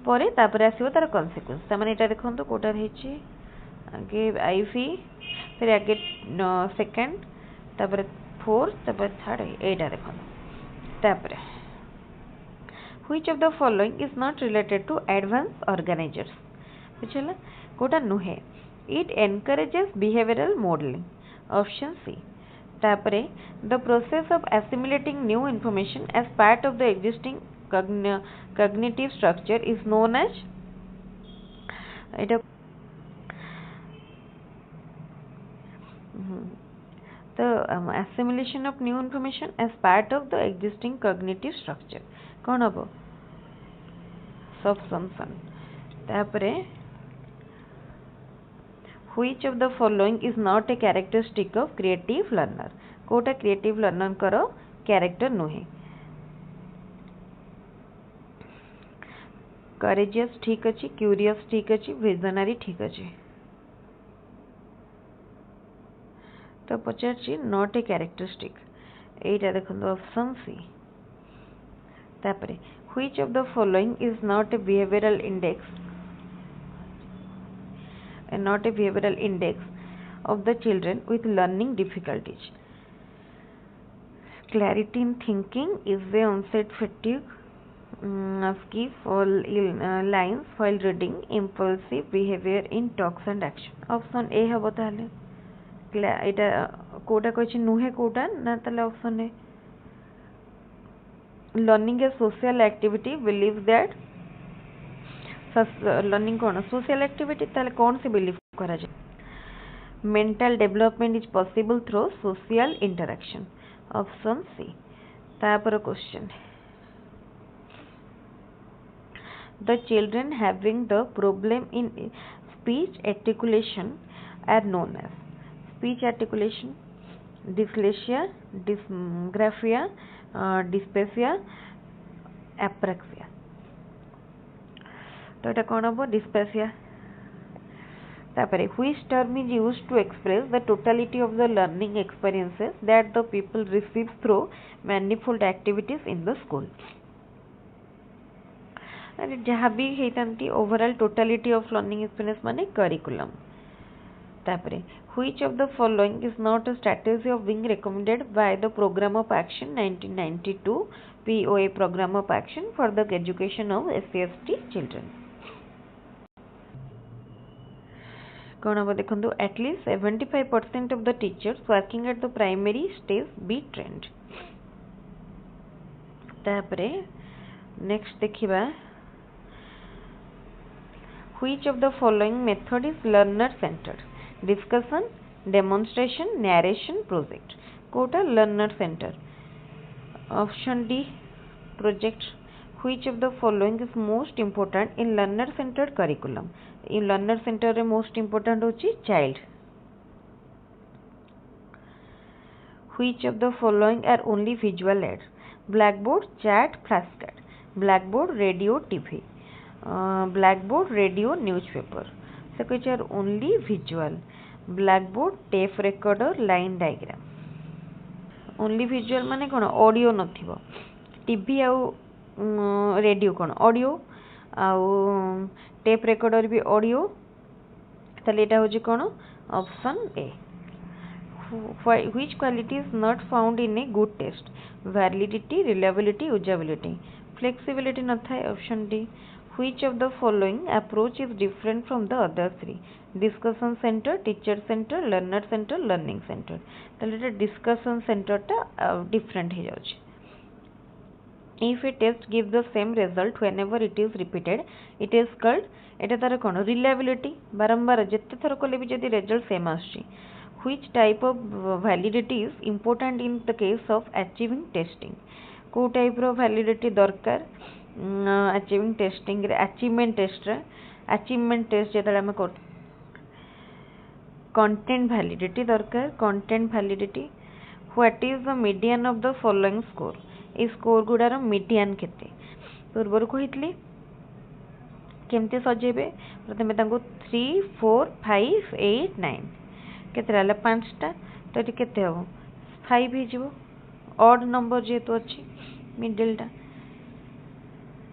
पर तापर आसो तार कॉन्सिक्वेंस तार माने एटा देखो कोटा रही आगे आईवी फिर आगे सेकेंड तापर फोर्थ तापर थर्ड एटा देखो तापर which of the following is not related to advanced organizers बुझला कोटा नुहे it encourages behavioral modeling option C तापरे the process of assimilating new information as part of the existing cognitive structure is known as the assimilation of new information as part of the existing cognitive structure कौन हम subsumption तापरे which of the following is not a characteristic of creative learner Kota creative learner करो character नुहे courageous ठीक अच्छी curious ठीक अच्छी visionary ठीक अच्छी तो पचार नॉट ए कैरेक्टरिस्टिक एटा देखो ऑप्शन सी तापरे which of the following is not a behavioural index of the children with learning difficulties clarity in thinking is the onset fatigue skip all lines while reading impulsive behavior in talks and action option A हबो ताले एटा कोटा कहि नुहे कोटा ना ताले option A learning a social activity believe that learning कोन सोशल एक्टिविटी ताले कोन से बिलीव करा जाय mental development is possible through social interaction option C तापर question the children having the problem in speech articulation are known as speech articulation, dyslexia, dysgraphia, dysphasia, apraxia तो এটা কোন হবে dysphasia তারপরে which term is used to express the totality of the learning experiences that the people receive through manifold activities in the school जहाँ भी होती overall totality of learning experience माने curriculum तापरे which of the following is not a strategy of being recommended by the programme of action 1992 POA programme of action for the education of SC/ST children कौन हम देखो at least 75% of the teachers working at the primary stage be trained तापरे next देखिबा which of the following method is learner centered discussion demonstration narration project कोटा learner center option D project which of the following is most important in learner centered curriculum in learner center रे most important होची child which of the following are only visual aids blackboard chat flashcard blackboard radio TV blackboard radio newspaper so which are only visual blackboard tape recorder line diagram only visual माने कोन audio नथिबो TV आउ radio कोन audio आउ tape recorder भी audio तले एटा होजी कोन option A which quality is not found in a good test validity reliability usability flexibility न था option D which of the following approach is different from the other three discussion center teacher center learner center learning center तले discussion center टा different हे जाउछ if a test gives the same result whenever it is repeated it is called एटा तार कोन reliability बारंबार जत्ते थर कोले भी जदी result same आछी which type of validity is important in the case of achieving testing को टाइप रो validity दरकार achieving testing रे achievement test जेतले हम कर content validity दरकार content validity what is the median of the following score ए score गुडार median केते पूर्वर कहितली केमते सजेबे प्रथमे तांको 3 4 5 8 9 केते रहला पांचटा तो एटी केते हो 5 हे जिवो ऑड नंबर जेतो अछि मिडिलटा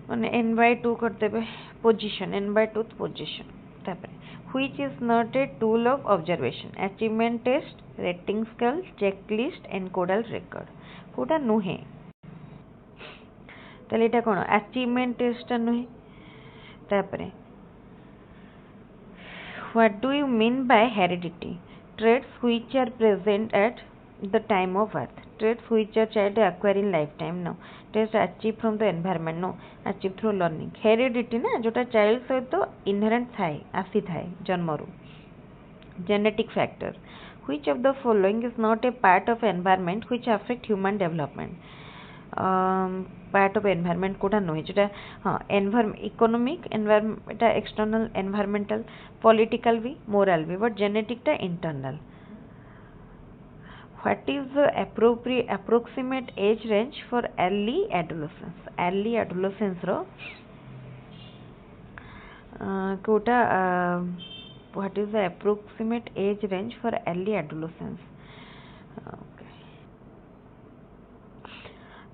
माने n/2 कर देबे पोजीशन n/2 पोजीशन तापर which is not a tool of observation achievement test rating scale checklist encodal record कोटा नुहे ताले एटा कोन अचीवमेंट टेस्ट नुहे तापरे what do you mean by heredity traits which are present at the time of birth traits which a child acquire in lifetime no traits achieved from the environment no achieved through learning heredity ना जोटा child सहित inherent थाए आसी थाए जन्मरू genetic factor which of the following is not a part of environment which affect human development part of environment Kota नुहे जोटा हाँ economic environment external environmental political भी मोरल भी बट जेनेटिक टा internal what is the approximate age range for early adolescence रो कोटा what is the approximate age range for early adolescence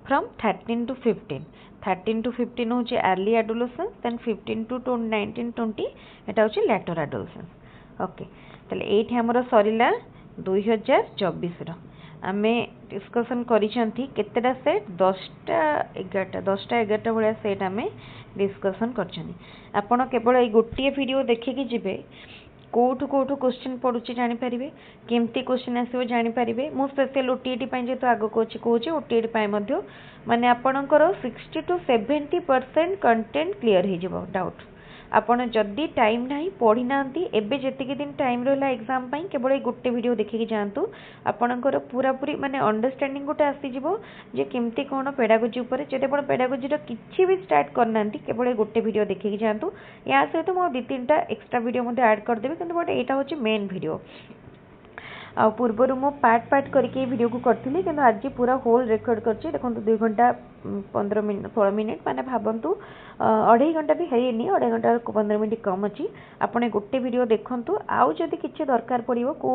from 13 to 15 होची early adolescence then 15 to 19 20 एटा होची later adolescence okay तले एठी हमरो सरीला 2024 रो आमे डिस्कशन करिसंती केतेटा सेट 10टा 11टा भलिया सेट आमे discussion करछनी आपण केवल ए गोटिए वीडियो देखि कि जिवे कोठु क्वेश्चन पड़ुची जानि परिबे केमती क्वेश्चन आसीबो जानि परिबे मो स्पेशल ओटीटी पई जे तो आगो कोची ओटीटी पई मध्य माने आपणकर 60 to 70% कंटेंट क्लियर हे जिवो डाउट आपण जदी टाइम नाही पढ़ी नांती एबे जतिके दिन टाइम रहला एग्जाम पई केवल गोटे वीडियो देखि जानतु आपणकर पूरा पूरी माने अंडरस्टैंडिंग गोटे आसी जिवो जे केमती कोन पेडागोजी ऊपर जदि आपण पेडागोजी रो किछि भी स्टार्ट करनांती केवल गोटे वीडियो देखि जानतु या सहित मो 2-3टा एक्स्ट्रा वीडियो मध्ये ऐड कर देबे किंतु बट एटा होची मेन वीडियो आ पूर्वर मो पार्ट करके वीडियो को करथिली किंतु आज पूरा होल रेकॉर्ड करछि देखंतु 2 घंटा 15 मिनिट 16 मिनिट माने भाबंतु 2.5 घंटा भी हेनी 2.5 घंटा 15 मिनिट कम अछि आपने गोटे वीडियो देखंतु आउ जदि किछि दरकार पड़िबो को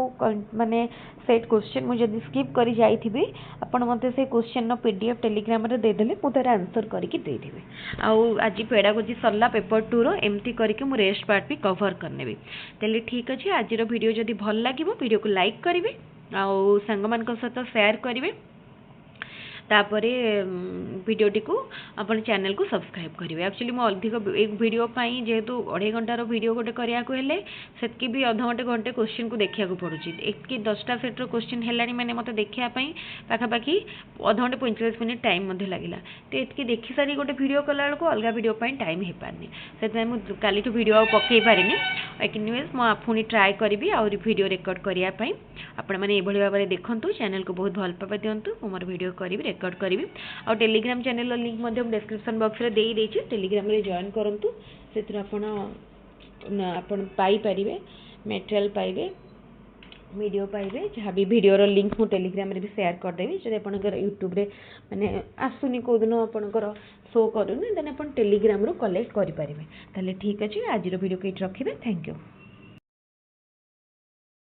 माने सेट क्वेश्चन मु जदि स्किप करि जाईथिबी आपण मते से क्वेश्चन नो पीडीएफ टेलीग्राम रे दे देले मु तार आंसर करके दे देबे आउ आज पेडागोजी सरला पेपर 2 रो एमती करके मु रेस्ट पार्ट भी कवर करनेबी तेले ठीक अछि आज रो वीडियो जदि भल लागिबो वीडियो को लाइक करिवे आउ संग मान को साथ शेयर करिवे तापरे वीडियोटी को अपन चैनल को सब्सक्राइब करेंगे एक्चुअली मो अधिक एक वीडियो पाई जेहेतु 2.5 घंटार वीडियो गोटे करिया को हेले सेतकी भी अध घंटे घंटे क्वेश्चन को देखिया को पड़ुची एक 10टा सेट रो क्वेश्चन हेलानी माने मते देखिया पई पाखा पाखी अध घंटे 45 मिनिट टाइम मध्ये लागिला तो एतकी देखि सारी गोटे वीडियो कला को अलगा वीडियो पई टाइम हे पारनी सेते मु काली तो वीडियो पक्के पारिनी एनीवेज मो पुनी ट्राई करबी और वीडियो रिकॉर्ड करिया पई आपण माने एभली भाबरे देखंतु चैनल को बहुत भल पाबा दियंतु मोर वीडियो करबी रिकॉर्ड करी और टेलीग्राम चैनल लिंक मध्य डिस्क्रिप्शन बॉक्स रे देई देछि टेलीग्राम रे जॉइन करंतु सेतिर आपण पाई परिबे मटेरियल पाइबे वीडियो पाइबे जहाँ भी वीडियो रो लिंक मु टेलीग्राम रे भी शेयर कर देबी जदि आपनकर यूट्यूब रे माने आसुनी को दिन आपनकर शो करूनी देन आपण टेलीग्राम रो कलेक्ट करि परिबे ताले ठीक अछि आज रो वीडियो के रखिबे थैंक यू।